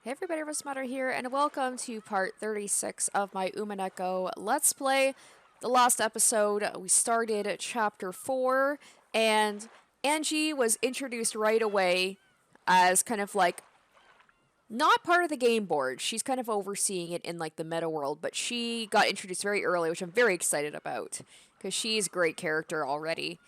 Hey everybody, Matter here, and welcome to part 36 of my Umineko Let's Play. The last episode, we started at chapter 4, and Angie was introduced right away as kind of like not part of the game board. She's kind of overseeing it in like the meta world, but she got introduced very early, which I'm very excited about, because she's a great character already.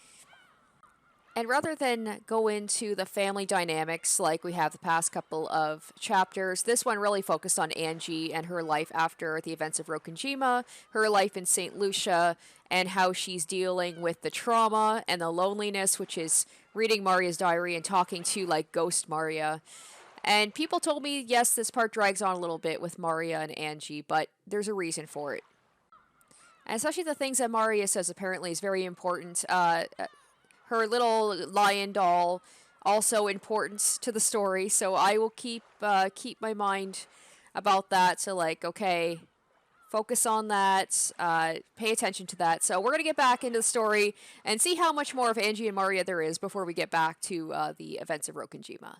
And rather than go into the family dynamics like we have the past couple of chapters, this one really focused on Angie and her life after the events of Rokunjima, her life in St. Lucia, and how she's dealing with the trauma and the loneliness, which is reading Maria's diary and talking to like ghost Maria. And people told me, yes, this part drags on a little bit with Maria and Angie, but there's a reason for it. And especially the things that Maria says apparently is very important. Her little lion doll also important to the story, so I will keep my mind about that. So like, okay, focus on that, pay attention to that. So we're gonna get back into the story and see how much more of Angie and Maria there is before we get back to the events of Rokunjima.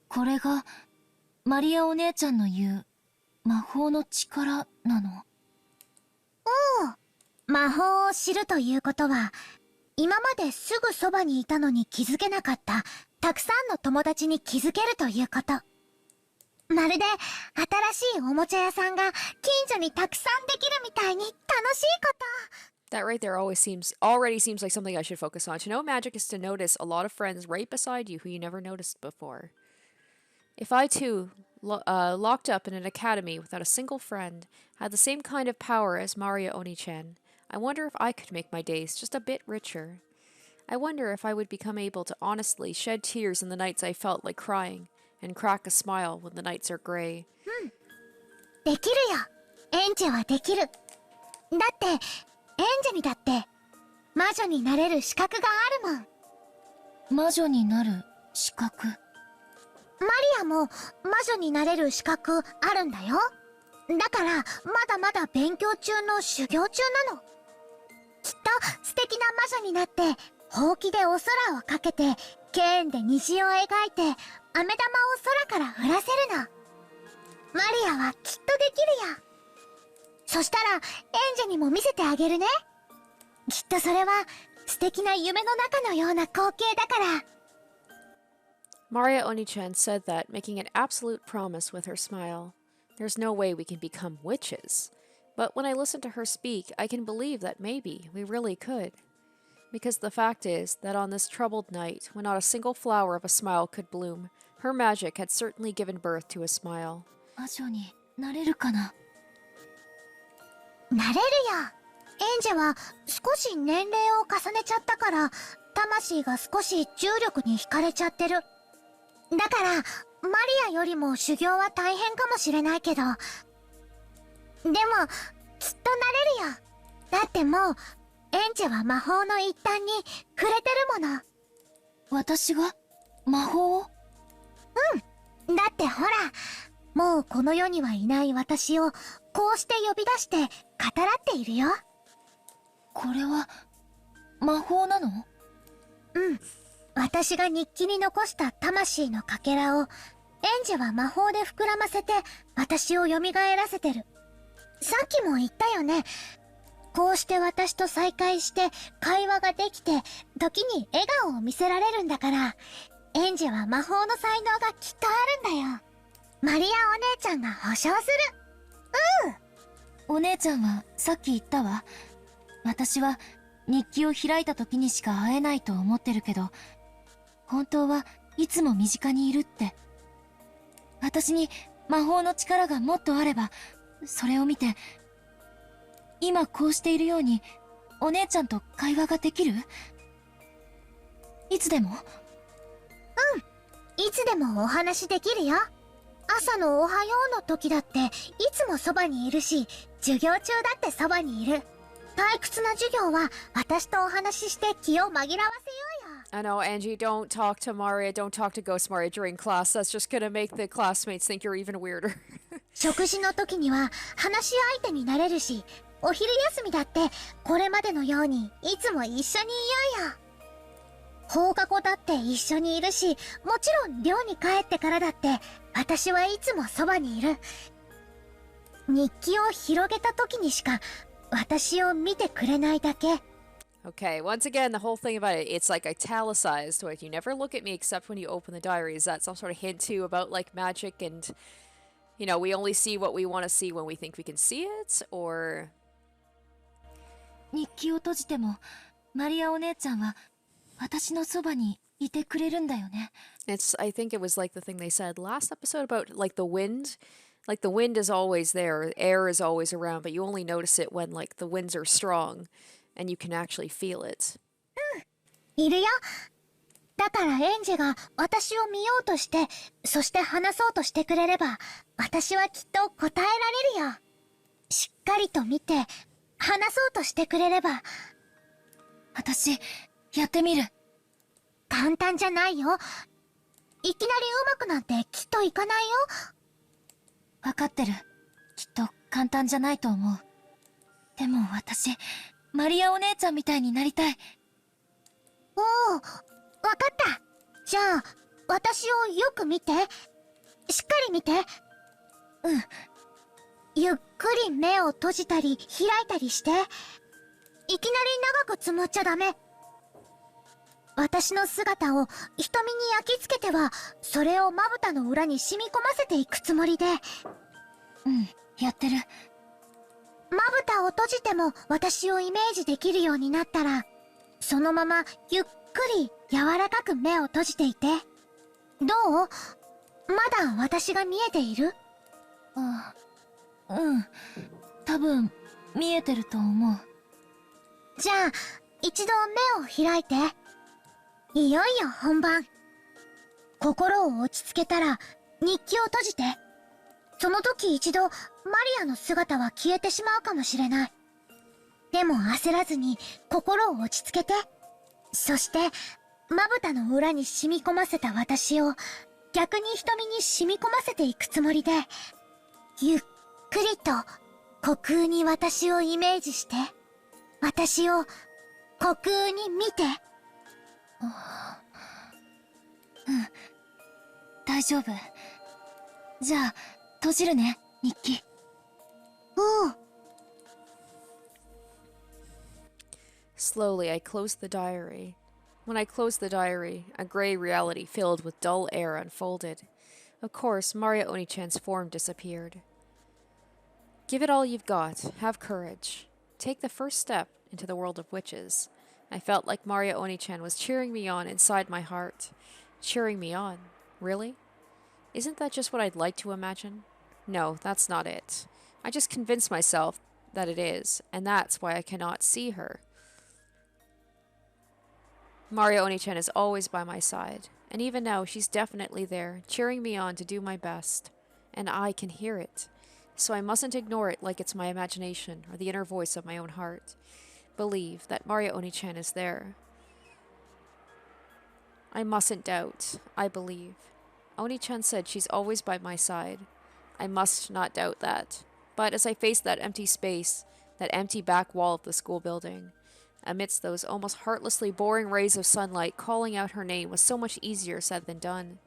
これがマリアお姉ちゃんの言う魔法の力なの？おう、魔法を知るということは、今まですぐそばにいたのに気づけなかったたくさんの友達に気づけるということ。まるで新しいおもちゃ屋さんが近所にたくさんできるみたいに楽しいこと。 That right there already seems like something I should focus on. To know magic is to notice a lot of friends right beside you who you never noticed before. If I too, locked up in an academy without a single friend, had the same kind of power as Maria Oni-chan, I wonder if I could make my days just a bit richer. I wonder if I would become able to honestly shed tears in the nights I felt like crying, and crack a smile when the nights are gray. できるよ。エンジェはできる。だってエンジェにだって魔女になれる資格があるもん。魔女になる資格。マリアも魔女になれる資格あるんだよ。だからまだまだ勉強中の修行中なの。きっと素敵な魔女になってほうきでお空をかけて剣で虹を描いて飴玉を空から降らせるの。マリアはきっとできるよ。そしたらエンジェにも見せてあげるね。きっとそれは素敵な夢の中のような光景だから。 Maria Oni-chan said that, making an absolute promise with her smile. There's no way we can become witches. But when I listen to her speak, I can believe that maybe we really could. Because the fact is that on this troubled night, when not a single flower of a smile could bloom, her magic had certainly given birth to a smile. 魔女になれるかな？なれるよ。エンジェは少し年齢を重ねちゃったから、魂が少し重力に惹かれちゃってる。だから、マリアよりも修行は大変かもしれないけど、でも、きっとなれるよ。だってもう、エンジェは魔法の一端に触れてるもの。私が魔法を？うん。だってほら、もうこの世にはいない私を、こうして呼び出して語らっているよ。これは魔法なの？うん。私が日記に残した魂のかけらを、エンジェは魔法で膨らませて私を蘇らせてる。さっきも言ったよね。こうして私と再会して会話ができて、時に笑顔を見せられるんだから、エンジェは魔法の才能がきっとあるんだよ。マリアお姉ちゃんが保証する。お姉ちゃんはさっき言ったわ。私は日記を開いた時にしか会えないと思ってるけど、本当はいつも身近にいるって。私に魔法の力がもっとあれば、それを見て、今こうしているようにお姉ちゃんと会話ができる？いつでも？いつでもお話できるよ。朝のおはようの時だっていつもそばにいるし、授業中だってそばにいる。退屈な授業は私とお話しして気を紛らわせようよ。 I know, Angie, don't talk to Maria, don't talk to Ghost Maria during class. That's just gonna make the classmates think you're even weirder. 食事の時には話し相手になれるし、お昼休みだってこれまでのようにいつも一緒にいようよ。放課後だって一緒にいるし、もちろん寮に帰ってからだって、私はいつもそばにいる。日記を広げた時にしか、私を見てくれないだけ。Okay, once again, the whole thing about it, it's like italicized, like you never look at me except when you open the diary. Is that some sort of hint too about like magic and, you know, we only see what we want to see when we think we can see it? Or 日記を閉じても、マリアお姉ちゃんは私のそばにいてくれるんだよね。it's, I think it was like the thing they said last episode about like the wind. Like the wind is always there, air is always around, but you only notice it when like the winds are strong and you can actually feel it. いるよ。だからエンジが私を見ようとして、そして話そうとしてくれれば、私はきっと答えられるよ。しっかりと見て、話そうとしてくれれば。私、やってみる。簡単じゃないよ。いきなり上手くなんてきっといかないよ。わかってる。きっと簡単じゃないと思う。でも私、マリアお姉ちゃんみたいになりたい。おお、わかった。じゃあ、私をよく見て。しっかり見て。うん。ゆっくり目を閉じたり開いたりして。いきなり長くつむっちゃダメ。私の姿を瞳に焼き付けては、それをまぶたの裏に染み込ませていくつもりで。うん、やってる。まぶたを閉じても私をイメージできるようになったら、そのままゆっくり柔らかく目を閉じていて。どう？まだ私が見えている？ああ、うん。多分、見えてると思う。じゃあ、一度目を開いて。いよいよ本番。心を落ち着けたら、日記を閉じて。その時一度、マリアの姿は消えてしまうかもしれない。でも焦らずに、心を落ち着けて。そして、まぶたの裏に染み込ませた私を、逆に瞳に染み込ませていくつもりで、ゆっくりと、虚空に私をイメージして、私を、虚空に見て。うん、大丈夫。じゃあ、閉じるね、日記。おう。Slowly, I closed the diary. When I closed the diary, a gray reality filled with dull air unfolded. Of course, Maria Oni-chan's form disappeared. Give it all you've got. Have courage. Take the first step into the world of witches. I felt like Maria Oni-chan was cheering me on inside my heart. Cheering me on? Really? Isn't that just what I'd like to imagine? No, that's not it. I just convinced myself that it is, and that's why I cannot see her. Maria Oni-chan is always by my side, and even now she's definitely there, cheering me on to do my best. And I can hear it. So I mustn't ignore it like it's my imagination or the inner voice of my own heart. Believe that Maria Oni-chan is there. I mustn't doubt. I believe. Oni-chan said she's always by my side. I must not doubt that. But as I faced that empty space, that empty back wall of the school building, amidst those almost heartlessly boring rays of sunlight, calling out her name was so much easier said than done.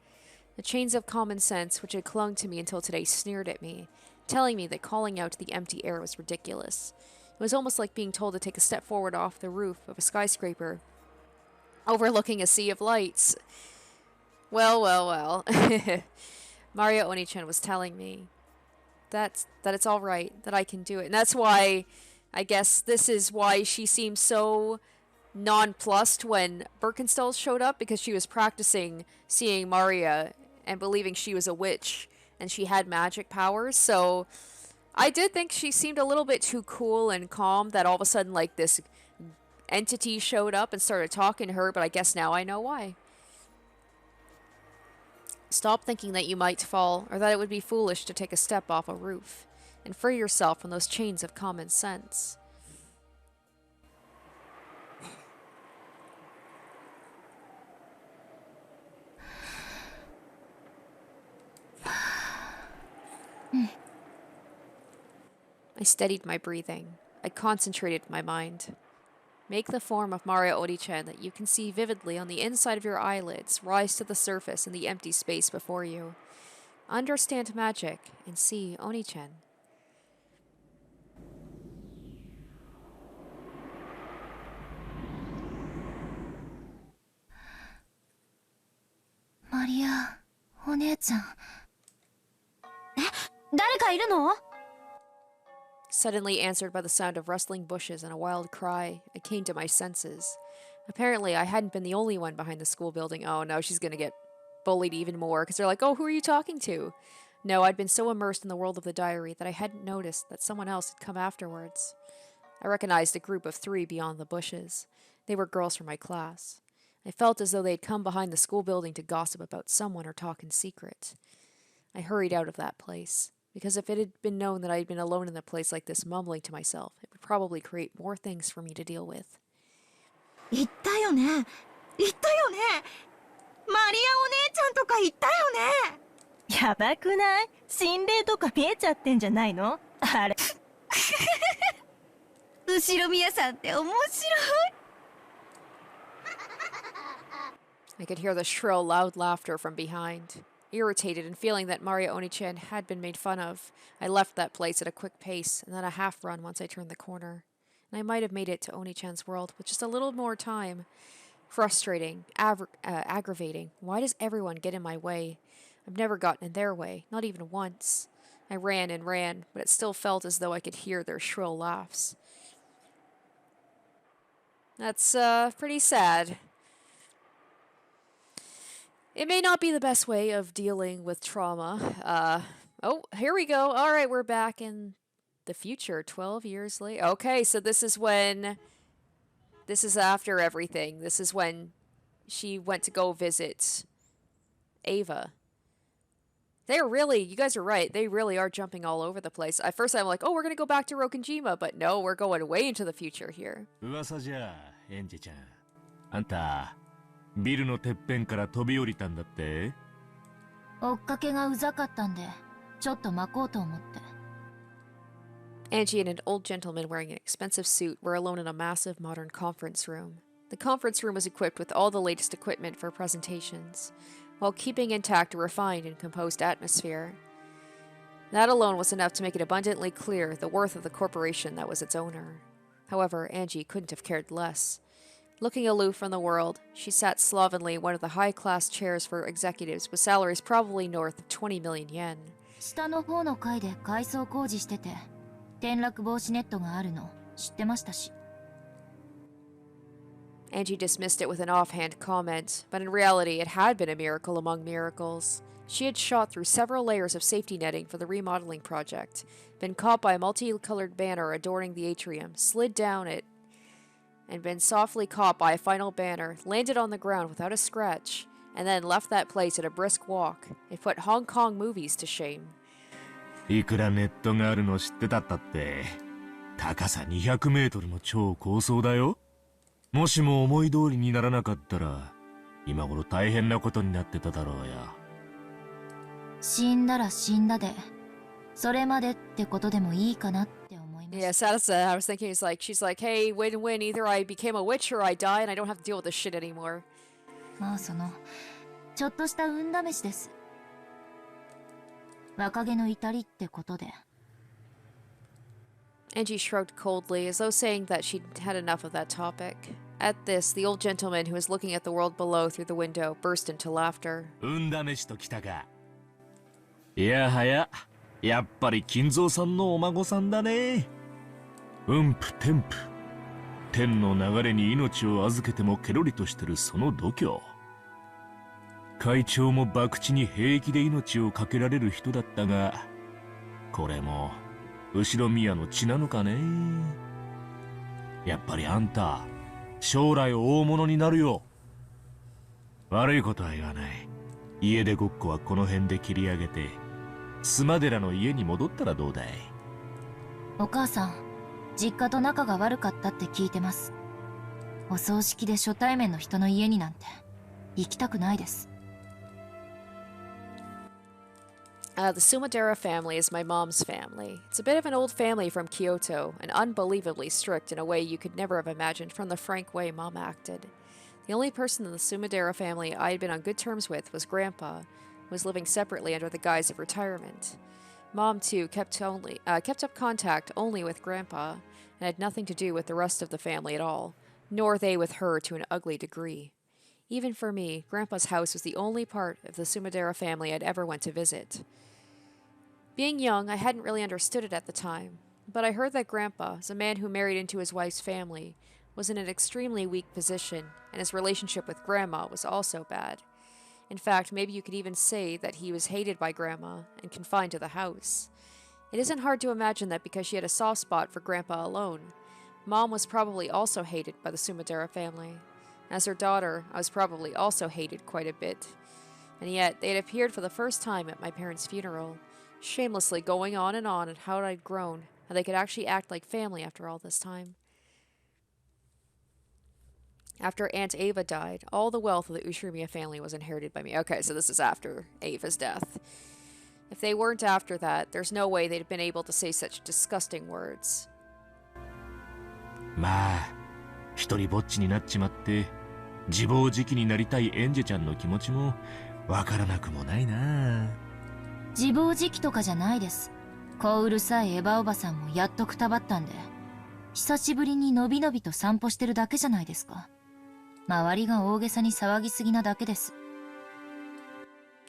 The chains of common sense which had clung to me until today sneered at me, telling me that calling out to the empty air was ridiculous. It was almost like being told to take a step forward off the roof of a skyscraper, overlooking a sea of lights. Well. Maria Oni-chan was telling me that it's all right, that I can do it. And that's why, I guess this is why she seemed so nonplussed when Birkenstall showed up, because she was practicing seeing Maria and believing she was a witch and she had magic powers. So I did think she seemed a little bit too cool and calm, that all of a sudden like this entity showed up and started talking to her, but I guess now I know why. Stop thinking that you might fall, or that it would be foolish to take a step off a roof, and free yourself from those chains of common sense. I steadied my breathing. I concentrated my mind. Make the form of Mario Oni-chan that you can see vividly on the inside of your eyelids rise to the surface in the empty space before you. Understand magic and see Oni-chan. Maria, お姉ちゃん。誰かいるの? Suddenly answered by the sound of rustling bushes and a wild cry, I came to my senses. Apparently, I hadn't been the only one behind the school building. Oh no, she's gonna get bullied even more, because they're like, oh, who are you talking to? No, I'd been so immersed in the world of the diary that I hadn't noticed that someone else had come afterwards. I recognized a group of 3 beyond the bushes. They were girls from my class. I felt as though they had come behind the school building to gossip about someone or talk in secret. I hurried out of that place, because if it had been known that I had been alone in a place like this mumbling to myself, it would probably create more things for me to deal with. 言ったよね。言ったよね。マリアお姉ちゃんとか言ったよね。やばくない？心霊とか見えちゃってんじゃないの？あれ。後ろ宮さんって面白い。I could hear the shrill, loud laughter from behind. Irritated and feeling that Mario Oni-chan had been made fun of, I left that place at a quick pace and then a half run once I turned the corner. And I might have made it to Oni-chan's world with just a little more time. Frustrating, aggravating. Why does everyone get in my way? I've never gotten in their way, not even once. I ran and ran, but it still felt as though I could hear their shrill laughs. That's pretty sad. It may not be the best way of dealing with trauma. Oh, here we go. All right, we're back in the future, 12 years later. Okay, so this is after everything. This is when she went to go visit Ava. You guys are right. They really are jumping all over the place. At first I'm like, oh, we're going to go back to Rokenjima, but no, we're going way into the future here. 噂じゃ、エンジちゃん。あんた、ビルのてっぺんから飛び降りたんだって？追っかけがうざかったんで、ちょっと待こうと思って。Angie and an old gentleman wearing an expensive suit were alone in a massive modern conference room. The conference room was equipped with all the latest equipment for presentations, while keeping intact a refined and composed atmosphere. That alone was enough to make it abundantly clear the worth of the corporation that was its owner. However, Angie couldn't have cared less. Looking aloof from the world, she sat slovenly in one of the high-class chairs for executives with salaries probably north of 20 million yen. 下の方の階で改装工事してて、転落防止ネットがあるの知ってましたし。Angie dismissed it with an offhand comment, but in reality it had been a miracle among miracles. She had shot through several layers of safety netting for the remodeling project, been caught by a multicolored banner adorning the atrium, slid down it, and been softly caught by a final banner, landed on the ground without a scratch, and then left that place at a brisk walk. It put Hong Kong movies to shame. いくらネットがあるの知ってたったって、高さ200メートルの超高層だよ。もしも思い通りにならなかったら、今頃大変なことになってただろうや。死んだら死んだで、それまでってことでもいいかなって思いました。Yeah, that's I was thinking she's like, hey, win-win, either I became a witch or I die and I don't have to deal with this shit anymore. まあちょっとした運試しです。若気の至りってことで。Angie shrugged coldly, as though saying that she'd had enough of that topic. At this, the old gentleman who was looking at the world below through the window burst into laughter. 運試しときたか。いやはや、やっぱり金蔵さんのお孫さんだね。天賦。天の流れに命を預けてもケロリとしてるその度胸。会長も博打に平気で命を懸けられる人だったが、これもUshiromiyaの血なのかね。やっぱりあんた、将来大物になるよ。悪いことは言わない。家出ごっこはこの辺で切り上げて、須磨寺の家に戻ったらどうだい？お母さん、実家と仲が悪かったって聞いてます。お葬式で初対面の人の家になんて行きたくないです。The Sumadera family is my mom's family. It's a bit of an old family from Kyoto, and unbelievably strict in a way you could never have imagined from the frank way Mom acted. The only person in the Sumadera family I had been on good terms with was Grandpa, who was living separately under the guise of retirement. Mom, too, kept up contact only with Grandpa, and had nothing to do with the rest of the family at all, nor they with her to an ugly degree. Even for me, Grandpa's house was the only part of the Sumadera family I'd ever went to visit. Being young, I hadn't really understood it at the time, but I heard that Grandpa, as a man who married into his wife's family, was in an extremely weak position, and his relationship with Grandma was also bad. In fact, maybe you could even say that he was hated by Grandma and confined to the house. It isn't hard to imagine that because she had a soft spot for Grandpa alone, Mom was probably also hated by the Sumadera family. As her daughter, I was probably also hated quite a bit. And yet, they had appeared for the first time at my parents' funeral, shamelessly going on and how I'd grown, how they could actually act like family after all this time. After Aunt Ava died, all the wealth of the Ushiromiya family was inherited by me. Okay, so this is after Ava's death. If they weren't after that, there's no way they'd have been able to say such disgusting words. まあ、一人ぼっちになっちまって、自暴自棄になりたいエンジェちゃんの気持ちもわからなくもないな。自暴自棄とかじゃないです。小うるさいエヴァおばさんもやっとくたばったんで、久しぶりにのびのびと散歩してるだけじゃないですか。周りが大げさに騒ぎすぎなだけです。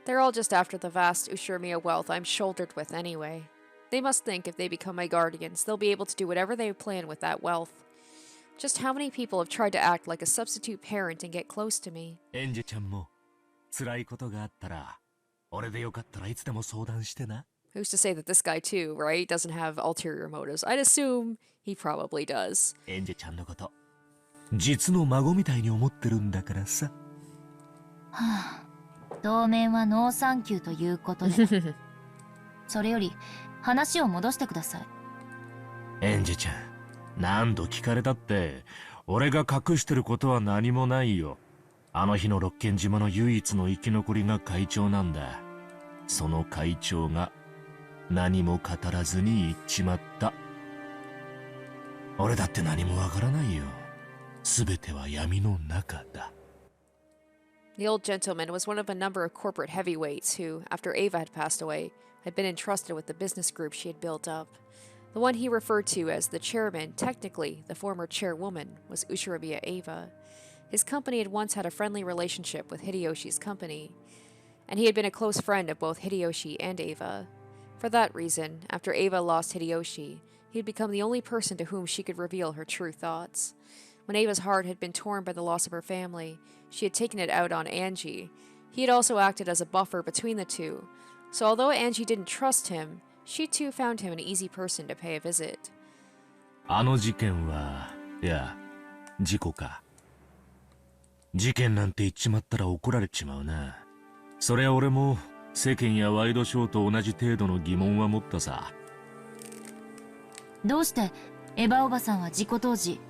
They're all just after the vast Ushiromiya wealth I'm shouldered with anyway. They must think if they become my guardians, they'll be able to do whatever they plan with that wealth. Just how many people have tried to act like a substitute parent and get close to me? エンジェちゃんも辛いことがあったら、俺でよかったらいつでも相談してな。Who's to say that this guy too, right, doesn't have ulterior motives? I'd assume he probably does. エンジェちゃんのこと、実の孫みたいに思ってるんだからさ。はあ、当面はノーサンキューということで。それより話を戻してください。エンジェちゃん、何度聞かれたって俺が隠してることは何もないよ。あの日の六軒島の唯一の生き残りが会長なんだ。その会長が何も語らずに言っちまった。俺だって何もわからないよ。すべては闇の中だ。The old gentleman was one of a number of corporate heavyweights who, after Ava had passed away, had been entrusted with the business group she had built up. The one he referred to as the chairman, technically the former chairwoman, was Ushiromiya Ava. His company had once had a friendly relationship with Hideyoshi's company, and he had been a close friend of both Hideyoshi and Ava. For that reason, after Ava lost Hideyoshi, he had become the only person to whom she could reveal her true thoughts. When Ava's heart had been torn by the loss of her family, she had taken it out on Angie. He had also acted as a buffer between the two, so although Angie didn't trust him, she too found him an easy person to pay a visit. あの事件は、いや、事故か。事件なんて言っちまったら怒られちまうな。そりゃ俺も世間やワイドショーと同じ程度の疑問は持ったさ。どうしてエヴァおばさんは事故当時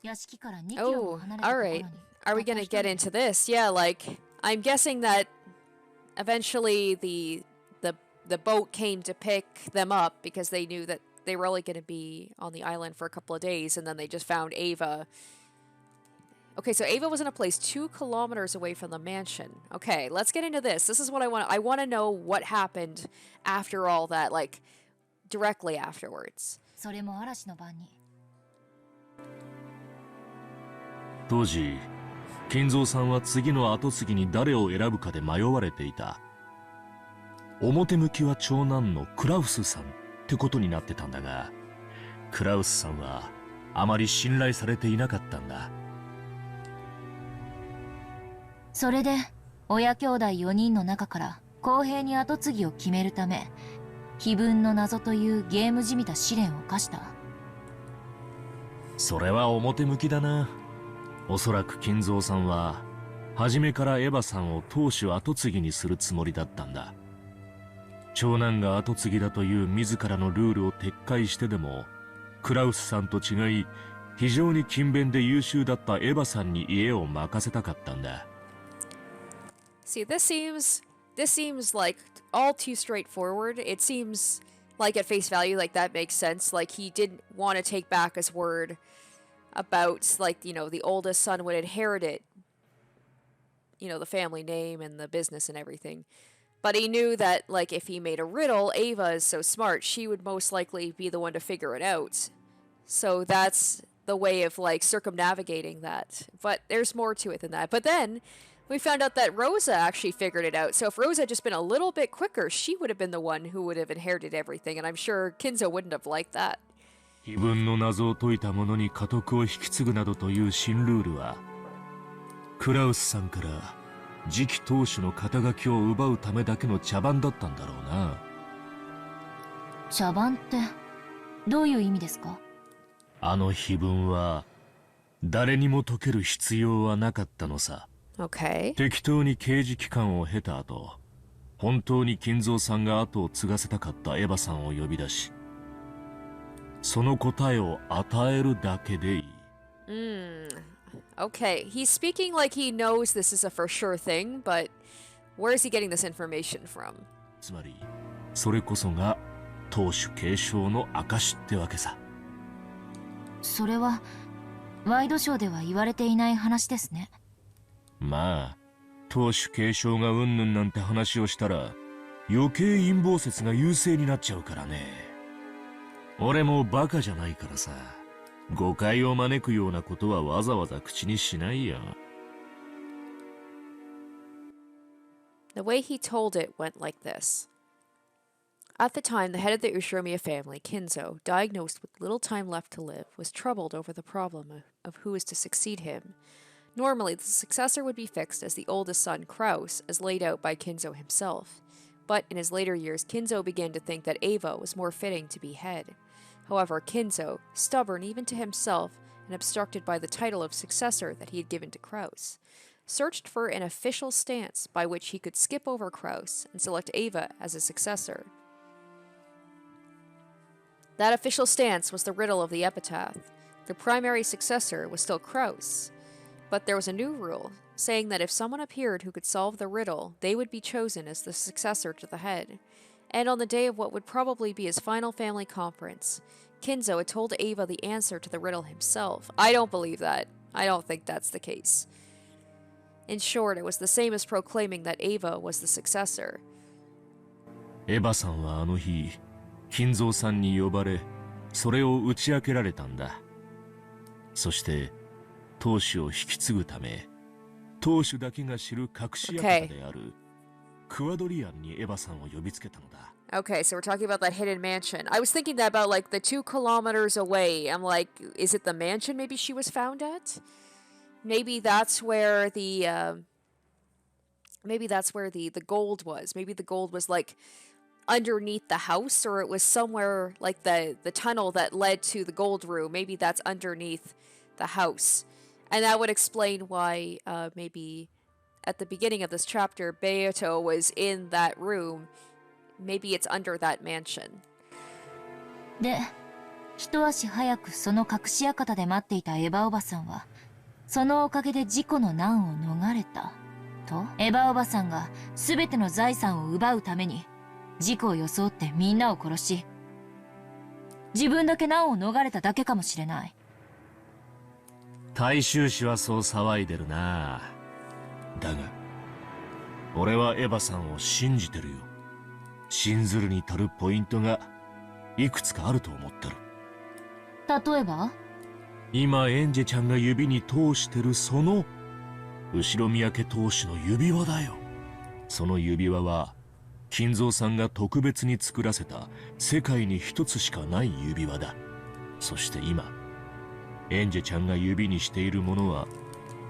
屋敷から2キロも Oh, 離れたところに alright. Are we gonna get into this? Yeah, like, I'm guessing that eventually the boat came to pick them up because they knew that they were only gonna be on the island for a couple of days, and then they just found Ava. Okay, so Ava was in a place 2 kilometers away from the mansion. Okay, let's get into this. This is what I want. I want to know what happened after all that, like, directly afterwards. それも嵐の晩に当時、金蔵さんは次の跡継ぎに誰を選ぶかで迷われていた。表向きは長男のクラウスさんってことになってたんだが、クラウスさんはあまり信頼されていなかったんだ。それで親兄弟4人の中から公平に跡継ぎを決めるため非分の謎というゲームじみた試練を課した。それは表向きだな。おそらく金蔵さんは初めからエヴァさんを当主跡継ぎにするつもりだったんだ。長男が跡継ぎだという自らのルールを撤回してでも、クラウスさんと違い非常に勤勉で優秀だったエヴァさんに家を任せたかったんだ。See, this seems this seems like all too straightforward. It seems like at face value, like that makes sense. Like he didn't want to take back his word about, like, you know, the oldest son would inherit it, you know, the family name and the business and everything. But he knew that, like, if he made a riddle, Ava is so smart, she would most likely be the one to figure it out. So that's the way of, like, circumnavigating that. But there's more to it than that. But then we found out that Rosa actually figured it out. So if Rosa had just been a little bit quicker, she would have been the one who would have inherited everything. And I'm sure Kinzo wouldn't have liked that. 非分の謎を解いた者に家督を引き継ぐなどという新ルールは、クラウスさんから次期当主の肩書きを奪うためだけの茶番だったんだろうな。茶番ってどういう意味ですか？あの碑文は誰にも解ける必要はなかったのさ。Okay. 適当に刑事期間を経た後、本当に金蔵さんが後を継がせたかったエヴァさんを呼び出し、その答えを与えるだけでいい。Okay, he's speaking like he knows this is a for sure thing, but where is he getting this information from? つまり、それこそが当主継承の証ってわけさ。それはワイドショーでは言われていない話ですね。まあ、当主継承がうんぬんなんて話をしたら、余計陰謀説が優勢になっちゃうからね。俺もバカじゃないからさ。誤解を招くようなことはわざわざ口にしないよ。The way he told it went like this. At the time, the head of the Ushiromiya family, Kinzo, diagnosed with little time left to live, was troubled over the problem of who is to succeed him. Normally, the successor would be fixed as the oldest son, Kraus, as laid out by Kinzo himself. But in his later years, Kinzo began to think that Ava was more fitting to be head. However, Kinzo, stubborn even to himself and obstructed by the title of successor that he had given to Kraus, searched for an official stance by which he could skip over Kraus and select Ava as his successor. That official stance was the riddle of the epitaph. The primary successor was still Kraus, but there was a new rule, saying that if someone appeared who could solve the riddle, they would be chosen as the successor to the head. And on the day of what would probably be his final family conference, Kinzo had told Ava the answer to the riddle himself. I don't believe that. I don't think that's the case. In short, it was the same as proclaiming that Ava was the successor. エヴァさんはあの日、金蔵さんに呼ばれ、それを打ち明けられたんだ。そして、当主を引き継ぐため、当主だけが知る隠し館である、クワドリアンにエヴァさんを呼びつけたのだ。Okay, so we're talking about that hidden mansion. I was thinking that about, like, the 2 kilometers away. I'm like, is it the mansion maybe she was found at? Maybe that's where the gold was. Maybe the gold was, like, underneath the house, or it was somewhere like the tunnel that led to the gold room. Maybe that's underneath the house. And that would explain why maybe at the beginning of this chapter, Beato was in that room. Maybe it's under that mansion. で、一足早くその隠し館で待っていたエヴァおばさんは、そのおかげで事故の難を逃れた。と、エヴァおばさんが全ての財産を奪うために、事故を装ってみんなを殺し、自分だけ難を逃れただけかもしれない。大衆紙はそう騒いでるな。だが、俺はエヴァさんを信じてるよ。信ずるに足るポイントがいくつかあると思ってる。例えば？今エンジェちゃんが指に通してるその後ろ宮家当主の指輪だよ。その指輪は金蔵さんが特別に作らせた世界に一つしかない指輪だ。そして今エンジェちゃんが指にしているものは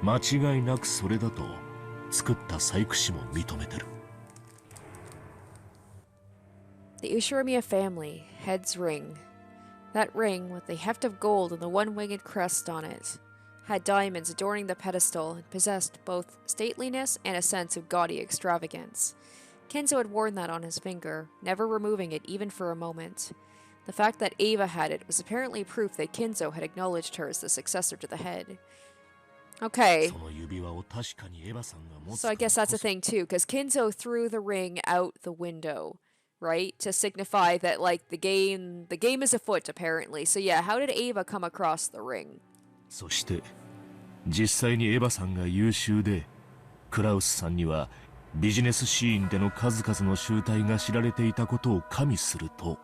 間違いなくそれだと作った細工師も認めてる。The Ushiromiya family, head's ring. That ring, with the heft of gold and the one-winged crest on it, had diamonds adorning the pedestal and possessed both stateliness and a sense of gaudy extravagance. Kinzo had worn that on his finger, never removing it even for a moment. The fact that Ava had it was apparently proof that Kinzo had acknowledged her as the successor to the head. Okay. その指輪を確かにエヴァさんが持つ So I guess that's a thing too, because Kinzo threw the ring out the window, right? To signify that like the game is afoot apparently. So yeah, how did Ava come across the ring? そして実際にエヴァさんが優秀で、クラウスさんにはビジネスシーンでの数々の集大が知られていたことを加味すると、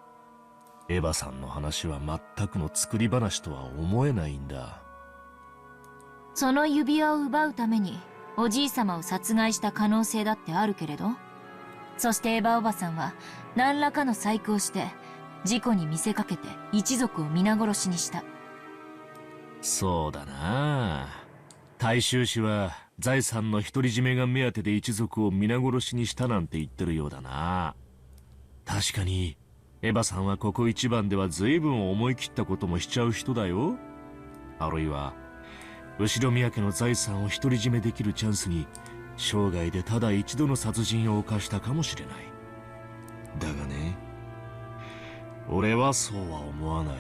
エヴァさんの話は全くの作り話とは思えないんだ。その指輪を奪うためにおじいさまを殺害した可能性だってあるけれど、そしてエヴァおばさんは何らかの細工をして事故に見せかけて一族を皆殺しにした。そうだな。大衆氏は財産の独り占めが目当てで一族を皆殺しにしたなんて言ってるようだな。確かにエヴァさんはここ一番では随分思い切ったこともしちゃう人だよ。あるいは後ろ宮家の財産を独り占めできるチャンスに生涯でただ一度の殺人を犯したかもしれない。だがね、俺はそうは思わない。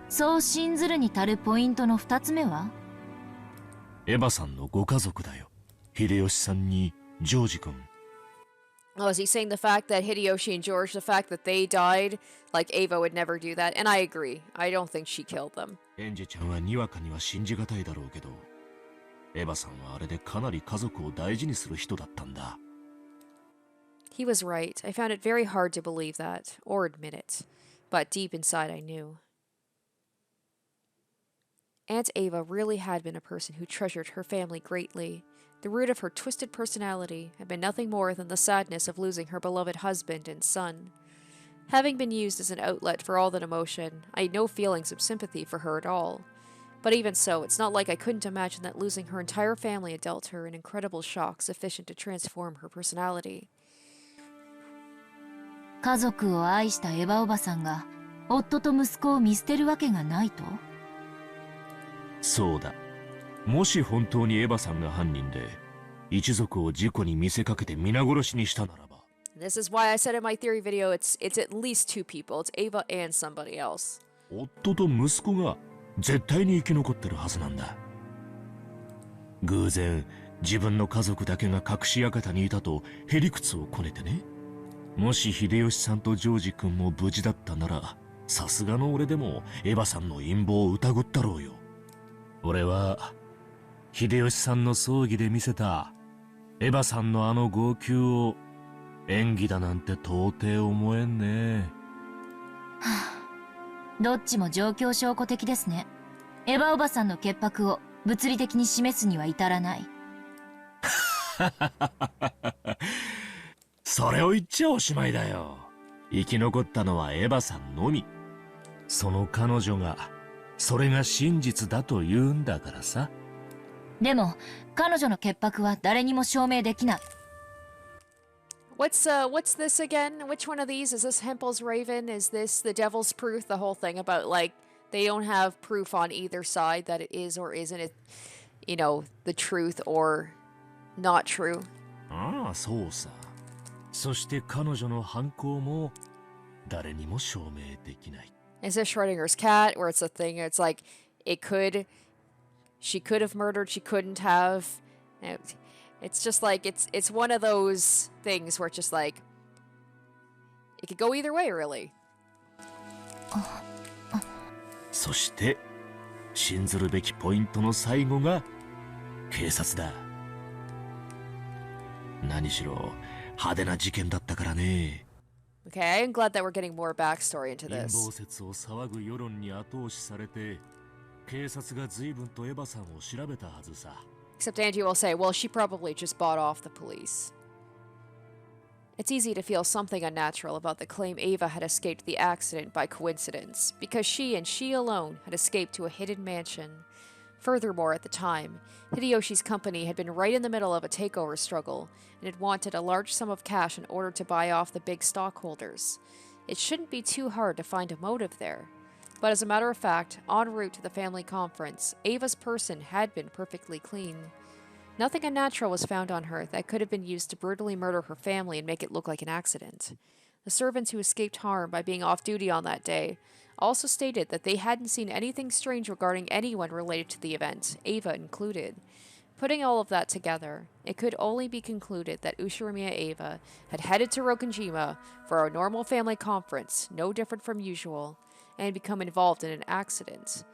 そう信ずるに足るポイントの2つ目は、エヴァさんのご家族だよ。秀吉さんにジョージ君。Oh, is he saying the fact that Hideyoshi and George, the fact that they died, like Ava would never do that? And I agree. I don't think she killed them. エンジェちゃんはにわかには信じがたいだろうけど、エヴァさんはあれでかなり家族を大事にする人だったんだ。He was right. I found it very hard to believe that, or admit it. But deep inside I knew. Aunt Ava really had been a person who treasured her family greatly. The root of her twisted personality had been nothing more than the sadness of losing her beloved husband and son. Having been used as an outlet for all that emotion, I had no feelings of sympathy for her at all. But even so, it's not like I couldn't imagine that losing her entire family had dealt her an incredible shock sufficient to transform her personality. 家族を愛したエヴァおばさんが夫と息子を見捨てるわけがないと？そうだ。もし本当にエヴァさんが犯人で一族を事故に見せかけて皆殺しにしたならば。This is why I said in my theory video it's at least two people. It's Ava and somebody else. 夫と息子が絶対に生き残ってるはずなんだ。偶然自分の家族だけが隠し館にいたとへりくつをこねてね。もし秀吉さんとジョージ君も無事だったなら、さすがの俺でもエヴァさんの陰謀を疑ったろうよ。俺は秀吉さんの葬儀で見せたエヴァさんのあの号泣を演技だなんて到底思えんね。どっちも状況証拠的ですね。エヴァおばさんの潔白を物理的に示すには至らない。それを言っちゃおしまいだよ。生き残ったのはエヴァさんのみ。その彼女がそれが真実だと言うんだからさ。でも彼女の潔白は誰にも証明できない。What's this again? Which one of these? Is this Hempel's Raven? Is this the Devil's Proof? The whole thing about like they don't have proof on either side that it is or isn't it, you know, the truth or not true. ああ、そうさ。そして彼女の犯行も誰にも証明できない。Is this Schrodinger's cat, where it's a thing? It's like she could have murdered, she couldn't have. It's just like it's one of those things where it's just like it could go either way, really. そして信ずるべきポイントの最後が警察だ。何しろ派手な事件だったからね。Okay, I'm glad that we're getting more backstory into 陰 this. 謀説を騒ぐ世論に後押しされて、警察が随分とエヴァさんを調べたはずさ。Except Angie will say, well, she probably just bought off the police. It's easy to feel something unnatural about the claim Ava had escaped the accident by coincidence, because she and she alone had escaped to a hidden mansion. Furthermore, at the time, Hideyoshi's company had been right in the middle of a takeover struggle, and had wanted a large sum of cash in order to buy off the big stockholders. It shouldn't be too hard to find a motive there. But as a matter of fact, en route to the family conference, Ava's person had been perfectly clean. Nothing unnatural was found on her that could have been used to brutally murder her family and make it look like an accident. The servants who escaped harm by being off duty on that day also stated that they hadn't seen anything strange regarding anyone related to the event, Ava included. Putting all of that together, it could only be concluded that Ushiromiya Ava had headed to Rokunjima for a normal family conference, no different from usual, and become involved in an accident.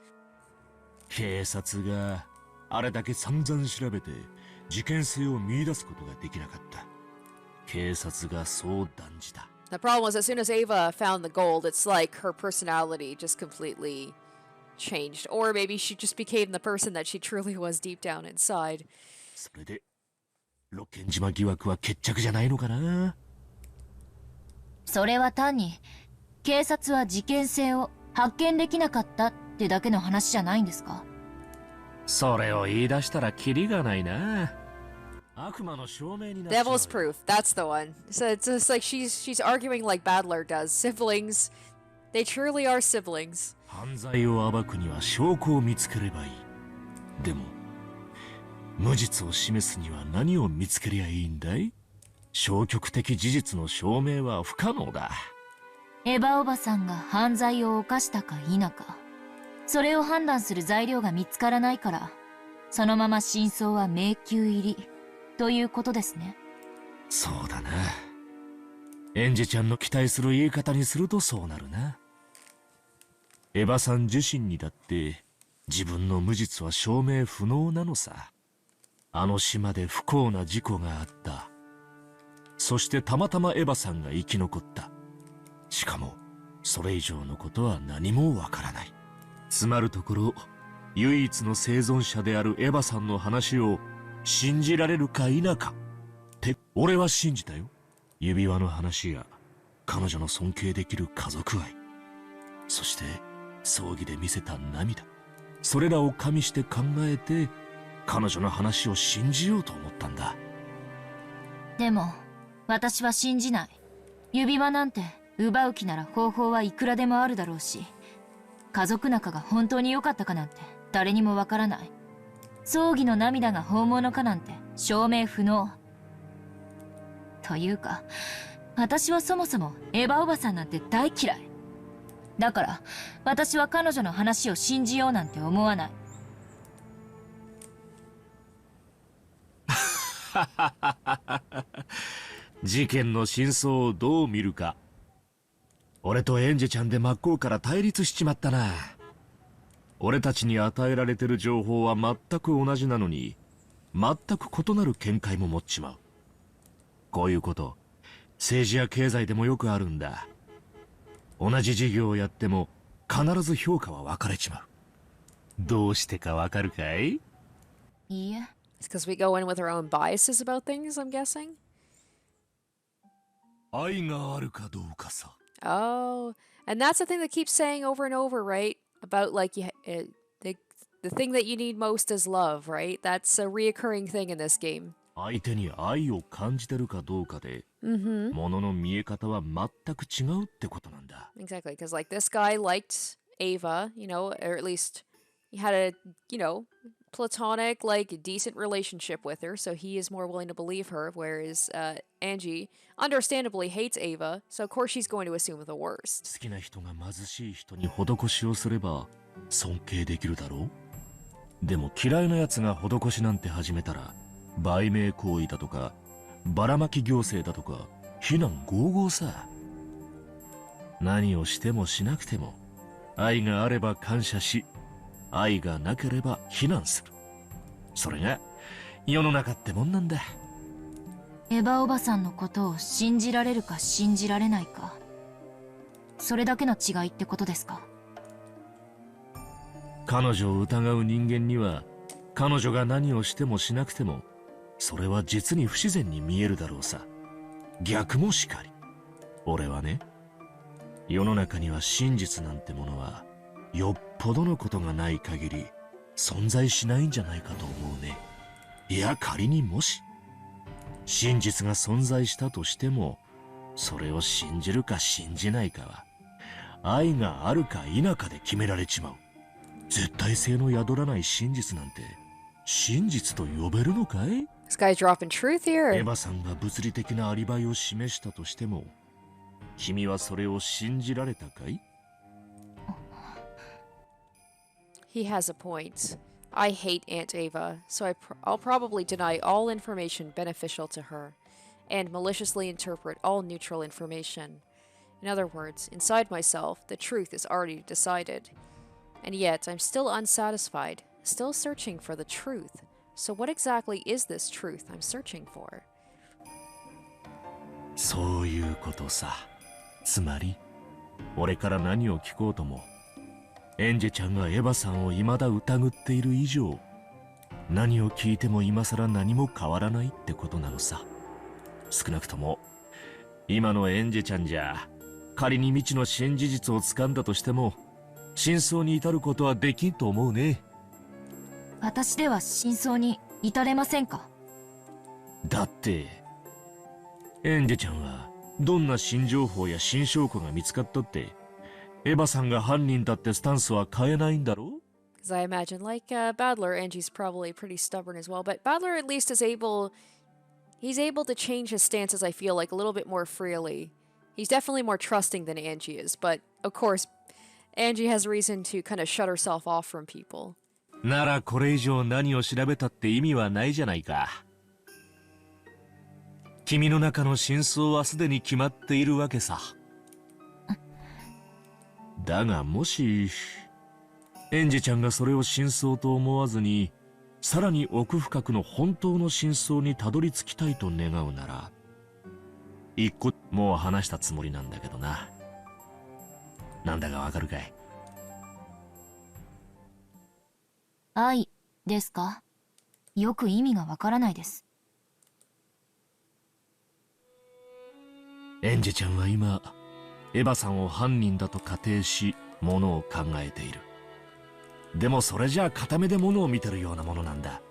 警察があれだけ散々調べて事件性を見出すことができなかった。警察がそう断じた。The problem was, as soon as Ava found the gold, it's like her personality just completely changed. Or maybe she just became the person that she truly was deep down inside. それでロケン島疑惑は決着じゃないのかな。それは単に警察は事件性を発見できなかったってだけの話じゃないんですか。それを言い出したらキリがないな。悪魔の証明になっちゃう。 Devil's proof, that's the one. So it's just like she's arguing like Battler does. Siblings, they truly are siblings. 犯罪を暴くには証拠を見つければいい。でも無実を示すには何を見つけりゃいいんだい？消極的事実の証明は不可能だ。エヴァおばさんが犯罪を犯したか否か、それを判断する材料が見つからないから、そのまま真相は迷宮入りということですね。そうだな。エンジェちゃんの期待する言い方にするとそうなるな。エヴァさん自身にだって自分の無実は証明不能なのさ。あの島で不幸な事故があった。そしてたまたまエヴァさんが生き残った。しかもそれ以上のことは何もわからない。つまるところ唯一の生存者であるエヴァさんの話を信じられるか否かって俺は信じたよ。指輪の話や彼女の尊敬できる家族愛、そして葬儀で見せた涙、それらを加味して考えて彼女の話を信じようと思ったんだ。でも私は信じない。指輪なんて奪う気なら方法はいくらでもあるだろうし、家族仲が本当に良かったかなんて誰にもわからない。葬儀の涙が本物かなんて証明不能。というか私はそもそもエヴァおばさんなんて大嫌いだから、私は彼女の話を信じようなんて思わない。事件の真相をどう見るか。俺とエンジェちゃんで真っ向から対立しちまったな。俺たちに与えられてる情報は全く同じなのに、全く異なる見解も持っちまう。こういうこと政治や経済でもよくあるんだ。同じ事業をやっても必ず評価は分かれちまう。どうしてかわかるかい？いいえ。It's because we go in with our own biases about things, I'm guessing. 愛があるかどうかさ。 Oh, and that's the thing that keeps saying over and over, right? About like the thing that you need most is love, right? That's a reoccurring thing in this game. 相手に愛を感じてるかどうかで、物の見え方は全く違うってことなんだ。 Exactly, because like this guy liked Ava, you know, or at least he had a, you know, platonic, like decent relationship with her, so he is more willing to believe her, whereas Angie understandably hates Ava, so of course she's going to assume the worst. 好きな人が貧しい人に施しをすれば尊敬できるだろう。でも嫌いな奴が施しなんて始めたら売名行為だとかばらまき行政だとか非難合々さ。何をしてもしなくても愛があれば感謝し、愛がなければ非難する。それが世の中ってもんなんだ。エヴァおばさんのことを信じられるか信じられないか、それだけの違いってことですか？彼女を疑う人間には彼女が何をしてもしなくてもそれは実に不自然に見えるだろうさ。逆もしかり。俺はね、世の中には真実なんてものはよっぽどのことがない限り存在しないんじゃないかと思うね。いや仮にもし真実が存在したとしても、それを信じるか信じないかは愛があるか否かで決められちまう。絶対性の宿らない真実なんて真実と呼べるのかい？ This guy's dropping truth エ here. ヴァさんが物理的なアリバイを示したとしても、君はそれを信じられたかい？ He has a point. I hate Aunt Ava, so I'll probably deny all information beneficial to her, and maliciously interpret all neutral information. In other words, inside myself, the truth is already decided. And yet, I'm still unsatisfied, still searching for the truth. So what exactly is this truth I'm searching for? そういうことさ。つまり、俺から何を聞こうとも、エンジェちゃんがエヴァさんを未だ疑っている以上、何を聞いても今更何も変わらないってことなのさ。少なくとも、今のエンジェちゃんじゃ、仮に未知の新事実を掴んだとしても、真相に至ることはできんと思うね。私では真相に至れませんか？だって、エンジェちゃんはどんな新情報や新証拠が見つかったって、エヴァさんが犯人だってスタンスは変えないんだろ？ Because I imagine, like Badler, Angie's probably pretty stubborn as well, but Badler at least is he's able to change his stances, I feel like, a little bit more freely. He's definitely more trusting than Angie is, but of course, Angie has reason to kind of shut herself off from people. ならこれ以上何を調べたって意味はないじゃないか。君の中の真相はすでに決まっているわけさ。だがもし、エンジェちゃんがそれを真相と思わずに、さらに奥深くの本当の真相にたどり着きたいと願うなら、一個もう話したつもりなんだけどな。なんだかわかるかい？愛ですか？よく意味がわからないです。エンジェちゃんは今、エヴァさんを犯人だと仮定し、ものを考えている。でもそれじゃあ片目でものを見てるようなものなんだ。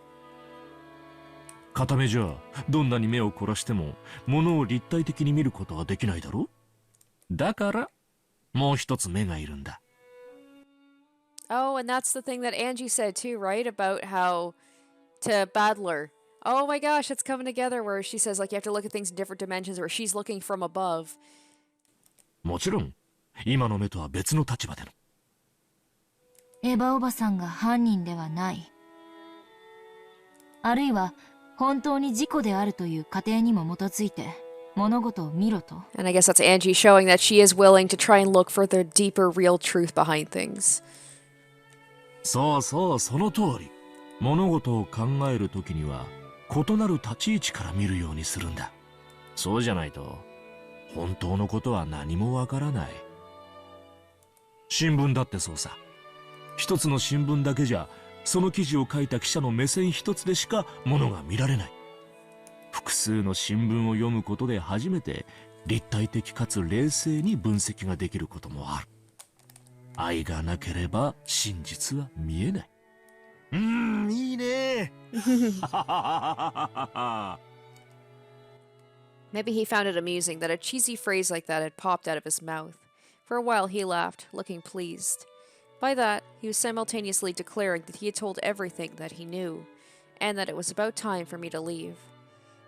片目じゃどんなに目を凝らしても、ものを立体的に見ることはできないだろ？だから、もう一つ目がいるんだ。Oh, and that's the thing that Angie said too, right? About how to Badler. Oh my gosh, it's coming together where she says like you have to look at things in different dimensions where she's looking from above. もちろん、今の目とは別の立場での。エヴァおばさんが犯人ではない。あるいは本当に事故であるという仮定にも基づいて物事を見ろと。And I guess that's Angie showing that she is willing to try and look for the deeper real truth behind things. そうそう、その通り。物事を考えるときには、異なる立ち位置から見るようにするんだ。そうじゃないと、本当のことは何もわからない。新聞だってそうさ。一つの新聞だけじゃ、その記事を書いた記者の目線一つでしかものが見られない。複数の新聞を読むことで初めて立体的かつ冷静に分析ができることもある。愛がなければ真実は見えない。いいね。Maybe he found it amusing that a cheesy phrase like that had popped out of his mouth. For a while he laughed, looking pleased. By that, he was simultaneously declaring that he had told everything that he knew, and that it was about time for me to leave.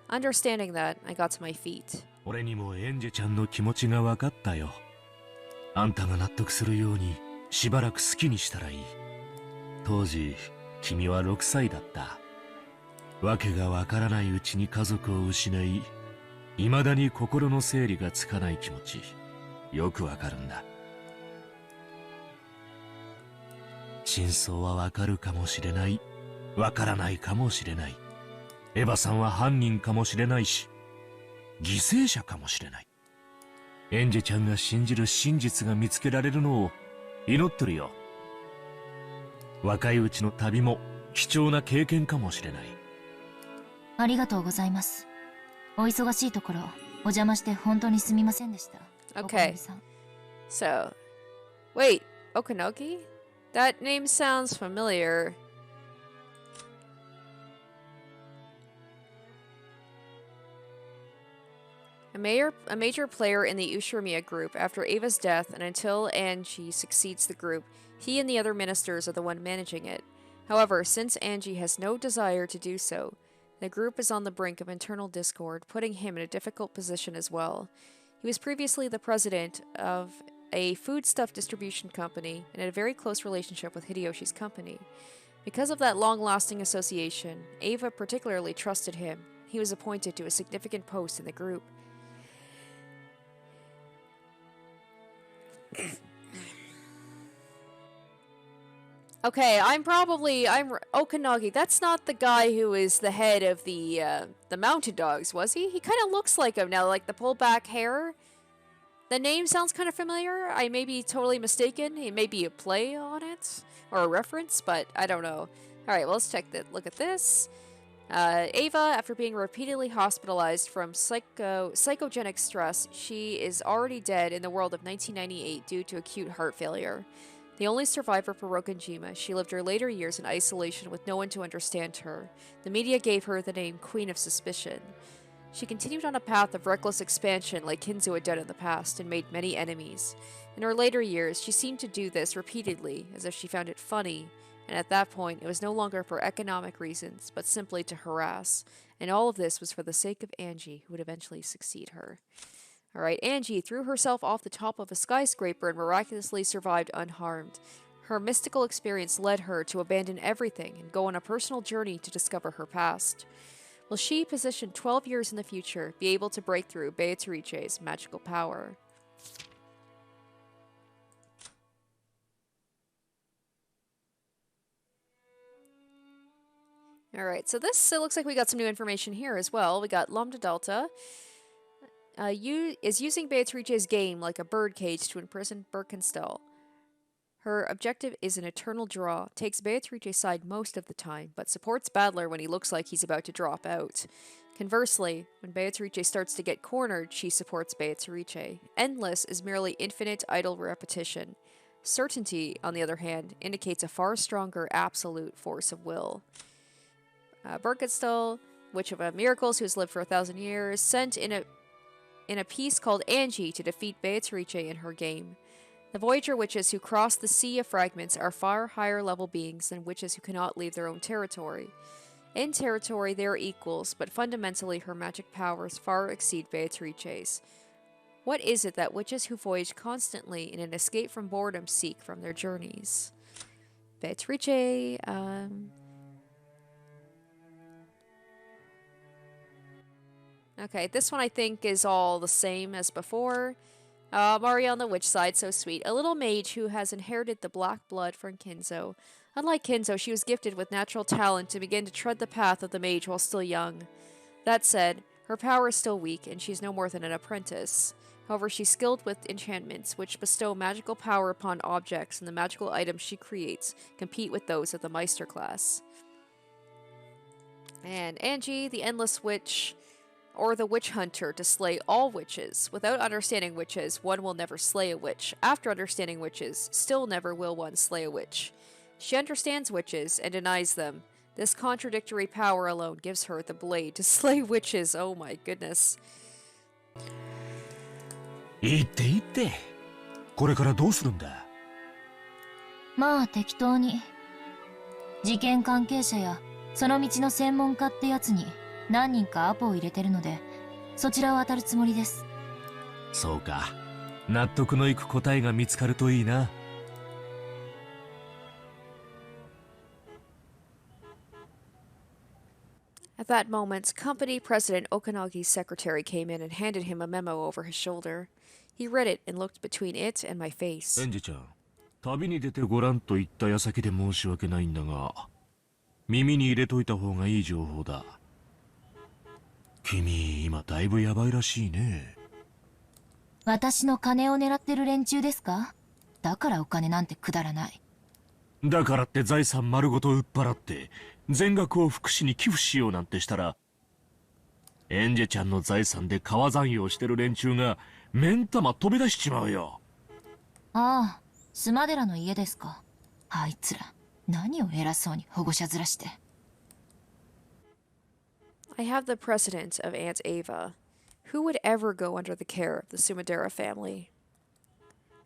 Understanding that, I got to my feet. 俺にもエンジェちゃんの気持ちが分かったよ。あんたが納得するようにしばらく好きにしたらいい。当時、君は6歳だった。わけがわからないうちに家族を失い、未だに心の整理がつかない気持ち、よくわかるんだ。真相はわかるかもしれない、わからないかもしれない。エヴァさんは犯人かもしれないし、犠牲者かもしれない。エンジェちゃんが信じる真実が見つけられるのを祈ってるよ。若いうちの旅も貴重な経験かもしれない。ありがとうございます。お忙しいところお邪魔して本当にすみませんでした。Okay. So, wait, Okanoki? That name sounds familiar. A major player in the Ushiromiya group after Ava's death and until Angie succeeds the group, he and the other ministers are the one managing it. However, since Angie has no desire to do so, the group is on the brink of internal discord, putting him in a difficult position as well. He was previously the president of a foodstuff distribution company and had a very close relationship with Hideyoshi's company. Because of that long-lasting association, Ava particularly trusted him. He was appointed to a significant post in the group. Okay, I'm Okanagi. That's not the guy who is the head of the Mountain Dogs, was he? He kind of looks like him now, like the pulled-back hair. The name sounds kind of familiar. I may be totally mistaken. It may be a play on it or a reference, but I don't know. All right, well, let's look at this. Ava, after being repeatedly hospitalized from psychogenic stress, she is already dead in the world of 1998 due to acute heart failure. The only survivor for Rokenjima, she lived her later years in isolation with no one to understand her. The media gave her the name Queen of Suspicion. She continued on a path of reckless expansion like Kinzo had done in the past and made many enemies. In her later years, she seemed to do this repeatedly, as if she found it funny, and at that point it was no longer for economic reasons, but simply to harass. And all of this was for the sake of Angie, who would eventually succeed her. Alright, Angie threw herself off the top of a skyscraper and miraculously survived unharmed. Her mystical experience led her to abandon everything and go on a personal journey to discover her past. Will she, positioned 12 years in the future, be able to break through Beatrice's magical power? Alright, so it looks like we got some new information here as well. We got Lambda Delta. Is using Beatrice's game like a birdcage to imprison Birkenstall. Her objective is an eternal draw, takes Beatrice's side most of the time, but supports Battler when he looks like he's about to drop out. Conversely, when Beatrice starts to get cornered, she supports Beatrice. Endless is merely infinite idle repetition. Certainty, on the other hand, indicates a far stronger absolute force of will. Birkenstall, Witch of Miracles, who has lived for 1,000 years, sent in a piece called Angie to defeat Beatrice in her game. The Voyager witches who cross the Sea of Fragments are far higher level beings than witches who cannot leave their own territory. In territory they are equals, but fundamentally her magic powers far exceed Beatrice's. What is it that witches who voyage constantly in an escape from boredom seek from their journeys? Beatrice, Okay, this one I think is all the same as before. Mario on the witch side, so sweet. A little mage who has inherited the black blood from Kinzo. Unlike Kinzo, she was gifted with natural talent to begin to tread the path of the mage while still young. That said, her power is still weak, and she's no more than an apprentice. However, she's skilled with enchantments, which bestow magical power upon objects, and the magical items she creates compete with those of the Meister class. And Angie, the Endless Witch, or the Witch Hunter, to slay all witches. Without understanding witches, one will never slay a witch. After understanding witches, still never will one slay a witch. She understands witches and denies them. This contradictory power alone gives her the blade to slay witches. Oh my goodness. 言って。これからどうするんだ？まあ適当に。事件関係者やその道の専門家ってやつに何人かアポを入れてるので、そちらを当たるつもりです。そうか。納得のいく答えが見つかるといいな。At that moment, Company President Okanagi's secretary came in and handed him a memo over his shoulder. He read it and looked between it and my face. エンジちゃん、旅に出てごらんと言った矢先で申し訳ないんだが、耳に入れといた方がいい情報だ。君、今だいぶやばいらしいね。私の金を狙ってる連中ですか？だからお金なんてくだらない。だからって財産丸ごと売っ払って、全額を福祉に寄付しようなんてしたら、エンジェちゃんの財産で川残用してる連中が目ん玉飛び出しちまうよ。ああ、スマデラの家ですか。あいつら、何を偉そうに保護者面して。I have the precedent of Aunt Ava. Who would ever go under the care of the Sumadera family?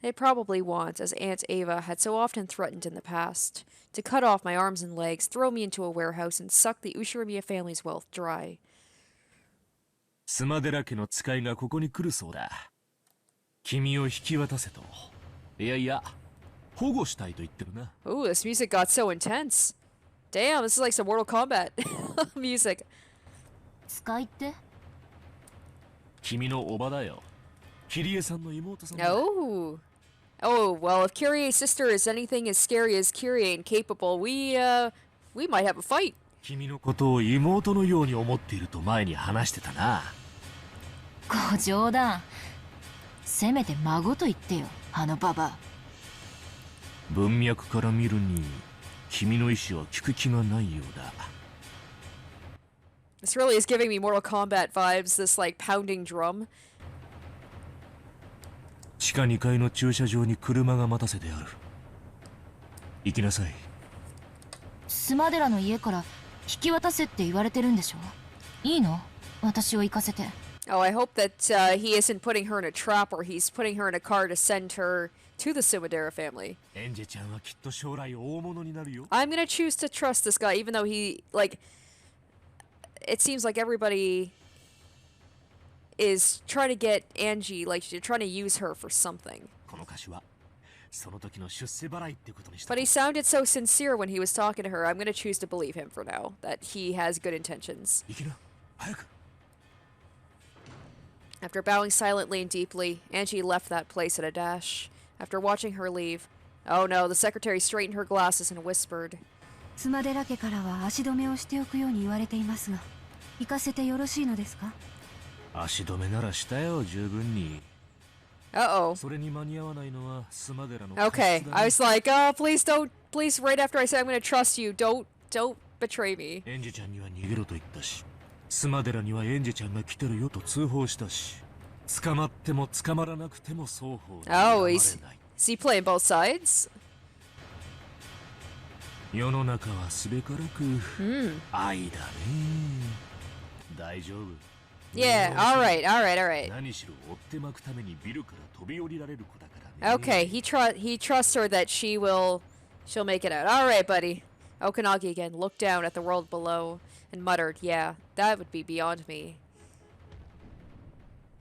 They probably want, as Aunt Ava had so often threatened in the past, to cut off my arms and legs, throw me into a warehouse, and suck the Ushiromiya family's wealth dry. スマデラ家の使いがここに来るそうだ。君を引き渡せと。いやいや、保護したいと言ってるな。 Ooh, this music got so intense. Damn, this is like some Mortal Kombat music. 使いって？君のおばだよ。キリエさんの妹さんだ。 Oh. Oh, well, if Kyrie's sister is anything as scary as Kyrie and capable, we might have a fight. 君のことを妹のように思っていると前に話してたな。ご冗談。せめて孫と言ってよ、あのババア。文脈から見るに、君の意志は聞く気がないようだ。 This really is giving me Mortal Kombat vibes, this like pounding drum. 地下2階の駐車場に車が待たせてある。行きなさい。スマデラの家から引き渡せって言われてるんでしょ？いいの？私を行かせて。Oh, I hope that he isn't putting her in a trap or he's putting her in a car to send her to the Sumadera family. エンジェちゃんはきっと将来大物になるよ。 I'm gonna choose to trust this guy, even though he, like, it seems like everybody is trying to get Angie, like, they're trying to use her for something. この歌詞はその時の出世払いってことにした。 But he sounded so sincere when he was talking to her. I'm gonna choose to believe him for now, that he has good intentions. 行きな、早く。 After bowing silently and deeply, Angie left that place at a dash. After watching her leave, oh no, the secretary straightened her glasses and whispered. スマデラ家からは足止めをしておくように言われていますが、行かせてよろしいのですか？足止めならしたよ、十分に。 Uh-oh. それに間に合わないのはスマデラの。 Okay, I was like, oh, please don't, please, right after I say I'm gonna trust you, don't betray me. エンジェちゃんには逃げろと言ったし、スマデラにはエンジェちゃんが来てるよと通報したし、捕まっても捕まらなくても双方に選ばれ Oh, ない。 is he playing both sides? 世の中はすべからく愛だね。大丈夫。 Yeah, alright. 何しろ追ってまくためにビルから飛び降りられる子だからね。 Okay, he trusts her that she'll make it out. Alright, buddy. Okanagi again looked down at the world below and muttered, yeah, that would be beyond me.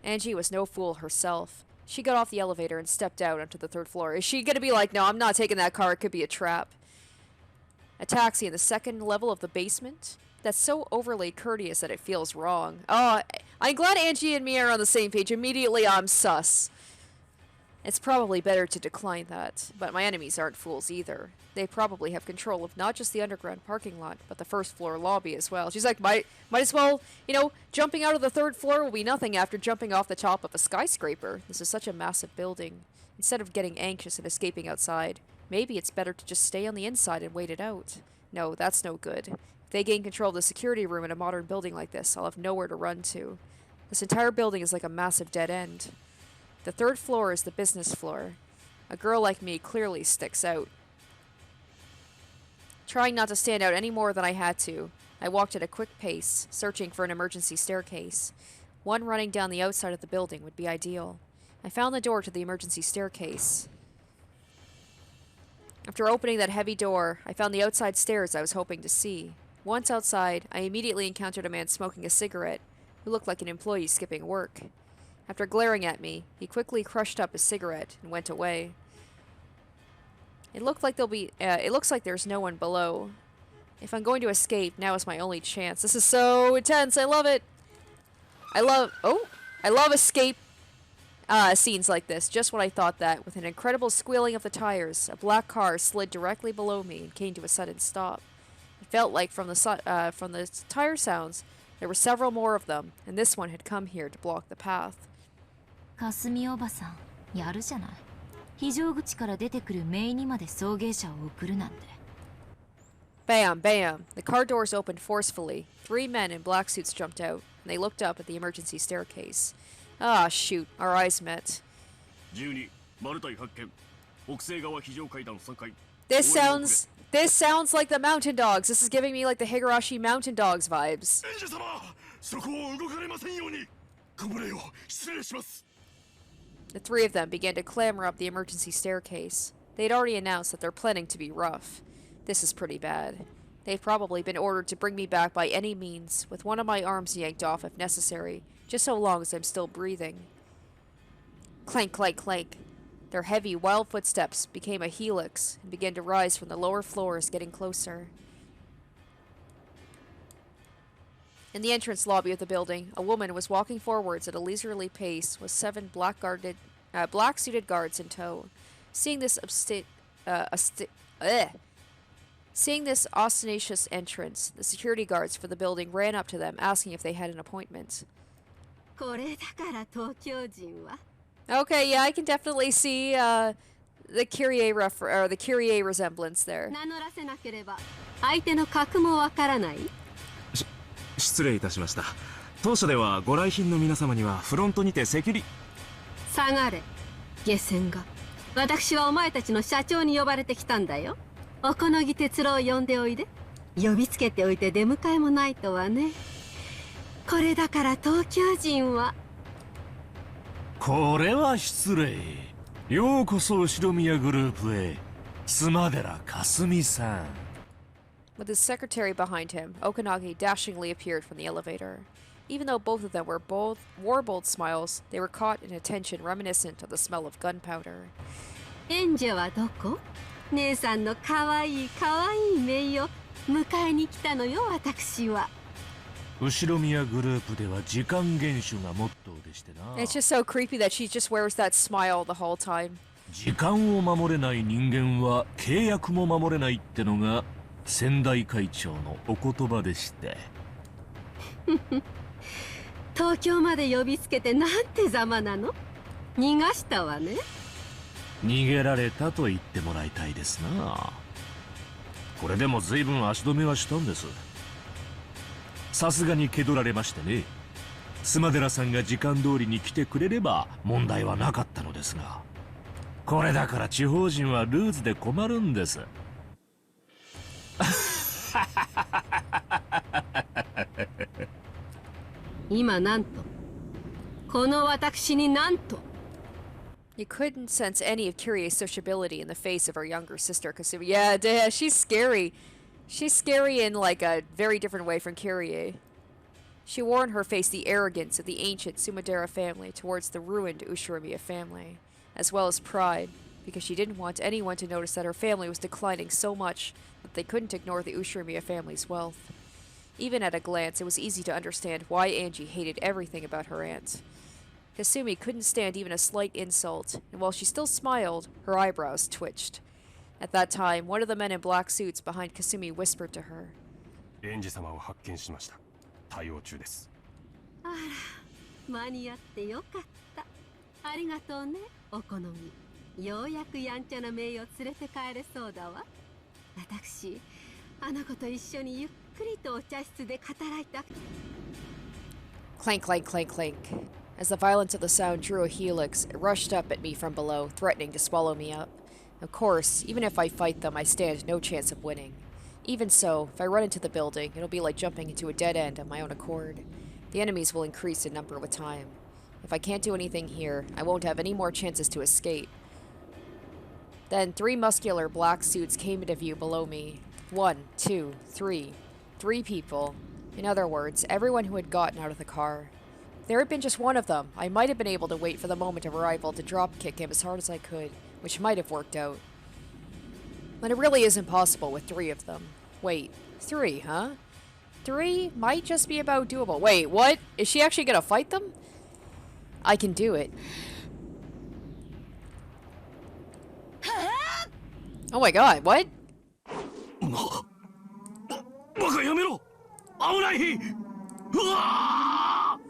Angie was no fool herself. She got off the elevator and stepped out onto the third floor. Is she gonna be like, no, I'm not taking that car, it could be a trap? A taxi in the second level of the basement? That's so overly courteous that it feels wrong. Oh, I'm glad Angie and me are on the same page. Immediately I'm sus. It's probably better to decline that, but my enemies aren't fools either. They probably have control of not just the underground parking lot, but the first floor lobby as well. She's like, might as well, you know, jumping out of the third floor will be nothing after jumping off the top of a skyscraper. This is such a massive building. Instead of getting anxious and escaping outside, maybe it's better to just stay on the inside and wait it out. No, that's no good. If they gain control of the security room in a modern building like this, I'll have nowhere to run to. This entire building is like a massive dead end. The third floor is the business floor. A girl like me clearly sticks out. Trying not to stand out any more than I had to, I walked at a quick pace, searching for an emergency staircase. One running down the outside of the building would be ideal. I found the door to the emergency staircase. After opening that heavy door, I found the outside stairs I was hoping to see. Once outside, I immediately encountered a man smoking a cigarette, who looked like an employee skipping work. After glaring at me, he quickly crushed up his cigarette and went away. It looks like there's no one below. If I'm going to escape, now is my only chance. This is so intense. I love it. I love escape scenes like this. Just when I thought that, with an incredible squealing of the tires, a black car slid directly below me and came to a sudden stop. It felt like from the tire sounds, there were several more of them, and this one had come here to block the path. かすみおばさん、やるじゃない。非常口から出てくるメイにまで送迎車を送るなんて。Bam, bam. The car doors opened forcefully. 3 men in black suits jumped out, and they looked up at the emergency staircase. Ah, shoot. Our eyes met. 12マルタイ発見北西側非常階段3階 This sounds like the Mountain Dogs. This is giving me like the Higurashi Mountain Dogs vibes. エンジェ様そこを動かれませんようにご無礼を失礼します The 3 of them began to clamber up the emergency staircase. They'd already announced that they're planning to be rough. This is pretty bad. They've probably been ordered to bring me back by any means, with one of my arms yanked off if necessary, just so long as I'm still breathing. Clank, clank, clank. Their heavy, wild footsteps became a helix and began to rise from the lower floors, getting closer. In the entrance lobby of the building, a woman was walking forwards at a leisurely pace with 7 black-suited guards in tow. Seeing this ostentatious entrance, the security guards for the building ran up to them, asking if they had an appointment. Okay, yeah, I can definitely see the Kyrie the Kyrie resemblance there. 失礼いたしました。当社ではご来賓の皆様にはフロントにてセキュリ下がれ下船が私はお前たちの社長に呼ばれてきたんだよ。おこのぎ哲郎を呼んでおいで。呼びつけておいて出迎えもないとはね。これだから東京人はこれは失礼。ようこそUshiromiyaグループへ。妻寺かすみさん。With his secretary behind him, Okanagi dashingly appeared from the elevator. Even though both of them wore bold smiles, they were caught in a tension reminiscent of the smell of gunpowder. 演者はどこ？姉さんのかわいい姪を迎えに来たのよ、私は。Ushiromiyaグループでは時間厳守がモットーでしてな。It's just so creepy that she just wears that smile the whole time. 時間を守れない人間は契約も守れないってのが先代会長のお言葉でして。東京まで呼びつけてなんてざまなの？逃がしたわね。逃げられたと言ってもらいたいですな。これでも随分足止めはしたんです。さすがに蹴取られましてね。妻寺さんが時間通りに来てくれれば問題はなかったのですが、これだから地方人はルーズで困るんです。今なんとこの私になんと You couldn't sense any of Kyrie's sociability in the face of her younger sister, Kasumi. Yeah, she's scary. She's scary in like a very different way from Kyrie. She wore on her face the arrogance of the ancient Sumadera family towards the ruined Ushiromiya family, as well as pride, because she didn't want anyone to notice that her family was declining so much that they couldn't ignore the Ushiromiya family's wealth. Even at a glance, it was easy to understand why Angie hated everything about her aunt. Kasumi couldn't stand even a slight insult, and while she still smiled, her eyebrows twitched. At that time, one of the men in black suits behind Kasumi whispered to her. エンジ様を発見しました。対応中です。あら、間に合ってよかった。ありがとうね、お好み。ようやくやんちゃな姪を連れて帰れそうだわ。私、あの子と一緒にゆっくりとお茶室で語らいた。Clank, clank, clank, clank. As the violence of the sound drew a helix, it rushed up at me from below, threatening to swallow me up. Of course, even if I fight them, I stand no chance of winning. Even so, if I run into the building, it'll be like jumping into a dead end on my own accord. The enemies will increase in number with time. If I can't do anything here, I won't have any more chances to escape. Then 3 muscular black suits came into view below me. 1, 2, 3. 3 people. In other words, everyone who had gotten out of the car. If there had been just one of them, I might have been able to wait for the moment of arrival to drop-kick him as hard as I could, which might have worked out. But it really is impossible with 3 of them. Wait, 3, huh? 3 might just be about doable. Wait, what? Is she actually gonna fight them? I can do it. Oh my god, what? バカやめろ。危ない。うわー。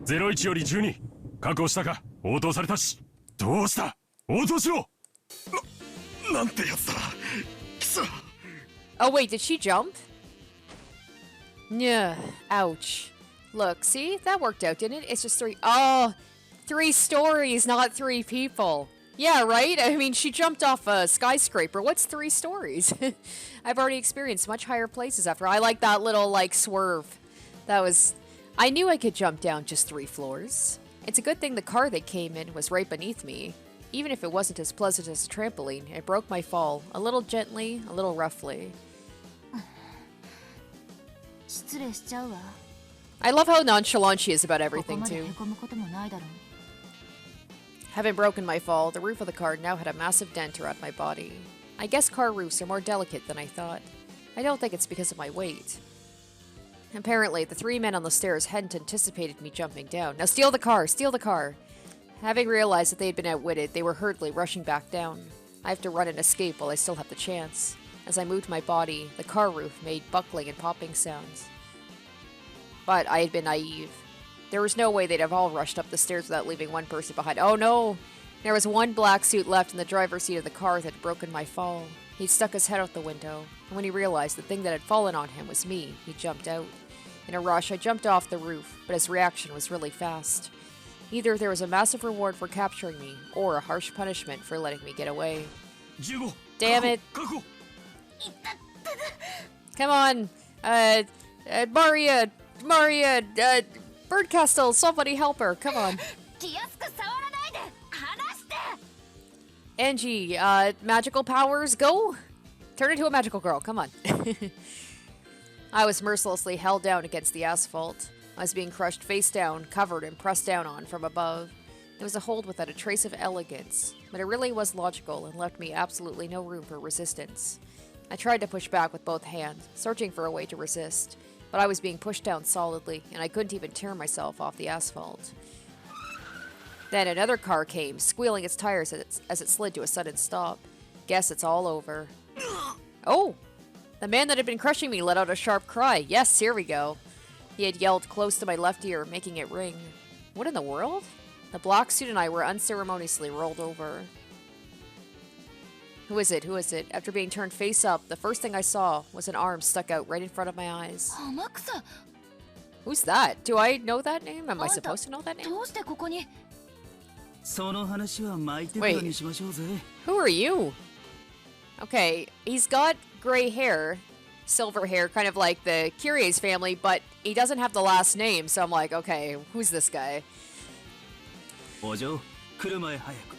01より12確保したか。応答されたし。どうした。応答しろ。なんてやつだ。くそ。Oh wait, did she jump? Yeah, ouch. Look, see? That worked out, didn't it? It's just 3. Oh, 3 stories, not 3 people. Yeah, right? I mean, she jumped off a skyscraper. What's 3 stories? I've already experienced much higher places after. I like that little, like, swerve. That was... I knew I could jump down just 3 floors. It's a good thing the car they came in was right beneath me. Even if it wasn't as pleasant as a trampoline, it broke my fall. A little gently, a little roughly. I love how nonchalant she is about ここ everything までへ too. こむこともないだろう。 Having broken my fall, the roof of the car now had a massive dent around my body. I guess car roofs are more delicate than I thought. I don't think it's because of my weight. Apparently, the three men on the stairs hadn't anticipated me jumping down. Now steal the car! Steal the car! Having realized that they had been outwitted, they were hurriedly rushing back down. I have to run and escape while I still have the chance. As I moved my body, the car roof made buckling and popping sounds. But I had been naive. There was no way they'd have all rushed up the stairs without leaving one person behind. Oh no! There was one black suit left in the driver's seat of the car that had broken my fall. He'd stuck his head out the window, and when he realized the thing that had fallen on him was me, he jumped out. In a rush, I jumped off the roof, but his reaction was really fast. Either there was a massive reward for capturing me, or a harsh punishment for letting me get away. Damn it! Come on! Maria! Birdcastle, somebody help her, come on. 気安く触らないで離して Angie, magical powers, go! Turn into a magical girl, come on. I was mercilessly held down against the asphalt. I was being crushed face down, covered, and pressed down on from above. It was a hold without a trace of elegance, but it really was logical and left me absolutely no room for resistance. I tried to push back with both hands, searching for a way to resist, but I was being pushed down solidly, and I couldn't even tear myself off the asphalt. Then another car came, squealing its tires as it slid to a sudden stop. Guess it's all over. Oh! The man that had been crushing me let out a sharp cry. Yes, here we go. He had yelled close to my left ear, making it ring. What in the world? The black suit and I were unceremoniously rolled over. Who is it? Who is it? After being turned face up, the first thing I saw was an arm stuck out right in front of my eyes. Amakusa! Who's that? Do I know that name? Am I supposed to know that name? どうしてここに？その話は巻いてからにしましょうぜ。 Who are you? Okay, he's got gray hair, silver hair, kind of like the Kyrie's family, but he doesn't have the last name, so I'm like, okay, who's this guy? お嬢、車へ早く。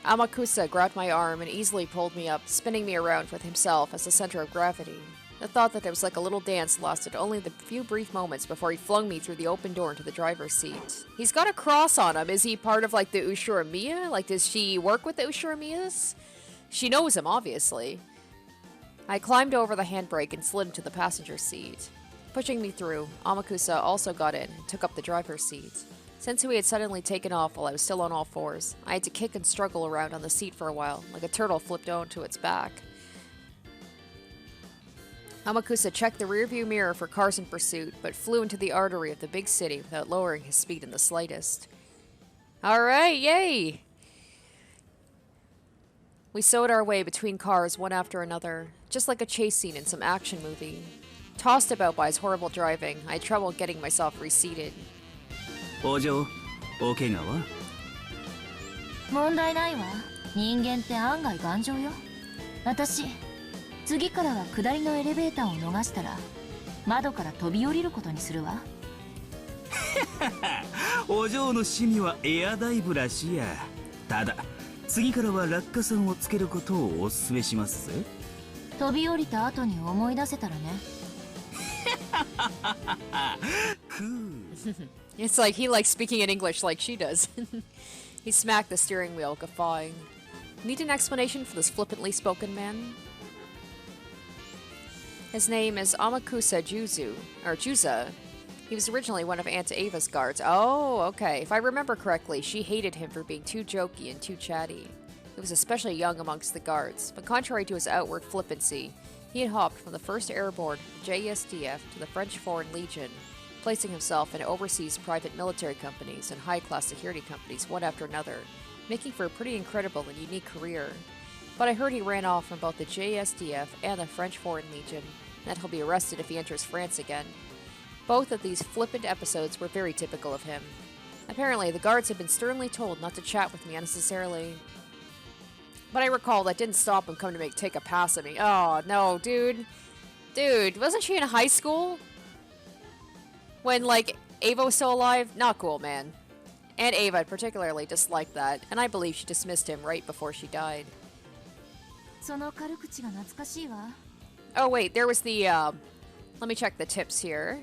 Amakusa grabbed my arm and easily pulled me up, spinning me around with himself as the center of gravity. The thought that it was like a little dance lasted only the few brief moments before he flung me through the open door into the driver's seat. He's got a cross on him. Is he part of like the Ushiromiya? Like, does she work with the Ushiromiyas? She knows him, obviously. I climbed over the handbrake and slid into the passenger seat. Pushing me through, Amakusa also got in and took up the driver's seat. Since we had suddenly taken off while I was still on all fours, I had to kick and struggle around on the seat for a while, like a turtle flipped onto its back. Amakusa checked the rearview mirror for cars in pursuit, but flew into the artery of the big city without lowering his speed in the slightest. Alright, yay! We sewed our way between cars one after another, just like a chase scene in some action movie. Tossed about by his horrible driving, I had trouble getting myself reseated. お嬢、お怪我は？問題ないわ。人間って案外頑丈よ。私、次からは下りのエレベーターを逃したら、窓から飛び降りることにするわ。お嬢の趣味はエアダイブらしいや。ただ、次からは落下傘をつけることをお勧めしますぜ。飛び降りた後に思い出せたらね。It's like he likes speaking in English like she does. He smacked the steering wheel, guffawing. Need an explanation for this flippantly spoken man? His name is Amakusa Juza. He was originally one of Aunt Ava's guards. Oh, okay. If I remember correctly, she hated him for being too jokey and too chatty. He was especially young amongst the guards, but contrary to his outward flippancy, he had hopped from the 1st Airborne JSDF to the French Foreign Legion, placing himself in overseas private military companies and high-class security companies one after another, making for a pretty incredible and unique career. But I heard he ran off from both the JSDF and the French Foreign Legion, and that he'll be arrested if he enters France again. Both of these flippant episodes were very typical of him. Apparently, the guards had been sternly told not to chat with me unnecessarily. But I recall that didn't stop him coming to take a pass at me. Oh, no, dude. Dude, wasn't she in high school? When, like, Ava was still alive? Not cool, man. And Ava particularly disliked that, and I believe she dismissed him right before she died. その軽口が懐かしいわ。 Oh, wait, there was the Let me check the tips here.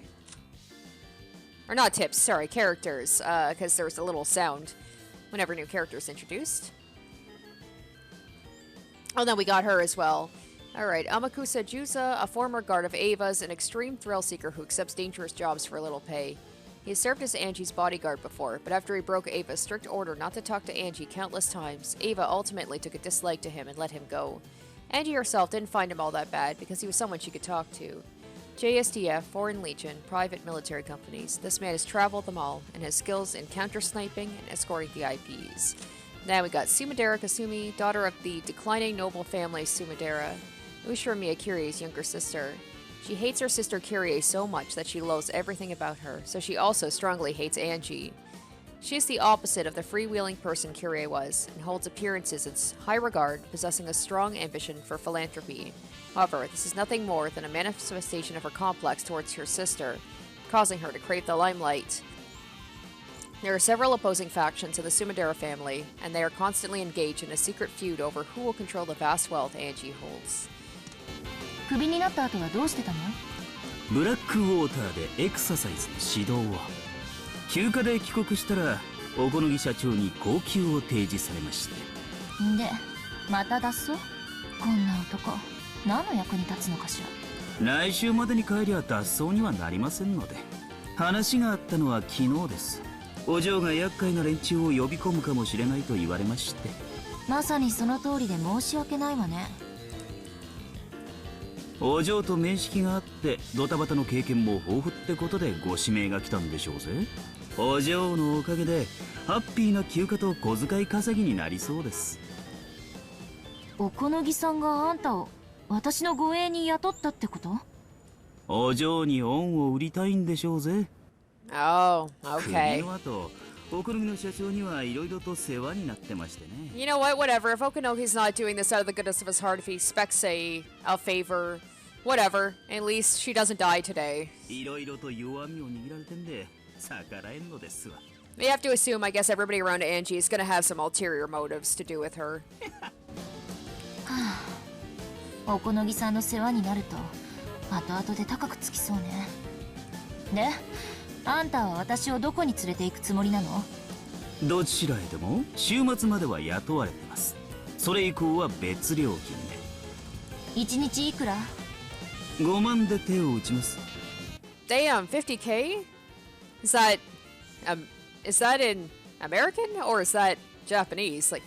Or not tips, sorry, characters, because there's a little sound whenever new characters introduced. Oh, then we got her as well. Alright, Amakusa Jusa, a former guard of Ava's, an extreme thrill seeker who accepts dangerous jobs for little pay. He has served as Angie's bodyguard before, but after he broke Ava's strict order not to talk to Angie countless times, Ava ultimately took a dislike to him and let him go. Angie herself didn't find him all that bad because he was someone she could talk to. JSDF, Foreign Legion, private military companies. This man has traveled them all and has skills in counter-sniping and escorting the IPs. Now we got Sumidera Kasumi, daughter of the declining noble family Sumidera, Ushiromiya Kyrie's younger sister. She hates her sister Kyrie so much that she loathes everything about her, so she also strongly hates Angie. She is the opposite of the freewheeling person Kyrie was, and holds appearances in high regard, possessing a strong ambition for philanthropy. However, this is nothing more than a manifestation of her complex towards her sister, causing her to crave the limelight. There are several opposing factions in the Sumidera family, and they are constantly engaged in a secret feud over who will control the vast wealth Angie holds. クビになった後はどうしてたの？ブラックウォーターでエクササイズの指導を。休暇で帰国したら小此木社長に高給を提示されまして。で、また脱走？こんな男、何の役に立つのかしら。来週までに帰りゃ脱走にはなりませんので。話があったのは昨日です。お嬢が厄介な連中を呼び込むかもしれないと言われまして。まさにその通りで申し訳ないわね。お嬢と面識があってドタバタの経験も豊富ってことでご指名が来たんでしょうぜ。お嬢のおかげでハッピーな休暇と小遣い稼ぎになりそうです。小此木さんがあんたを私の護衛に雇ったってこと？お嬢に恩を売りたいんでしょうぜ。Oh, okay. クビの後、小此木の社長にはいろいろと世話になってましてね。You know what? Whatever. If Okunoki's not doing this out of the goodness of his heart, if he expects a favor, whatever. At least she doesn't die today. いろいろと弱みを握られてんで逆らえんのですわ。You have to assume, I guess, everybody around Angie is going to have some ulterior motives to do with her. 小此木さんの世話になると後々で高くつきそうね。で、あんたは私をどこに連れて行くつもりなの？どちらへでも週末までは雇われてます。それ以降は別料金で。一日いくら5万で手を打ちます。Damn, 50k? Is that in American or is that Japanese? Like,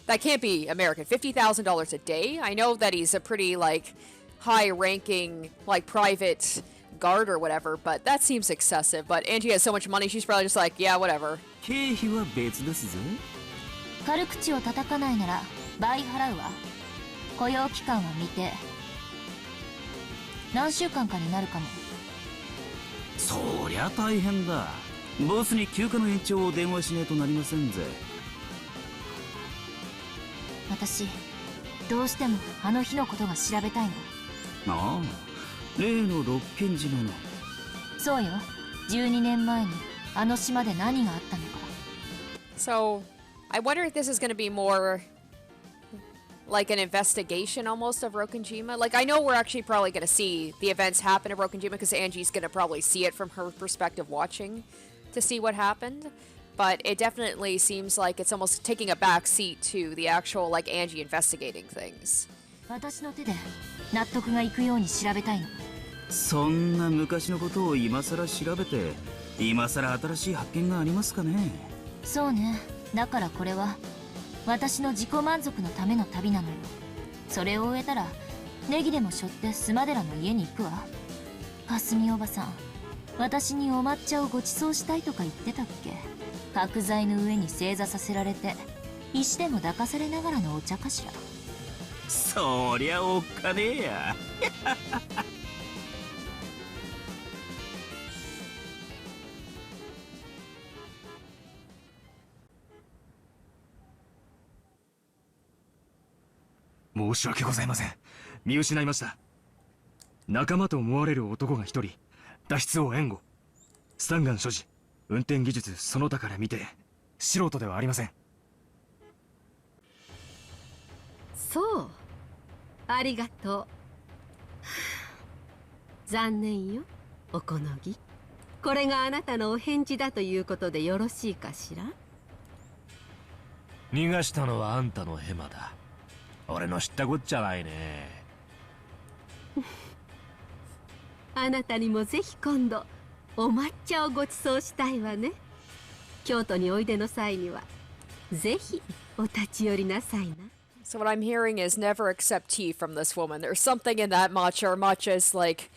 that can't be American. $50,000 a day? I know that he's a pretty, like, high-ranking, like, private guard or whatever, but that seems excessive. But Angie has so much money, she's probably just like, yeah, whatever. 経費は別ですぜ。軽口を叩かないなら倍払うわ。雇用期間は未定。何週間かになるかも。そりゃ大変だ。ボスに休暇の延長を電話しねえとなりませんぜ。私どうしてもあの日のことが調べたいの。ああ、例の六軒島の。そうよ、12年前にあの島で何があったのか。 So, I wonder if this is going to be more like an investigation almost of Rokunjima. Like, I know we're actually probably going to see the events happen in Rokunjima because Angie's going to probably see it from her perspective watching to see what happened. But it definitely seems like it's almost taking a back seat to the actual, like, Angie investigating things. 私の手で納得がいくように調べたいの。そんな昔のことを今さら調べて、今さら新しい発見がありますかね。そうね。だからこれは私の自己満足のための旅なのよ。それを終えたらネギでも背負ってスマデラの家に行くわ。かすみおばさん、私にお抹茶をご馳走したいとか言ってたっけ。角材の上に正座させられて石でも抱かされながらのお茶かしら。そりゃおっかねえや。申し訳ございません。見失いました。仲間と思われる男が一人、脱出を援護。スタンガン所持、運転技術その他から見て、素人ではありません。そう、ありがと残念よ、おこのぎ。これがあなたのお返事だということでよろしいかしら。逃がしたのはあんたのヘマだ。俺の知ったこっちゃないね。あなたにもぜひ今度お抹茶をご馳走したいわね。京都においでの際にはぜひお立ち寄りなさいな。 So what I'm hearing is never accept tea from this woman. There's something in that matcha, or matcha is like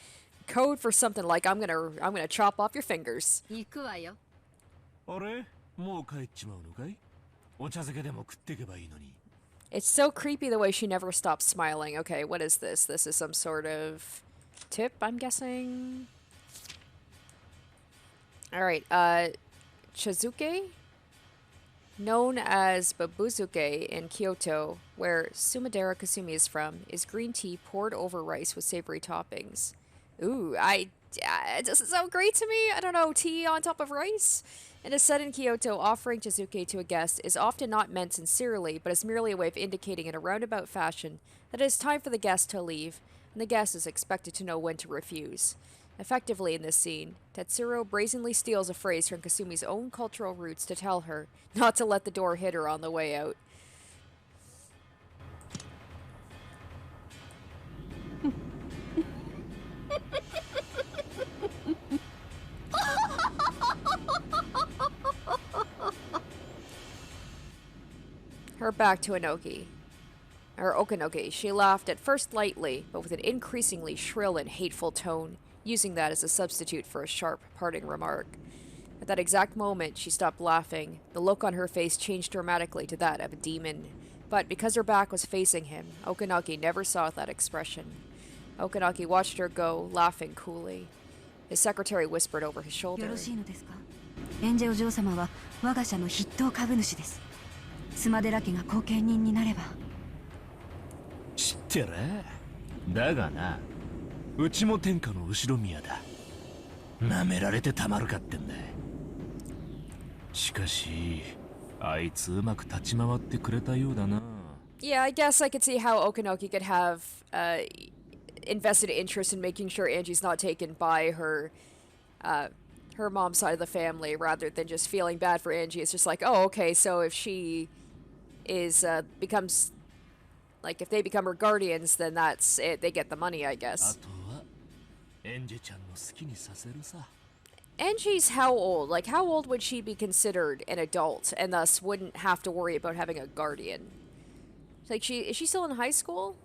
code for something like I'm gonna chop off your fingers. 行くわよ。あれ、もう帰っちまうのかい？お茶漬けでも食ってけばいいのに。 It's so creepy the way she never stops smiling. Okay, what is this? This is some sort of tip, I'm guessing. Alright, Chazuke? Known as Babuzuke in Kyoto, where Sumadera Kasumi is from, is green tea poured over rice with savory toppings. Ooh, it doesn't sound great to me. I don't know, tea on top of rice? It is said in Kyoto, offering Chazuke to a guest is often not meant sincerely, but is merely a way of indicating in a roundabout fashion that it is time for the guest to leave, and the guest is expected to know when to refuse. Effectively, in this scene, Tetsuro brazenly steals a phrase from Kasumi's own cultural roots to tell her not to let the door hit her on the way out. Her back to Okanoki. She laughed at first lightly, but with an increasingly shrill and hateful tone, using that as a substitute for a sharp, parting remark. At that exact moment, she stopped laughing. The look on her face changed dramatically to that of a demon. But because her back was facing him, Okanoki never saw that expression. Okanoki watched her go, laughing coolly. His secretary whispered over his shoulder. エンジェお嬢様は我が社の筆頭株主です。スマデラ家が後見人になれば。知ってる？だがな、うちも天下の後宮だ。舐められてたまるかってんだ。しかし、あいつうまく立ち回ってくれたようだな。Yeah, I guess I could see how Okanoki could have invested interest in making sure Angie's not taken by her mom's side of the family, rather than just feeling bad for Angie. It's just like, oh, okay, so if she is becomes like if they become her guardians, then that's it. They get the money, I guess. Angie's how old? Like, how old would she be considered an adult, and thus wouldn't have to worry about having a guardian? Like, is she still in high school?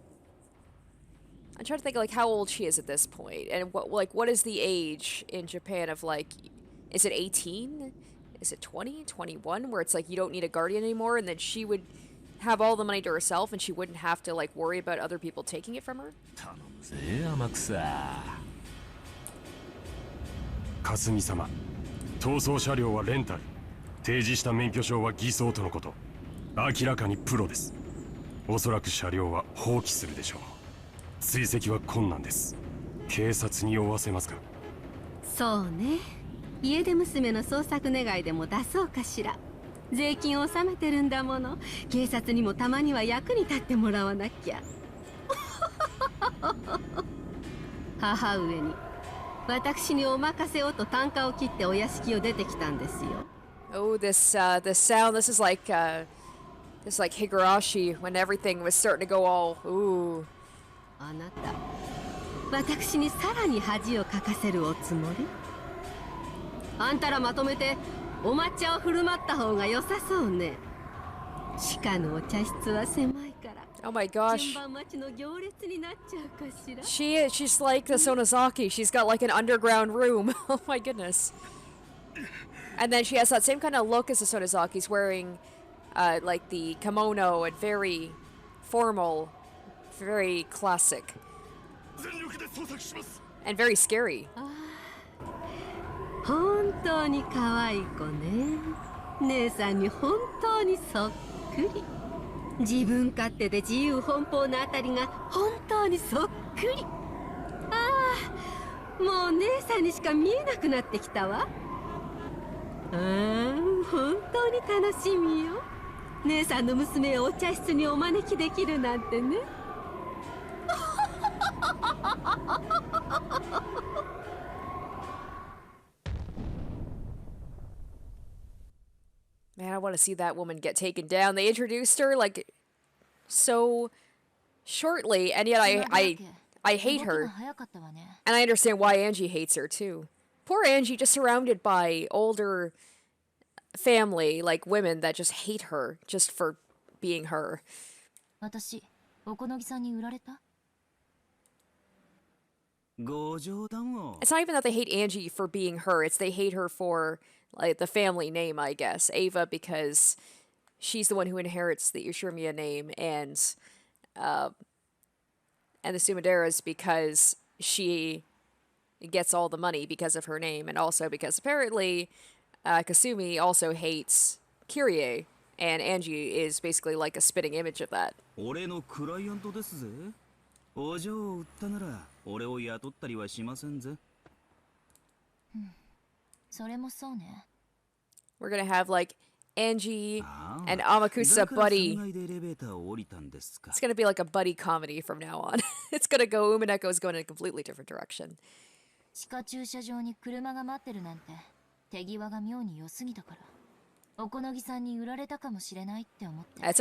I'm trying to think like how old she is at this point, and what is the age in Japan of like, is it 18? Is it 20, 21, where it's like you don't need a guardian anymore, and then she would have all the money to herself, and she wouldn't have to like worry about other people taking it from her? かすみ様、逃走車両はレンタル、提示した免許証は偽装とのこと。明らかにプロです。おそらく車両は放棄するでしょう。追跡は困難です。警察に追わせますか？そうね。家出娘の捜索願いでも出そうかしら。税金を納めてるんだもの。警察にもたまには役に立ってもらわなきゃ。母上に私にお任せをと単価を切ってお屋敷を出てきたんですよ。Oh, this sound. This is like Higurashi when everything was starting to go all ooh. あなた、私にさらに恥をかかせるおつもり？あんたらまとめてお抹茶を振る舞った方が良さそうね。地下のお茶室は狭いから。Oh my gosh. 順番待ちの行列になっちゃうかしら。She's like the Sonozaki. She's got like an underground room. Oh my goodness. And then she has that same kind of look as the Sonozaki's, wearing like the kimono and very formal, very classic. And very scary. 本当に可愛い子ね。姉さんに本当にそっくり。自分勝手で自由奔放なあたりが本当にそっくり。ああ、もう姉さんにしか見えなくなってきたわ。本当に楽しみよ。姉さんの娘をお茶室にお招きできるなんてね。want to see that woman get taken down. They introduced her like so shortly, and yet I hate her. And I understand why Angie hates her too. Poor Angie, just surrounded by older family, like women that just hate her just for being her. It's not even that they hate Angie for being her, it's they hate her for like the family name, I guess. Ava because she's the one who inherits the Ushiromiya name, and the Sumideras because she gets all the money because of her name, and also because apparently Kasumi also hates Kyrie, and Angie is basically like a spitting image of that. We're gonna have like Angie and Amakusa buddy. It's gonna be like a buddy comedy from now on. It's gonna go, Umineko is going in a completely different direction. That's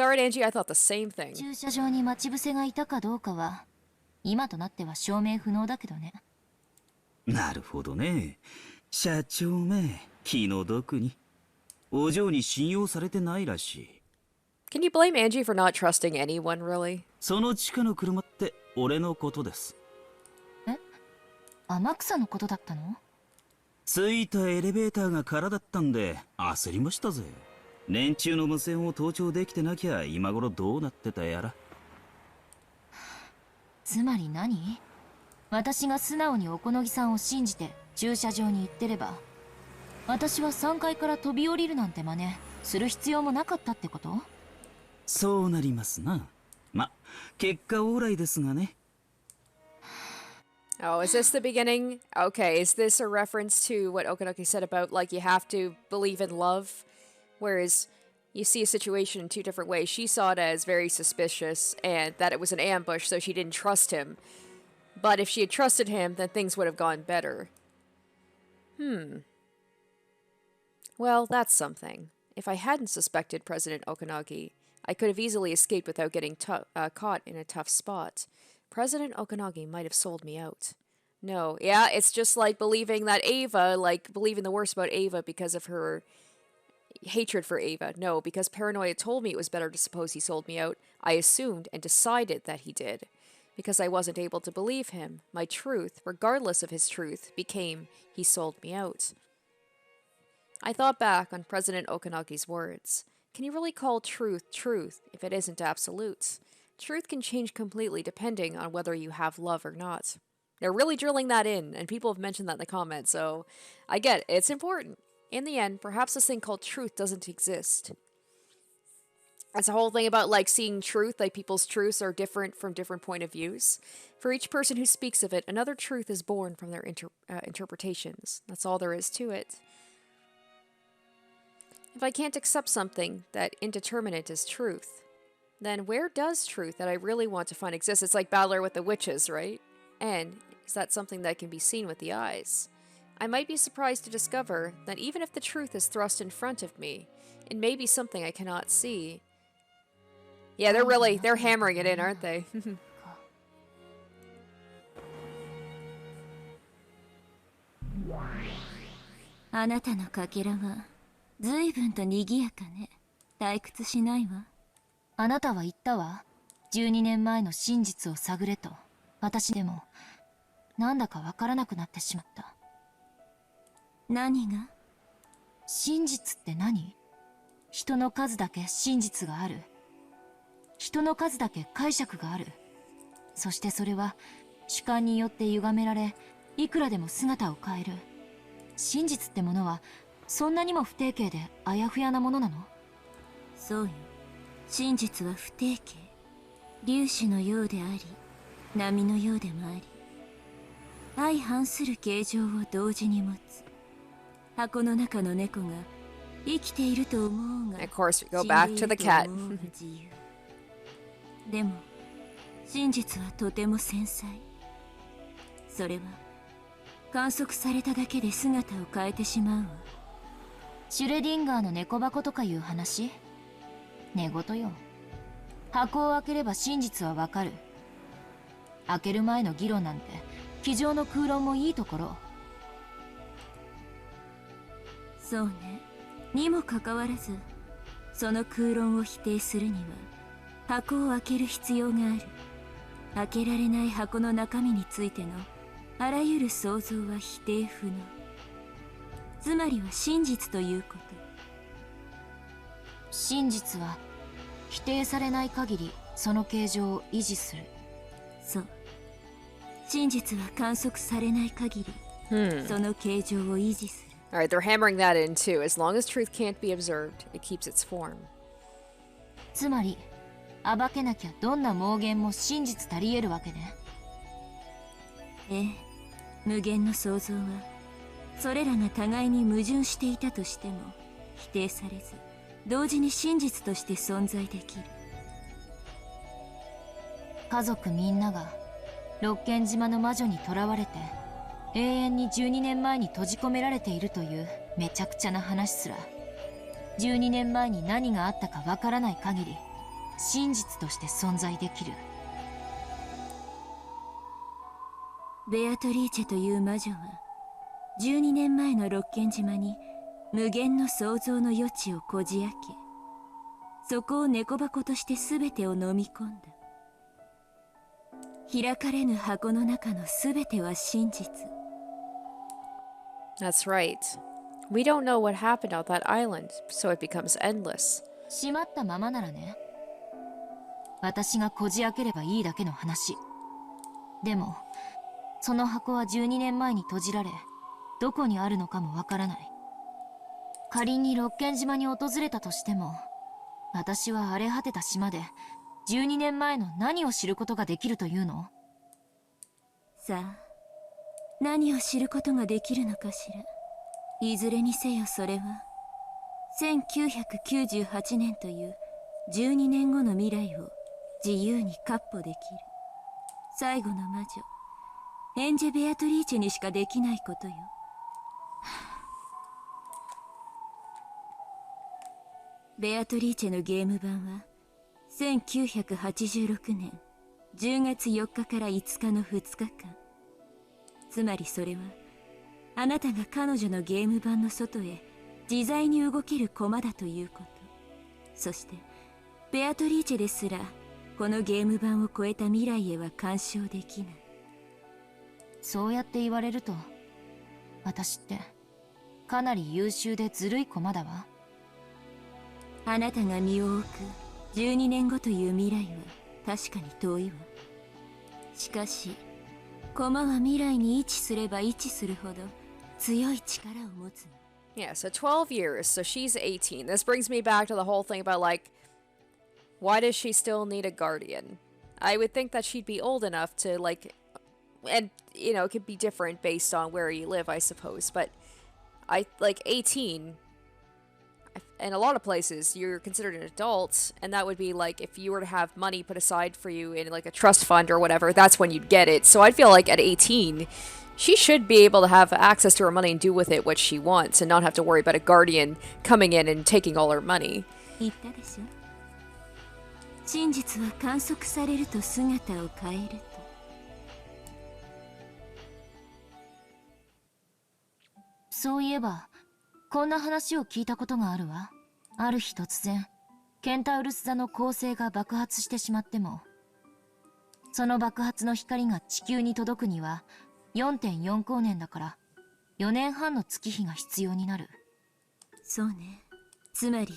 alright, Angie, I thought the same thing. Can you blame Angie for not trusting anyone, really? 天草のことだったの？着いたエレベーターが空だったんで焦りましたぜ。連中の無線を盗聴できてなきゃ今頃どうなってたやら。つまり何？私が素直におこのぎさんを信じて駐車場に行ってれば、私は3階から飛び降りるなんて真似する必要もなかったってこと？そうなりますな。ま、結果オーライですがね。Oh, is this the beginning? Okay, is this a reference to what Okanoki said about, like, you have to believe in love? Whereas you see a situation in two different ways. She saw it as very suspicious and that it was an ambush, so she didn't trust him. But if she had trusted him, then things would have gone better. Well, that's something. If I hadn't suspected President Okanogi, I could have easily escaped without getting caught in a tough spot. President Okanogi might have sold me out. No, yeah, it's just like believing that Ava, like believing the worst about Ava because of her hatred for Ava. No, because paranoia told me it was better to suppose he sold me out. I assumed and decided that he did. Because I wasn't able to believe him, my truth, regardless of his truth, became he sold me out. I thought back on President Okanogi's words. Can you really call truth truth if it isn't absolute? Truth can change completely depending on whether you have love or not. They're really drilling that in, and people have mentioned that in the comments, so I get it. It's important. In the end, perhaps this thing called truth doesn't exist. That's the whole thing about, like, seeing truth, like people's truths are different from different point of views. For each person who speaks of it, another truth is born from their interpretations. That's all there is to it. If I can't accept something that indeterminate is truth, then where does truth that I really want to find exist? It's like Battler with the Witches, right? And is that something that can be seen with the eyes? I might be surprised to discover that even if the truth is thrust in front of me, it may be something I cannot see. Yeah, they're hammering it in, aren't they? あなたのかけらは随分と賑やかね。退屈しないわ。あなたは言ったわ。12年前の真実を探れと。私でもなんだかわからなくなってしまった。何が？真実って何？人の数だけ真実がある。人の数だけ解釈がある。そしてそれは主観によって歪められ、いくらでも姿を変える。真実ってものはそんなにも不定形であやふやなものなの？そうよ。真実は不定形。粒子のようであり、波のようでもあり、相反する形状を同時に持つ。箱の中の猫が生きていると思うが、 Of course, we go back to the cat. でも真実はとても繊細。それは観測されただけで姿を変えてしまうわ。シュレディンガーの猫箱とかいう話？寝言よ。箱を開ければ真実はわかる。開ける前の議論なんて机上の空論もいいところ。そうね。にもかかわらずその空論を否定するには箱を開ける必要がある。開けられない箱の中身についてのあらゆる想像は否定不能。つまりは真実ということ。真実は否定されない限りその形状を維持する。そう。真実は観測されない限り、その形状を維持する。Alright, they're hammering that in too. As long as truth can't be observed, it keeps its form. つまり暴けなきゃどんな妄言も真実たり得るわけね。ええ、無限の想像はそれらが互いに矛盾していたとしても否定されず同時に真実として存在できる。家族みんなが六軒島の魔女に囚われて永遠に12年前に閉じ込められているというめちゃくちゃな話すら12年前に何があったかわからない限り真実として存在できる。ベアトリーチェという魔女は12年前の六軒島に無限の想像の余地をこじ開け、そこを猫箱として全てを飲み込んだ。開かれぬ箱の中の全ては真実。That's right. We don't know what happened on that island, so it becomes endless. 閉まったままならね。私がこじ開ければいいだけの話。でもその箱は12年前に閉じられ、どこにあるのかもわからない。仮に六軒島に訪れたとしても、私は荒れ果てた島で12年前の何を知ることができるというの？さあ、何を知ることができるのかしら。いずれにせよそれは1998年という12年後の未来を自由に闊歩できる最後の魔女エンジェ・ベアトリーチェにしかできないことよ。ベアトリーチェのゲーム版は1986年10月4日から5日の2日間。つまりそれはあなたが彼女のゲーム版の外へ自在に動ける駒だということ。そしてベアトリーチェですらこのゲーム版を超えた未来へは干渉できない。そうやって言われると私ってかなり優秀でずるい駒だわ。あなたが身を置く12年後という未来は確かに遠いわ。しかし駒は未来に位置すれば位置するほど強い力を持つの。Yeah, so 12 years, so she's 18. This brings me back to the whole thing about, like, why does she still need a guardian? I would think that she'd be old enough to, like, and, you know, it could be different based on where you live, I suppose, but 18, in a lot of places, you're considered an adult, and that would be, like, if you were to have money put aside for you in, like, a trust fund or whatever, that's when you'd get it. So I'd feel like at 18... she should be able to have access to her money and do with it what she wants and not have to worry about a guardian coming in and taking all her money. 言ったでしょ。真実は観測されると姿を変えると。そういえばこんな話を聞いたことがあるわ。ある日突然ケンタウルス座の恒星が爆発してしまっても、その爆発の光が地球に届くには4.4 光年だから4年半の月日が必要になる。そうね。つまり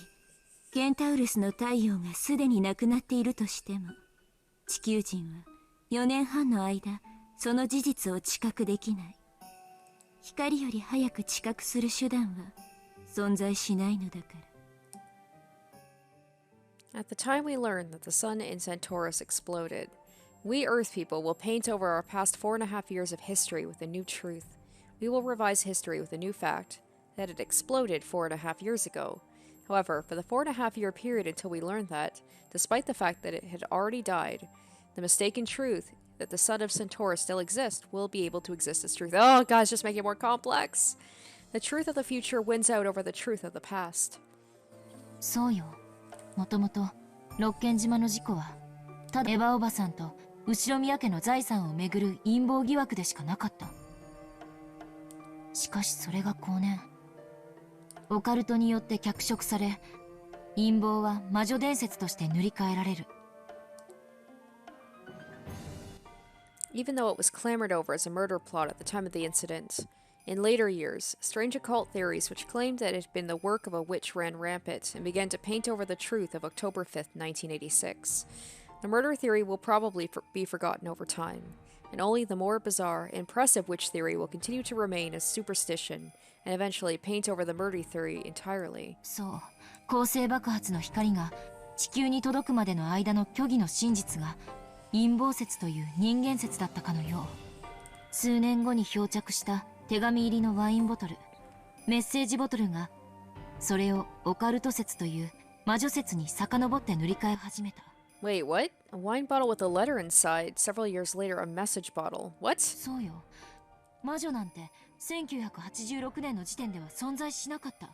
ケンタウルスの太陽がすでになくなっているとしても、地球人は4年半の間その事実を知覚できない。光より早く知覚する手段は存在しないのだから。 At the time we learn that the sun in Centaurus exploded, we Earth people will paint over our past 4.5 years of history with a new truth. We will revise history with a new fact, that it exploded 4.5 years ago. However, for the 4.5 year period until we learned that, despite the fact that it had already died, the mistaken truth that the sun of Centaurus still exists will be able to exist as truth. Oh, guys, just make it more complex. The truth of the future wins out over the truth of the past. そうよ。もともと六軒島の事故はただエヴァおばさんと後ろ宮家の財産をめぐる陰謀疑惑でしかなかった。しかしそれが後年オカルトによって脚色され、陰謀は魔女伝説として塗り替えられる。Even though it was clamored over as a murder plot at the time of the incident, in later years, strange occult theories which claimed that it had been the work of a witch ran rampant and began to paint over the truth of October 5th, 1986. The murder theory will probably be forgotten over time, and only the more bizarre, impressive witch theory will continue to remain as superstition, and eventually paint over the murder theory entirely. そう、恒星爆発の光が地球に届くまでの間の虚偽の真実が陰謀説という人間説だったかのよう。数年後に漂着した手紙入りのワインボトル、メッセージボトルがそれをオカルト説という魔女説に遡って塗り替え始めた。Wait, what? A wine bottle with a letter inside. Several years later, a message bottle. What? そうよ。魔女なんて1986年の時点では存在しなかった。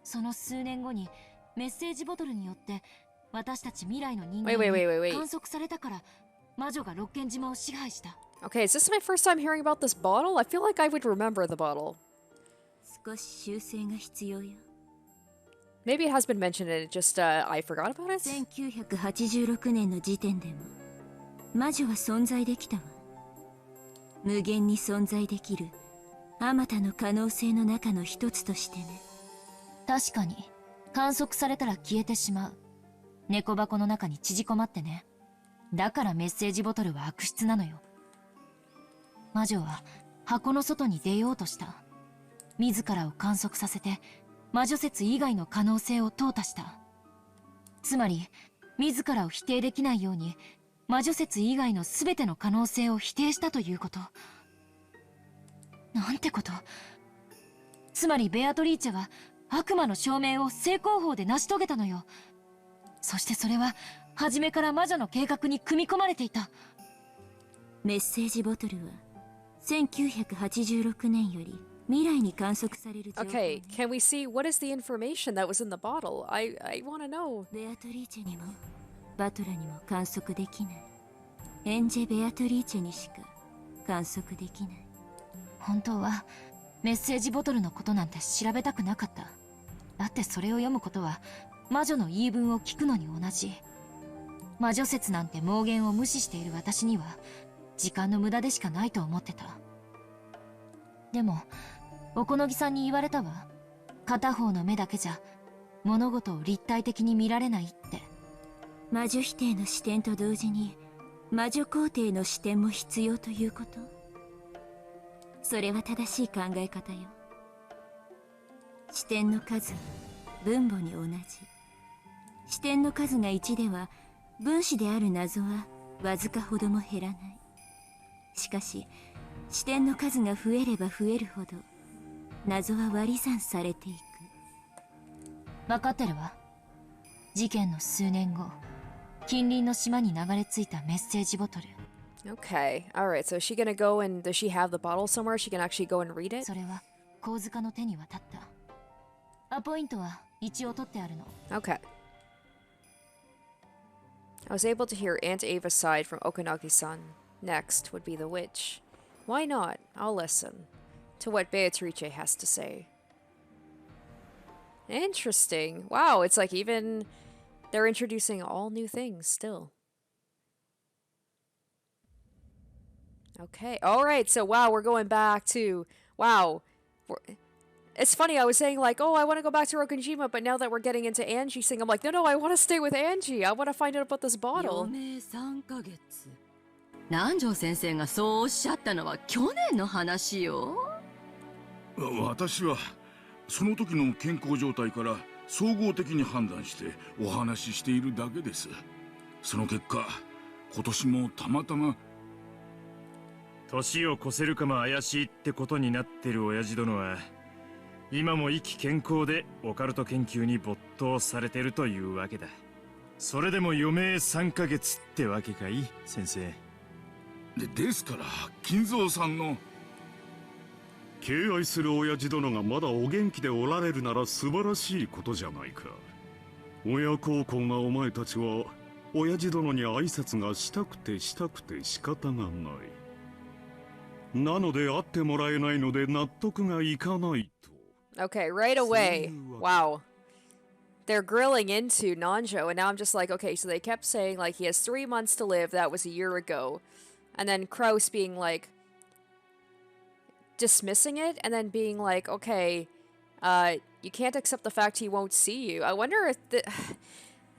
その数年後にメッセージボトルによって私たち未来の人間に観測されたから魔女が六軒島を支配した。Okay, is this my first time hearing about this bottle? I feel like I would remember the bottle. 少し修正が必要よ。Maybe it has been mentioned and it just, I forgot about it? 1986年の時点でも魔女は存在できたわ。無限に存在できるあまたの可能性の中の一つとしてね。確かに観測されたら消えてしまう。猫箱の中に縮こまってね。だからメッセージボトルは悪質なのよ。魔女は箱の外に出ようとした。自らを観測させて魔女説以外の可能性を淘汰した。つまり自らを否定できないように魔女説以外の全ての可能性を否定したということ。なんてこと。つまりベアトリーチェは悪魔の証明を正攻法で成し遂げたのよ。そしてそれは初めから魔女の計画に組み込まれていた。メッセージボトルは1986年より未来に観測される情報。Okay, can we see what is the information that was in the bottle? I want to know. ベアトリーチェにもバトラにも観測できない。エンジェ・ベアトリーチェにしか観測できない。本当はメッセージボトルのことなんて調べたくなかった。だってそれを読むことは魔女の言い分を聞くのに同じ。魔女説なんて妄言を無視している私には時間の無駄でしかないと思ってた。でもおこのぎさんに言われたわ。片方の目だけじゃ物事を立体的に見られないって。魔女否定の視点と同時に魔女肯定の視点も必要ということ。それは正しい考え方よ。視点の数は分母に同じ。視点の数が1では分子である謎はわずかほども減らない。しかし視点の数が増えれば増えるほど謎は割り算されていく。分かってるわ。事件の数年後、近隣の島に流れ着いたメッセージボトル。Okay, alright, so is she gonna go and does she have the bottle somewhere? She can actually go and read it? それは神塚の手に渡った。アポイントは一応取ってあるの。Okay. I was able to hear Aunt Ava's side from Okanagi-san. Next would be the witch. Why not? I'll listen to what Beatrice has to say. Interesting. Wow, it's like even they're introducing all new things still. Okay. All right. So, wow, we're going back to... Wow. It's funny, I was saying like, oh, I want to go back to Rokunjima, but now that we're getting into Angie's thing, I'm like, no, I want to stay with Angie. I want to find out about this bottle. 3ヶ月。南條先生がそうおっしゃったのは去年の話よ。私はその時の健康状態から総合的に判断してお話ししているだけです。その結果、今年もたまたま年を越せるかも怪しいってことになってる親父殿は今も生き健康でオカルト研究に没頭されてるというわけだ。それでも余命3ヶ月ってわけかい、先生。ですから金蔵さんの敬愛する親父殿がまだお元気でおられるなら素晴らしいことじゃないか。親孝行なお前たちは親父殿に挨拶がしたくて仕方がない。なので会ってもらえないので納得がいかないと。Okay, right away. Wow. They're grilling into Nanjo, and now I'm just like, okay, so they kept saying, like, he has 3 months to live, that was a year ago. And then Kraus being like, dismissing it, and then being like, okay, you can't accept the fact he won't see you. I wonder if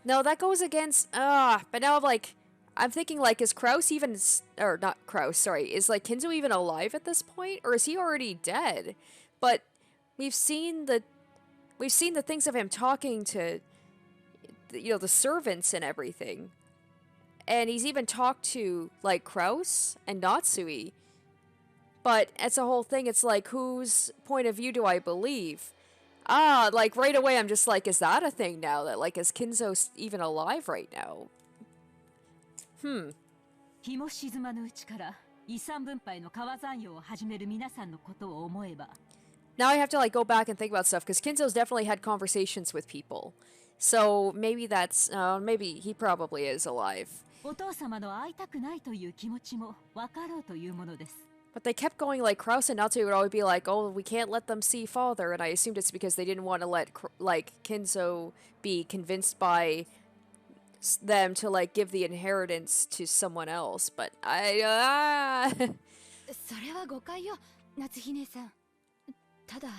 no, that goes against, but now I'm like, I'm thinking, like, is Kraus even, or not Kraus, sorry, is, like, Kinzo even alive at this point? Or is he already dead? But we've seen the things of him talking to, you know, the servants and everything. And he's even talked to, like, Kraus and Natsui. But it's a whole thing, it's like, whose point of view do I believe? Like, right away I'm just like, is that a thing now? That, like, is Kinzo even alive right now? Now I have to, like, go back and think about stuff, because Kinzo's definitely had conversations with people. So maybe that's, maybe he probably is alive. But they kept going, like, Kraus and Natsu would always be like, oh, we can't let them see father, and I assumed it's because they didn't want to let, like, Kinzo be convinced by them to, like, give the inheritance to someone else, but I, それは誤解よ、夏日姉さん。ただ、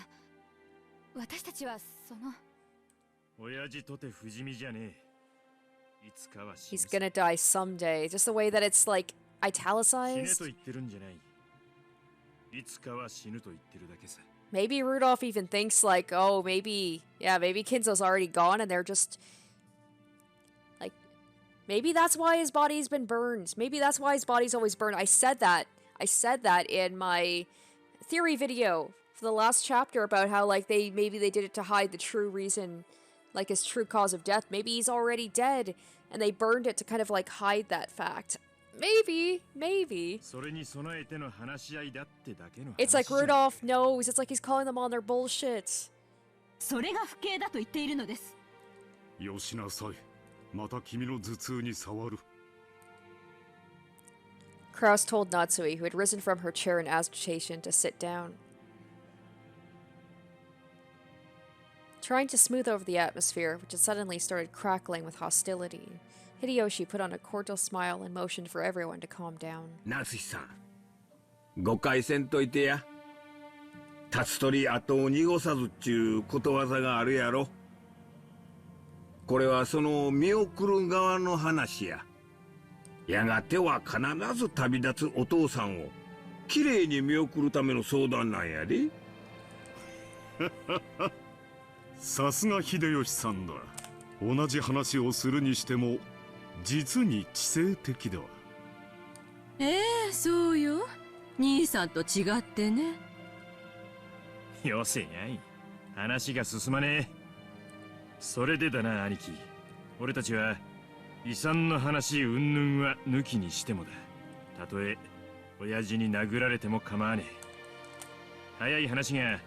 私たちはその。親父とて不死身じゃねえ。いつかは死ぬ。 he's gonna die someday. Just the way that it's, like, 死ね italicized. と言ってるんじゃない。いつかは死ぬと言ってるだけさ。 Maybe Rudolph even thinks, like, oh, maybe, yeah, maybe Kinzo's already gone and they're just, like, maybe that's why his body's been burned. Maybe that's why his body's always burned. I said that in my theory video for the last chapter about how, like, maybe they did it to hide the true reason, like, his true cause of death. Maybe he's already dead and they burned it to kind of, like, hide that fact. Maybe. It's like Rudolph knows. It's like he's calling them on their bullshit. それが不敬だと言っているのです。よしなさい。また君の頭痛に触る。Kraus told Natsui, who had risen from her chair in agitation, to sit down. Trying to smooth over the atmosphere, which had suddenly started crackling with hostility, Hideyoshi put on a cordial smile and motioned for everyone to calm down. ナツシさん、誤解せんといてや。立つ鳥後を濁さずっちゅうことわざがあるやろ。これはその見送る側の話や。やがては必ず旅立つお父さんをきれいに見送るための相談なんやで。さすが秀吉さんだ。同じ話をするにしても実に知性的だ。そうよ。兄さんと違ってね。よせやい。話が進まねえ。それでだな、兄貴。俺たちは遺産の話云々は抜きにしてもだ。たとえ親父に殴られても構わねえ。早い話が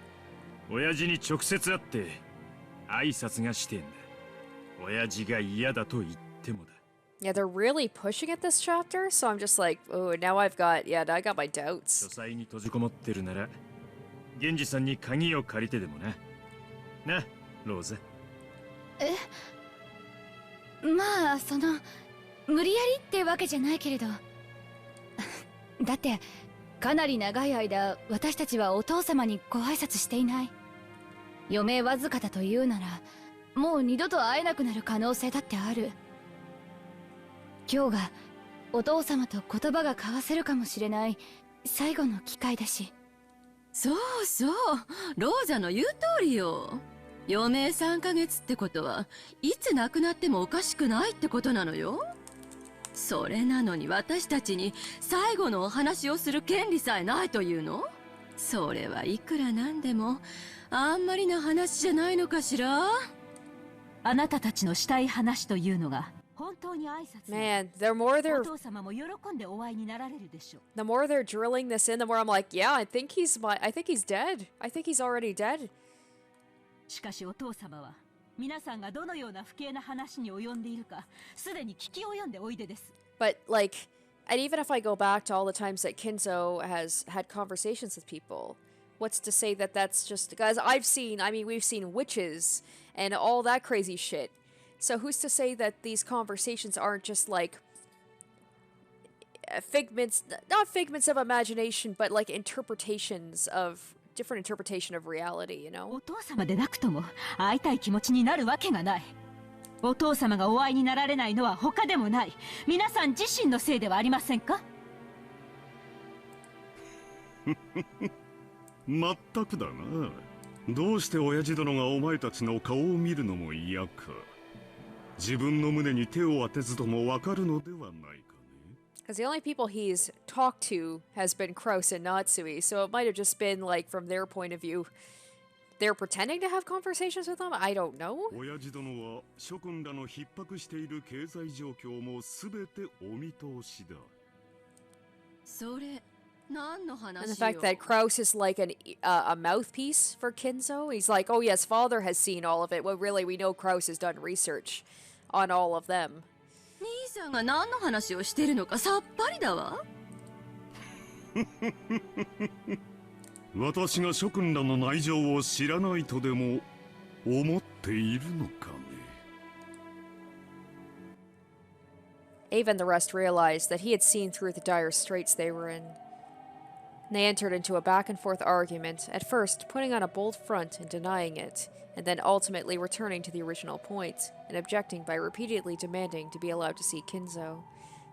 親父に直接会って挨拶がしてんだ。親父が嫌だと言ってもだ。Yeah, they're really pushing at this chapter, so I'm just like, oh, now I got my doubts. 書斎に閉じこもってるなら、源氏さんに鍵を借りてでもな。な、ローザ。まあ、その、無理やりってわけじゃないけれど。だって、かなり長い間、私たちはお父様にご挨拶していない。余命わずかだというなら、もう二度と会えなくなる可能性だってある。今日がお父様と言葉が交わせるかもしれない最後の機会だし。そうそう、ローザの言う通りよ。余命3ヶ月ってことはいつ亡くなってもおかしくないってことなのよ。それなのに私たちに最後のお話をする権利さえないというの？それはいくらなんでもあんまりな話じゃないのかしら。あなたたちのしたい話というのが Man, the more they're drilling this in, the more I'm like, yeah, I think he's dead. I think he's already dead. しかしお父様は皆さんがどのような不敬な話に及んでいるかすでに聞き及んでおいでです。 But like, and even if I go back to all the times that Kinzo has had conversations with people, what's to say that that's just because we've seen witches and all that crazy shit. So who's to say that these conversations aren't just like not figments of imagination, but like different interpretation of reality, you know? お父様でなくとも会いたい気持ちになるわけがない。お父様がお会いになられないのは他でもない。皆さん自身のせいではありませんか？まったくだな。どうして親父殿がお前たちの顔を見るのも嫌か。自分の胸に手を当てずともわかるのではないかね。 Because the only people he's talked to has been Kraus and Natsui, so it might have just been like from their point of view. They're pretending to have conversations with them? I don't know. 親父殿は諸君らの逼迫している経済状況もすべてお見通しだ。それ何の話よ。 And the fact that Kraus is like a mouthpiece for Kinzo. He's like, oh yes, father has seen all of it. Well, really, we know Kraus has done research on all of them. 兄さんが何の話をしてるのかさっぱりだわ。私が諸君らの内情を知らないとでも思っているのかね。 Ava and the rest realized that he had seen through the dire straits they were in. They entered into a back-and-forth argument, at first putting on a bold front and denying it, and then ultimately returning to the original point, and objecting by repeatedly demanding to be allowed to see Kinzo.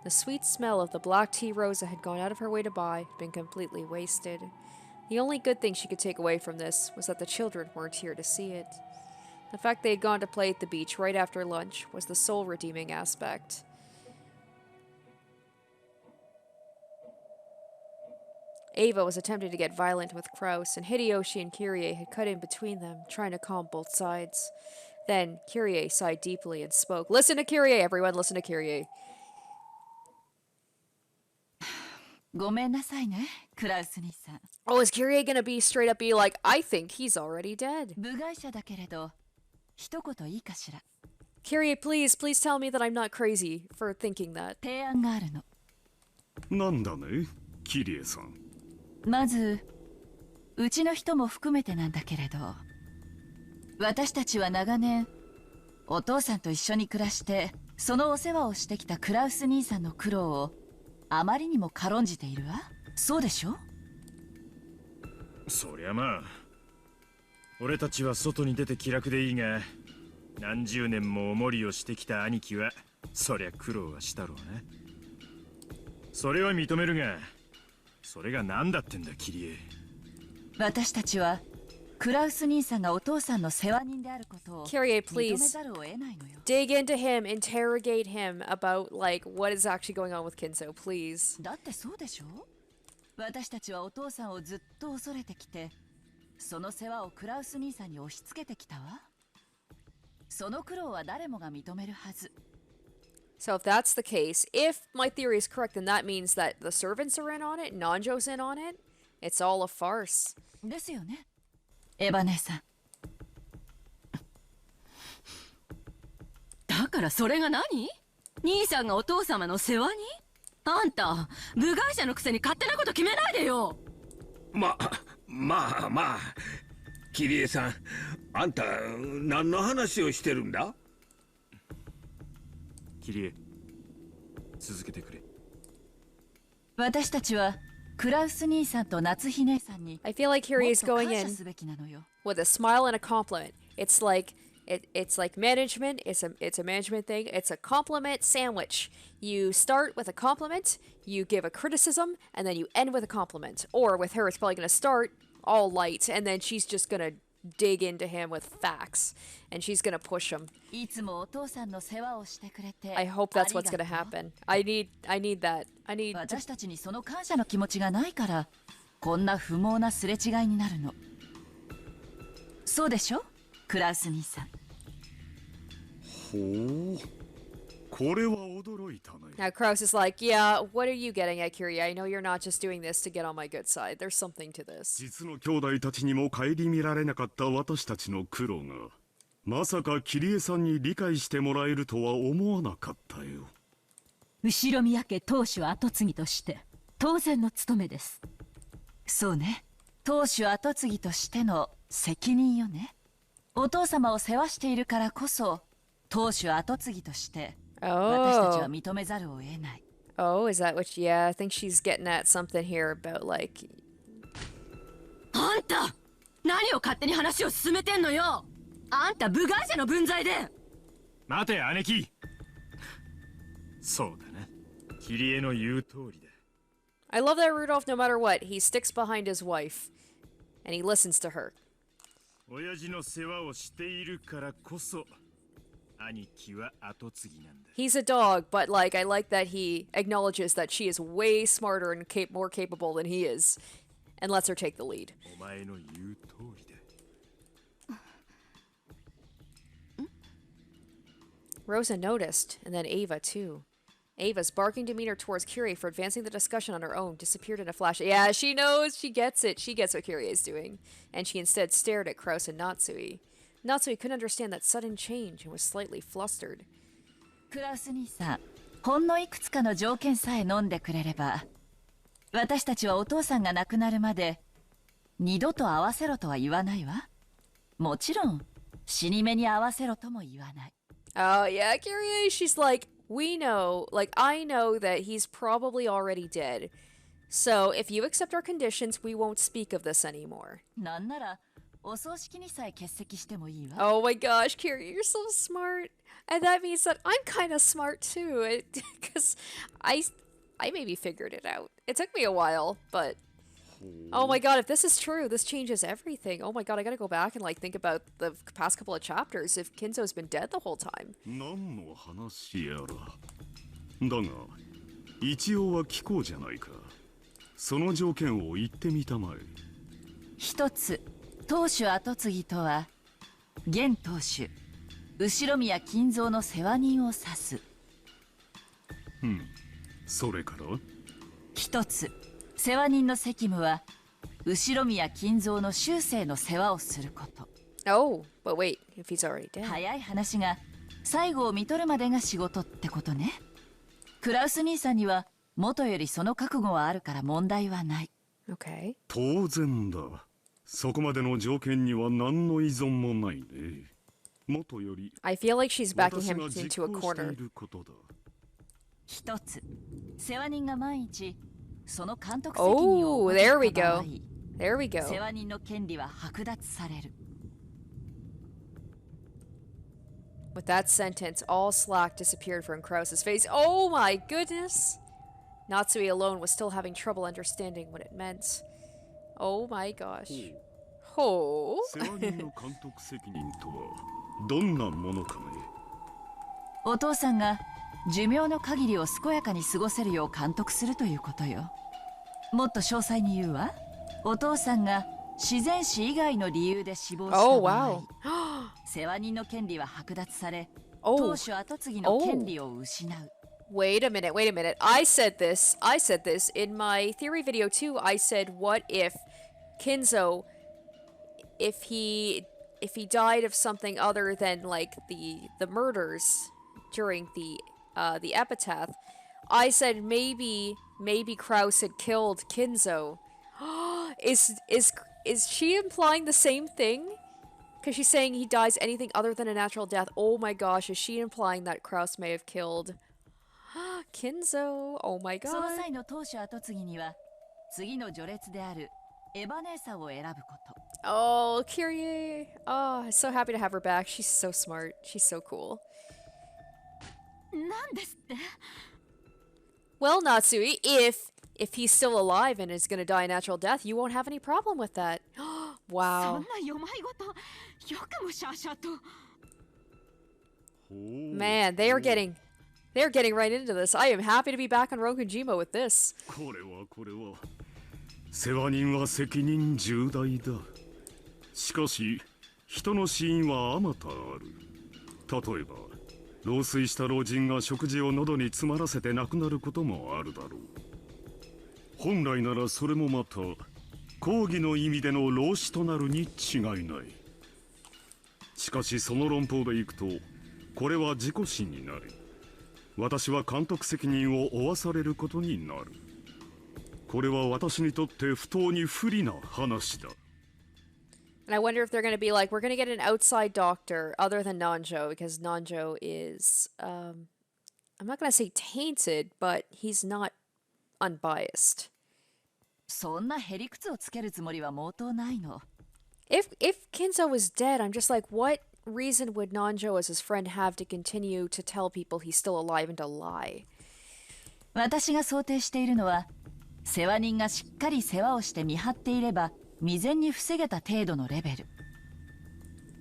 The sweet smell of the black tea Rosa had gone out of her way to buy had been completely wasted. The only good thing she could take away from this was that the children weren't here to see it. The fact they had gone to play at the beach right after lunch was the sole redeeming aspect. Ava was attempting to get violent with Kraus, and Hideyoshi and Kyrie had cut in between them, trying to calm both sides. Then, Kyrie sighed deeply and spoke. Listen to Kyrie, everyone, listen to Kyrie. ごめんなさいね、クラウス兄さん。 Oh, is Kyrie gonna straight up be like, I think he's already dead? 部外者だけれど、一言いいかしら。 Kyrie, please tell me that I'm not crazy for thinking that. 提案があるの。なんだね、キリエさん。まず、うちの人も含めてなんだけれど、私たちは長年、お父さんと一緒に暮らして、そのお世話をしてきたクラウス兄さんの苦労を、あまりにも軽んじているわ。そうでしょ？そりゃまあ、俺たちは外に出て気楽でいいが、何十年もお守りをしてきた兄貴は、そりゃ苦労はしたろうな。それは認めるが、それが何だってんだ、キリエ。私たちはクラウス兄さんがお父さんの世話人であることを認めざるを得ないのよ。Dig into him, interrogate him about like what is actually going on with Kinzo, please. だってそうでしょ？私たちはお父さんをずっと恐れてきて、その世話をクラウス兄さんに押し付けてきたわ。その苦労は誰もが認めるはず。So if that's the case, if my theory is correct, then that means that the servants are in on it, Nanjo's in on it. It's all a farce. ですよね、エヴァ姉さん。だからそれが何？兄さんがお父様の世話に？あんた、部外者のくせに勝手なこと決めないでよ。まあ、キリエさん、あんた何の話をしてるんだ？キリエ、続けてくれ。私たちはクラウス兄さんと夏日姉さんに I feel like Kyrie is going in with a smile and a compliment. It's like management. It's a management thing. It's a compliment sandwich. You start with a compliment, you give a criticism, and then you end with a compliment. Or with her, it's probably going to start all light, and then she's just going to dig into him with facts, and she's going to push him. I hope that's what's going to happen. I need that. I need 私たちにその感謝の気持ちがないから、こんな不毛なすれ違いになるの。そうでしょ？クラウス兄さん。ほう、これは驚いたね。 Now Kraus is like, yeah, what are you getting at, Kyrie? I know you're not just doing this to get on my good side. There's something to this. 実の兄弟たちにも顧みられなかった私たちの苦労が、まさかキリエさんに理解してもらえるとは思わなかったよ。後宮家当主跡継ぎとして当然の務めです。そうね、当主跡継ぎとしての責任よね。お父様を世話しているからこそ当主跡継ぎとして私たちは認めざるを得ない。Oh, is that what? Yeah, I think she's getting at something here about like. あんた、何を勝手に話を進めてんのよ。あんた部外者の分際で。待て姉貴。そうだな、キリエの言う通りだ。I love that Rudolph, no matter what, he sticks behind his wife, and he listens to her. 親父の世話をしているからこそ。He's a dog, but like I like that he acknowledges that she is way smarter and more capable than he is, and lets her take the lead. Rosa noticed, and then Ava too. Ava's barking demeanor towards Kyrie for advancing the discussion on her own disappeared in a flash. Yeah, she knows, she gets it. She gets what Kyrie is doing, and she instead stared at Kraus and Natsui. Natsui couldn't understand that sudden change and was slightly flustered. クラウス兄さん、ほんのいくつかの条件さえ飲んでくれれば、私たちはお父さんが亡くなるまで二度と会わせろとは言わないわ。もちろん死に目に会わせろとも言わない。Oh yeah, Kyrie, she's like, we know, like I know that he's probably already dead. So if you accept our conditions, we won't speak of this anymore. なんならお葬式にさえ欠席してもいいわ。Oh my gosh, Kyrie, you're so smart. And that means that I'm kind of smart too. Because I maybe figured it out. It took me a while, but... Oh my god, if this is true, this changes everything. Oh my god, I gotta go back and like think about the past couple of chapters if Kinzo's been dead the whole time. 何の話やら。だが、一応は聞こうじゃないか。その条件を言ってみたまえ。一つ。当主跡継ぎとは現当主Ushiromiya金蔵の世話人を指す。それから一つ、世話人の責務はUshiromiya金蔵の終生の世話をすること。Oh, but wait, if he's already dead. 早い話が最後を見とるまでが仕事ってことね。クラウス兄さんには元よりその覚悟はあるから問題はない。Okay. 当然だ。そこまでの条件には何の依存もないね。元より I feel like she's backing him into a corner. 一つ、世話人が万一その監督責任を Oh, there we go. There we go. 世話人の権利は剥奪される。With that sentence, all slack disappeared from Kraus's face. Oh my goodness! Natsui alone was still having trouble understanding what it meant. Oh my gosh. Oh. 世話人の監督責任とはどんなものかね。お父さんが寿命の限りを健やかに過ごせるよう監督するということよ。もっと詳細に言うわ。お父さんが自然死以外の理由で死亡した場合、世話人の権利は剥奪され、当主跡継ぎの権利を失う。Wait a minute. I said this in my theory video too. I said, what if Kinzo, if he died of something other than like the murders during the epitaph, I said maybe Kraus had killed Kinzo. Is she implying the same thing? Because she's saying he dies anything other than a natural death. Oh my gosh, is she implying that Kraus may have killed Kinzo? Oh my god. その際の当主跡継ぎには次の序列であるエバネーサを選ぶこと。Oh, Kyrie. Oh, I'm so happy to have her back. She's so smart. She's so cool. なんですって? Well, Natsui, if he's still alive and is gonna die a natural death, you won't have any problem with that. Wow. そんなよまいごと、よくもシャシャと。Man, they're getting right into this. I am happy to be back on Rokunjima with this. これは世話人は責任重大だ。しかし人の死因はあまたある。例えば老衰した老人が食事を喉に詰まらせて亡くなることもあるだろう。本来ならそれもまた講義の意味での老死となるに違いない。しかしその論法でいくとこれは自己死になり、私は監督責任を負わされることになる。これは私にとって不当に不利な話だ。And I wonder if they're going to be like, we're going to get an outside doctor other than Nanjo, because Nanjo is, I'm not going to say tainted, but he's not unbiased. そんなへりくつをつけるつもりは毛頭ないの。If Kinzo was dead, I'm just like, what reason would Nanjo as his friend have to continue to tell people he's still alive and to lie? 私が想定しているのは、世話人がしっかり世話をして見張っていれば未然に防げた程度のレベル。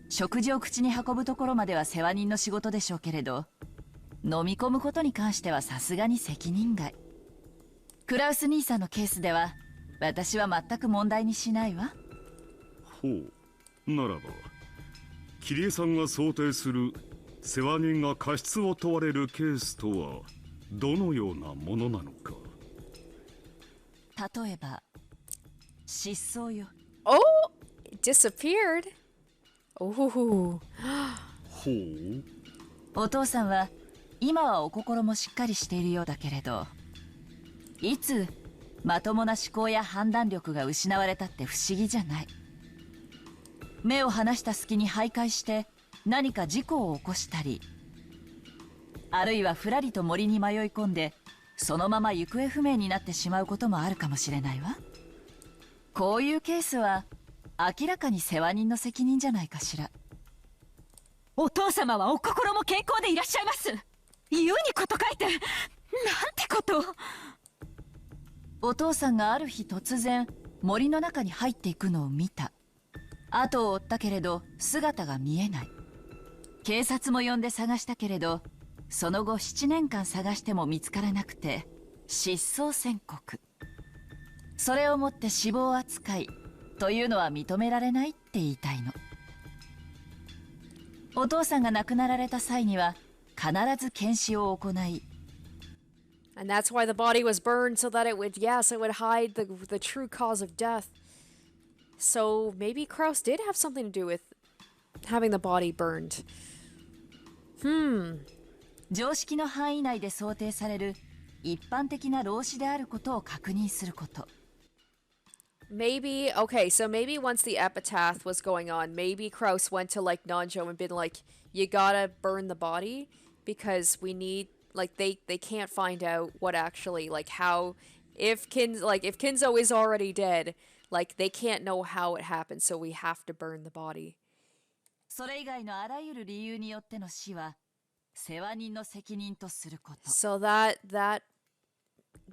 食事を口に運ぶところまでは世話人の仕事でしょうけれど、飲み込むことに関してはさすがに責任外。クラウス兄さんのケースでは私は全く問題にしないわ。ほう、ならば桐江さんが想定する世話人が過失を問われるケースとはどのようなものなのか。例えば失踪よ。Oh, it disappeared. Oh. ほう。お父さんは今はお心もしっかりしているようだけれど、いつまともな思考や判断力が失われたって不思議じゃない。目を離した隙に徘徊して何か事故を起こしたり、あるいはふらりと森に迷い込んでそのまま行方不明になってしまうこともあるかもしれないわ。こういうケースは明らかに世話人の責任じゃないかしら。お父様はお心も健康でいらっしゃいます。言うにこと書いて、なんてこと。お父さんがある日突然森の中に入っていくのを見た。後を追ったけれど姿が見えない。警察も呼んで探したけれど、その後7年間探しても見つからなくて失踪宣告。それをもって死亡扱いというのは認められないって言いたいの。お父さんが亡くなられた際には必ず検視を行い、 And that's why the body was burned, so that it would, yes, it would hide the true cause of death. So maybe Kraus did have something to do with having the body burned. 常識の範囲内で想定される一般的な老死であることを確認すること。Maybe, okay, so maybe once the epitaph was going on, maybe Kraus went to like Nanjo and been like, you gotta burn the body because we need, like, they can't find out what actually, like, how, if Kinzo is already dead, like, they can't know how it happened, so we have to burn the body. それ以外のあらゆる理由によっての死は世話人の責任とすること。 So that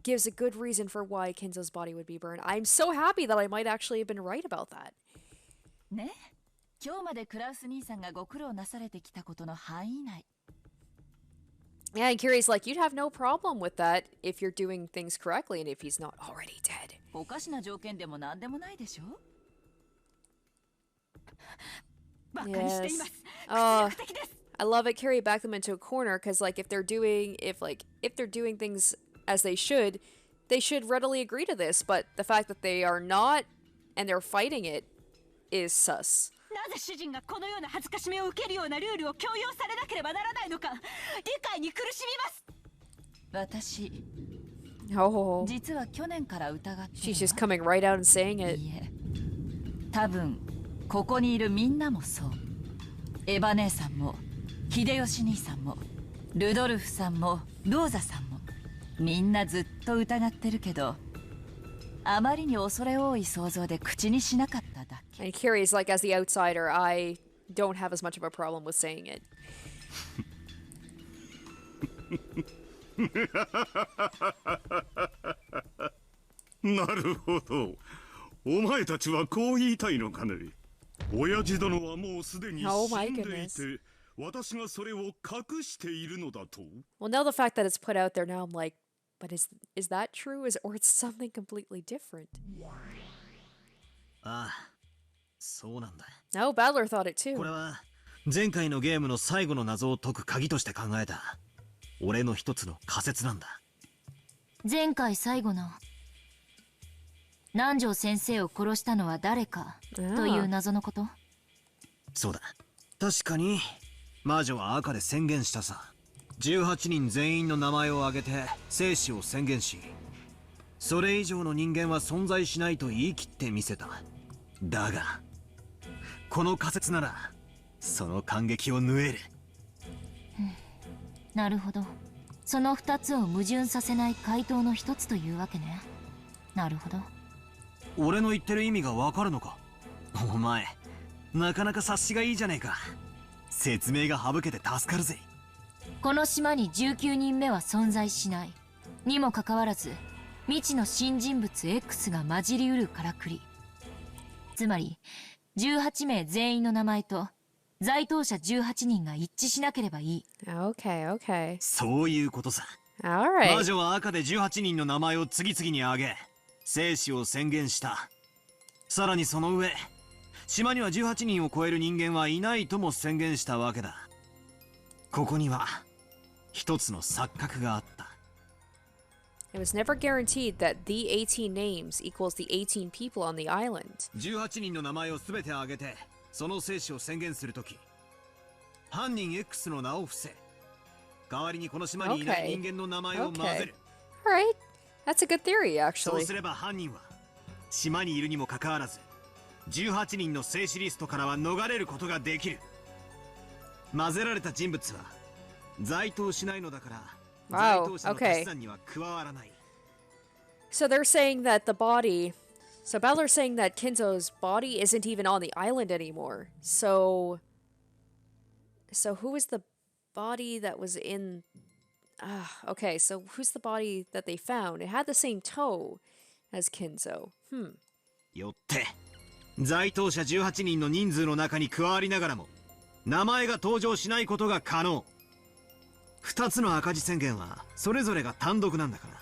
gives a good reason for why Kinzo's body would be burned. I'm so happy that I might actually have been right about that. ね、今日までクラウス兄さんがご苦労なされてきたことの範囲内。 Yeah, and Kyrie's like, you'd have no problem with that if you're doing things correctly and if he's not already dead. おかしな条件でも何でもないでしょ。 Yes. Oh, I love it. Kyrie backed them into a corner because, like, if they're doing things as they should readily agree to this. But the fact that they are not and they're fighting it is sus. なぜ主人がこのような恥ずかしめを受けるようなルールを強要されなければならないのか、理解に苦しみます。私、 Oh, 実は去年から疑ってるわ。 she's just coming right out and saying it. いえ、多分ここにいるみんなもそう。エヴァ姉さんも秀吉兄さんもルドルフさんもローザさんもみんなずっと疑ってるけど、あまりに恐れ多い想像で口にしなかっただけ。 And Kyrie's like, as the outsider, I don't have as much of a problem with saying it. なるほど。お前たちはこう言いたいのかね。親父殿はもうすでに死んでいて、私がそれを隠しているのだと。 Well, now the fact that it's put out there now, I'm like, but is that true? Or it's something completely different? ああ、そうなんだ。 No, Battler thought it too. これは前回のゲームの最後の謎を解く鍵として考えた俺の一つの仮説なんだ。前回最後の南條先生を殺したのは誰かという謎のこと。そうだ、確かに魔女は赤で宣言したさ。18人全員の名前を挙げて生死を宣言し、それ以上の人間は存在しないと言い切ってみせた。だがこの仮説ならその感激を縫える。なるほど、その2つを矛盾させない回答の一つというわけね。なるほど。俺の言ってる意味がわかるのか。お前なかなか察しがいいじゃねえか。説明が省けて助かるぜ。この島に19人目は存在しないにもかかわらず、未知の新人物 X が混じりうるからくり。つまり18名全員の名前と在当者18人が一致しなければいい。 Okay. そういうことさ。 Alright. 魔女は赤で18人の名前を次々に挙げ生死を宣言した。さらにその上、島には18人を超える人間はいないとも宣言したわけだ。ここには一つの錯覚があった。 It was never guaranteed that the 18 names equals the 18 people on the island. 18人の名前を全て挙げてその生死を宣言するとき、犯人 X の名を伏せ、代わりにこの島にいない人間の名前を混ぜる。Alright. That's a good theory, そう actually. すれば犯人は島にいるにもかかわらず18人の生死リストからは逃れることができる。混ぜられた人物は在当しないのだから、在 Wow. 当者の Okay. 足し算には加わらない。 So they're saying that the body. So Balor's saying that Kinzo's body isn't even on the island anymore. So who is the body that was in? Okay. So who's the body that they found? It had the same toe as Kinzo. よって在当者18人の人数の中に加わりながらも名前が登場しないことが可能。2つの赤字宣言はそれぞれが単独なんだから、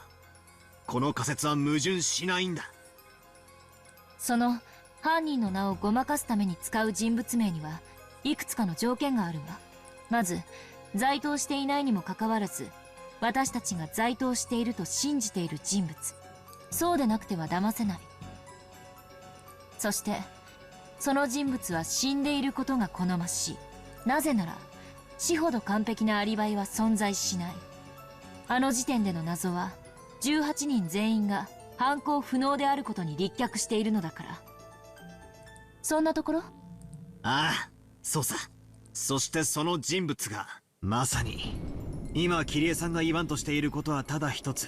この仮説は矛盾しないんだ。その犯人の名をごまかすために使う人物名にはいくつかの条件があるわ。まず在当していないにもかかわらず私たちが在当していると信じている人物、そうでなくては騙せない。そしてその人物は死んでいることが好ましい。なぜなら死ほど完璧なアリバイは存在しない。あの時点での謎は18人全員が犯行不能であることに立脚しているのだから。そんなところ？ああ、そうさ。そしてその人物がまさに今キリエさんが言わんとしていることはただ一つ。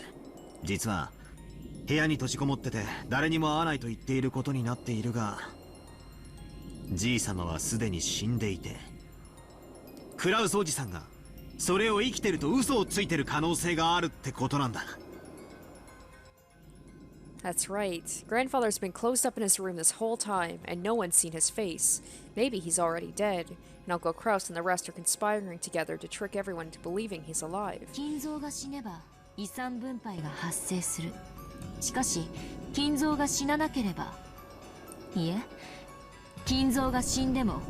実は部屋に閉じこもってて誰にも会わないと言っていることになっているが、じい様はすでに死んでいて、クラウスおじさんがそれを生きてると嘘をついてる可能性があるってことなんだ。 That's right. Grandfather's been closed up in his room this whole time, and no one's seen his face. Maybe he's already dead, and Uncle Kraus and the rest are conspiring together to trick everyone into believing he's alive. 金蔵が死ねば遺産分配が発生する。しかし金蔵が死ななければ、いえ、金蔵が死んでも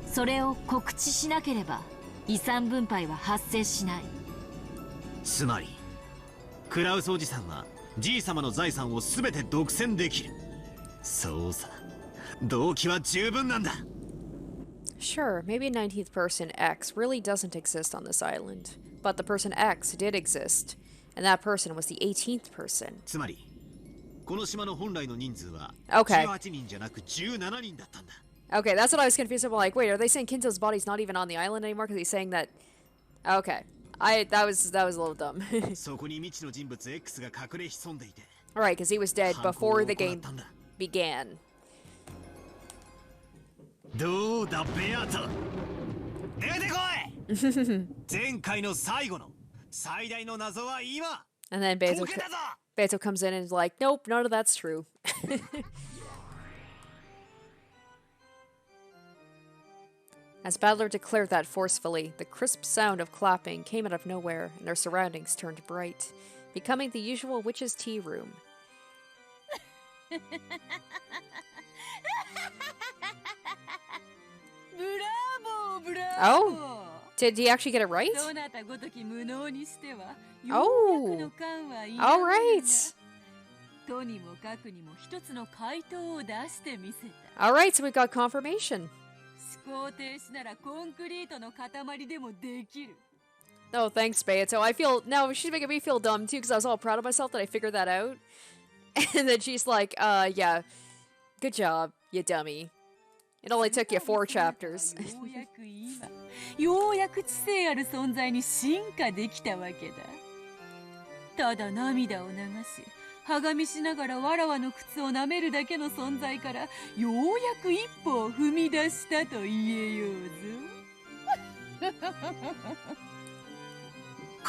それを告知しなければ遺産分配は発生しない。つまりクラウスおじさんはじい様の財産を全て独占できる。そうさ、動機は十分なんだ。 Sure, maybe a 19th person X really doesn't exist on this island, but the person X did exist, and that person was the 18th person. つまりこの島の本来の人数は Okay. 18人じゃなく17人だったんだ。 Okay, that's what I was confused about. Like, wait, are they saying Kinzo's body's not even on the island anymore? Because he's saying that. Okay, that was a little dumb. そこに未知の人物 X が隠れ潜んでいて。 Alright, because he was dead before the game began. どうだベアト、出てこい。前回の最後の最大の謎は今。 And then Beto comes in and is like, nope, none of that's true. As Battler declared that forcefully, the crisp sound of clapping came out of nowhere, and their surroundings turned bright, becoming the usual witch's tea room. ブラボーブラ Oh, did he actually get it right? Oh, all right. All right, so we got confirmation. Oh, thanks, Beato. I feel now she's making me feel dumb too because I was all proud of myself that I figured that out. And then she's like, yeah, good job, you dummy. It only took you 4 chapters. ようやく知性ある存在に進化できたわけだ。ただ涙を流し、はがみしながらわらわの靴を舐めるだけの存在から、ようやく一歩を踏み出したと言えようぞ。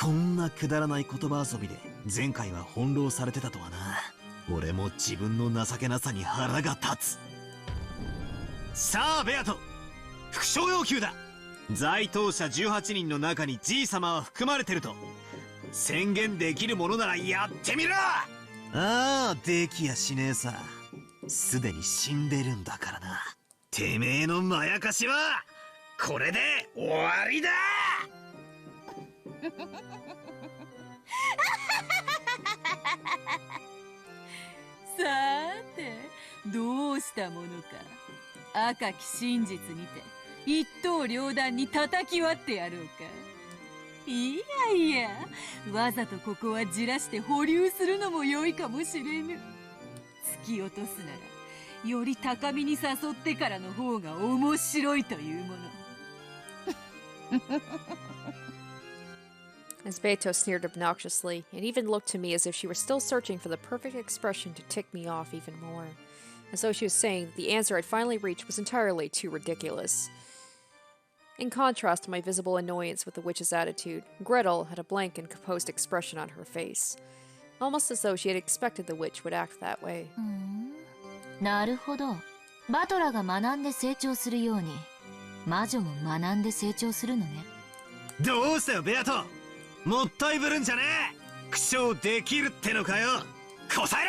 こんなくだらない言葉遊びで前回は翻弄されてたとはな。俺も自分の情けなさに腹が立つ。さあベアト、副賞要求だ。在当者18人の中にじい様は含まれてると宣言できるものならやってみろ。ああ、できやしねえさ。すでに死んでるんだからな。てめえのまやかしはこれで終わりだ。さーて、どうしたものか。赤き真実にて一刀両断に叩き割ってやろうか。いやいや、わざとここはじらして保留するのも良いかもしれぬ。突き落とすならより高みに誘ってからの方が面白いというもの。As Beato sneered obnoxiously, and even looked to me as if she were still searching for the perfect expression to tick me off even more. As though she was saying that the answer I'd finally reached was entirely too ridiculous. In contrast to my visible annoyance with the witch's attitude, Riddle had a blank and composed expression on her face, almost as though she had expected the witch would act that way. なるほど。バトラが学んで成長するように、魔女も学んで成長するのね。どうしたよベアト、もったいぶるんじゃねえ。苦笑できるってのかよ。こさえ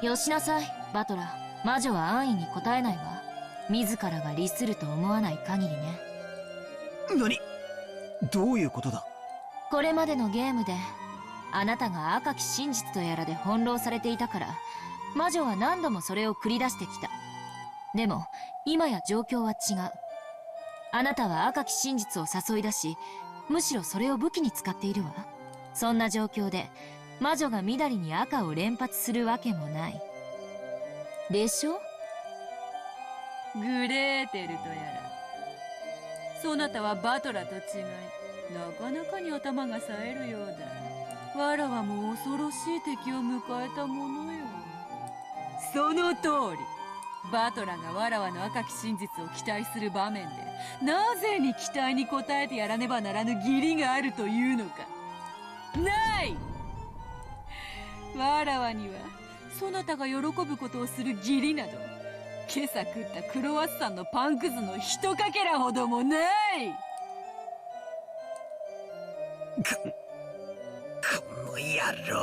ろ。よしなさい、バトラ。魔女は安易に答えないわ。自らが利すると思わない限りね。何？どういうことだ？これまでのゲームであなたが赤き真実とやらで翻弄されていたから、魔女は何度もそれを繰り出してきた。でも今や状況は違う。あなたは赤き真実を誘い出し、むしろそれを武器に使っているわ。そんな状況で魔女がみだりに赤を連発するわけもない。でしょ？グレーテルとやら、そなたはバトラと違い、なかなかに頭が冴えるようだ。わらはもう恐ろしい敵を迎えたものよ。その通り。バトラがわらわの赤き真実を期待する場面で、なぜに期待に応えてやらねばならぬ義理があるというのか。ない！わらわにはそなたが喜ぶことをする義理など、今朝食ったクロワッサンのパンくずの一かけらほどもない。この野郎。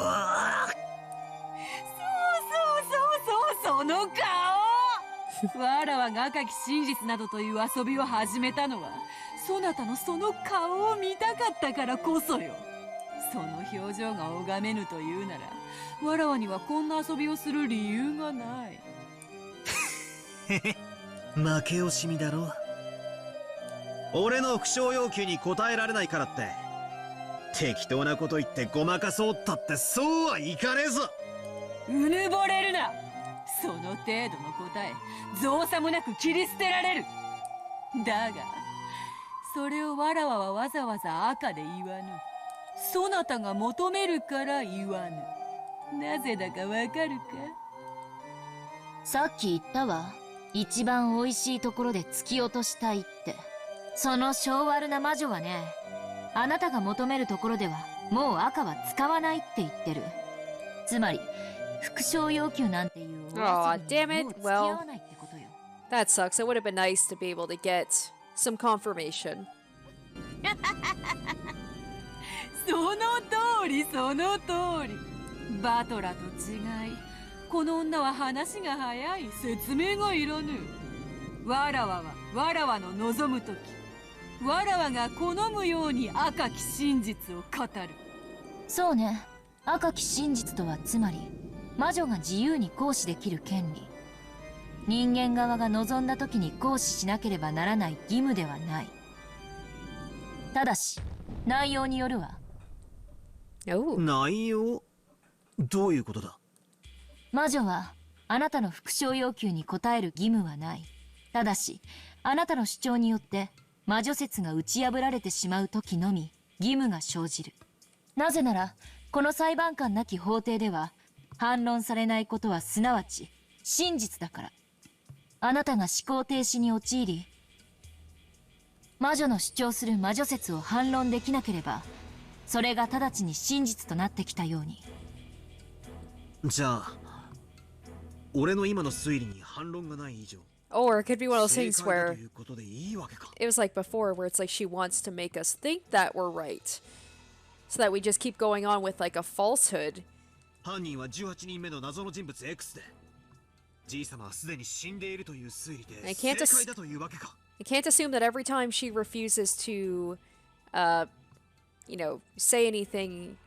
その顔。わらわが赤き真実などという遊びを始めたのは、そなたのその顔を見たかったからこそよ。その表情が拝めぬというなら、わらわにはこんな遊びをする理由がない。負け惜しみだろ。俺の副賞要求に応えられないからって適当なこと言ってごまかそうったってそうはいかねえぞ。うぬぼれるな。その程度の答え、造作もなく切り捨てられる。だがそれをわらわはわざわざ赤で言わぬ。そなたが求めるから言わぬ。なぜだかわかるか？さっき言ったわ。一番美味しいところで突き落としたいって。その性悪な魔女はね、あなたが求めるところではもう赤は使わないって言ってる。つまり副賞要求なんていう Aw, damn it. Well, that sucks. It would have been nice to be able to get some confirmation. その通り、その通り。バトラと違い、この女は話が早い。説明がいらぬ。わらわはわらわの望む時、わらわが好むように赤き真実を語る。そうね。赤き真実とはつまり魔女が自由に行使できる権利。人間側が望んだ時に行使しなければならない義務ではない。ただし内容によるわ。内容？どういうことだ？魔女はあなたの復唱要求に応える義務はない。ただしあなたの主張によって魔女説が打ち破られてしまう時のみ義務が生じる。なぜならこの裁判官なき法廷では反論されないことはすなわち真実だから。あなたが思考停止に陥り魔女の主張する魔女説を反論できなければそれが直ちに真実となってきたように。じゃあ俺の今の推理に反論がない以上。 Or it could be one of those things where it was like before, where it's like she wants to make us think that we're right, so that we just keep going on with like a falsehood. 犯人は18人目の謎の人物 X で、G 様はすでに死んでいるという推理で正解だというわけか。I can't assume that every time she refuses to, say anything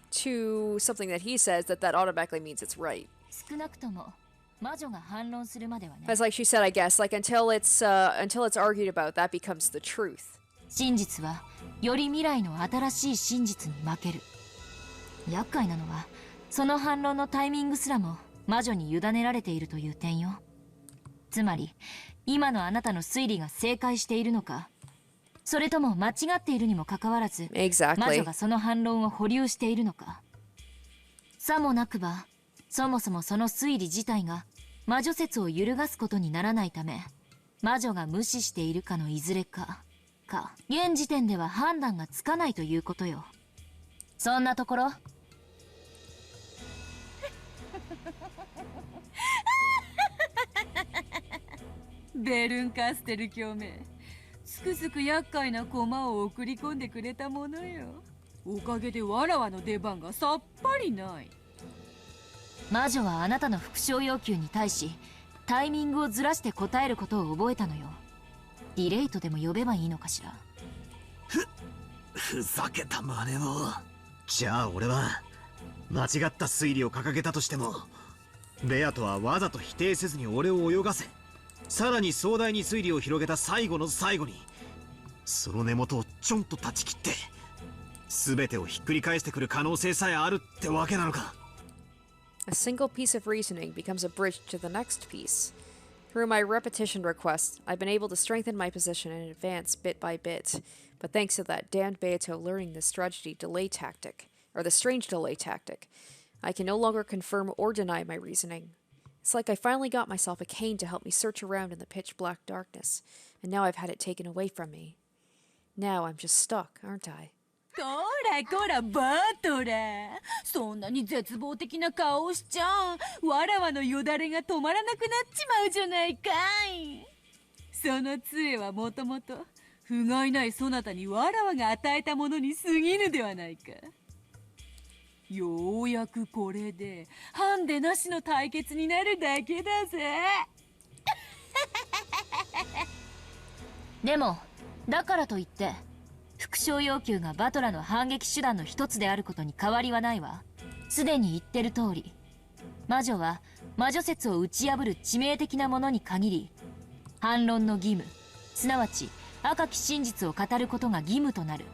to something that he says, that automatically means it's right. 少なくとも魔女が反論するまではね。As like she said, I guess, like until it's argued about, that becomes the truth. 真実はより未来の新しい真実に負ける。厄介なのはその反論のタイミングすらも魔女に委ねられているという点よ。つまり今のあなたの推理が正解しているのか、それとも間違っているにもかかわらず、魔女がその反論を保留しているのか。さもなくばそもそもその推理自体が魔女説を揺るがすことにならないため、魔女が無視しているかのいずれか現時点では判断がつかないということよ。そんなところ。ベルンカステル教名、つくづく厄介な駒を送り込んでくれたものよ。おかげでわらわの出番がさっぱりない。魔女はあなたの復唱要求に対しタイミングをずらして答えることを覚えたのよ。ディレイトでも呼べばいいのかしら。ふざけた真似を。じゃあ俺は間違った推理を掲げたとしても、ベアとはわざと否定せずに俺を泳がせ、さらに壮大に推理を広げた最後の最後にその根元をちょんと断ち切って全てをひっくり返してくる可能性さえあるってわけなのか。A single piece of reasoning becomes a bridge to the next piece. Through my repetition request, I've been able to strengthen my position and advance bit by bit. But thanks to that damned Beato learning the strange delay tactic, I can no longer confirm or deny my reasoning. It's like I finally got myself a cane to help me search around in the pitch black darkness, and now I've had it taken away from me. Now I'm just stuck, aren't I? こらこらバトラ、そんなに絶望的な顔をしちゃわらわのよだれが止まらなくなっちまうじゃないかい。その杖はもともと不甲斐ないそなたにわらわが与えたものに過ぎぬではないか。ようやくこれでハンデなしの対決になるだけだぜ。でもだからといって復唱要求がバトラの反撃手段の一つであることに変わりはないわ。すでに言ってる通り、魔女は魔女説を打ち破る致命的なものに限り反論の義務、すなわち赤き真実を語ることが義務となる。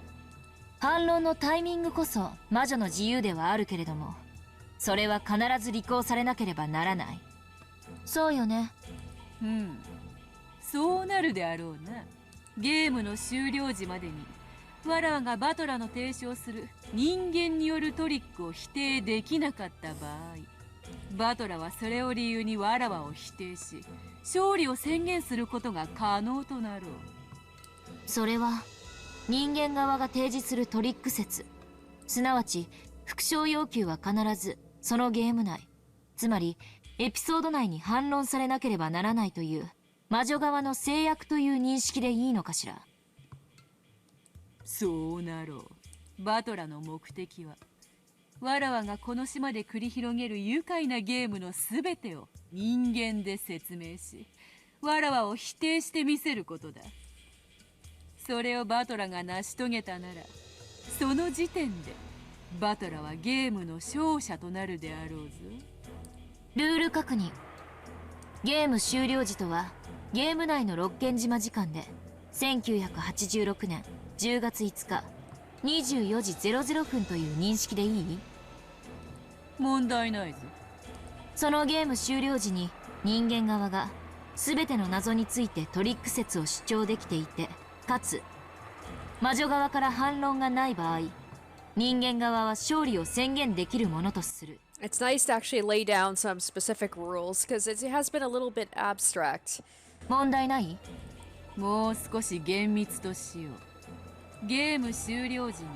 反論のタイミングこそ魔女の自由ではあるけれども、それは必ず履行されなければならない。そうよね。そうなるであろうな。ゲームの終了時までにわらわがバトラの提唱する人間によるトリックを否定できなかった場合、バトラはそれを理由にわらわを否定し勝利を宣言することが可能となろう。それは人間側が提示するトリック説、すなわち復唱要求は必ずそのゲーム内、つまりエピソード内に反論されなければならないという魔女側の制約という認識でいいのかしら。そうなろう。バトラの目的はわらわがこの島で繰り広げる愉快なゲームのすべてを人間で説明し、わらわを否定してみせることだ。それをバトラが成し遂げたなら、その時点でバトラはゲームの勝者となるであろうぞ。ルール確認。ゲーム終了時とはゲーム内の六軒島時間で1986年10月5日24時00分という認識でいい？問題ないぞ。そのゲーム終了時に人間側が全ての謎についてトリック説を主張できていて、かつ魔女側から反論がない場合、人間側は勝利を宣言できるものとする。It's nice to actually lay down some specific rules because it has been a little bit abstract. 問題ない？もう少し厳密としよう。ゲーム終了時に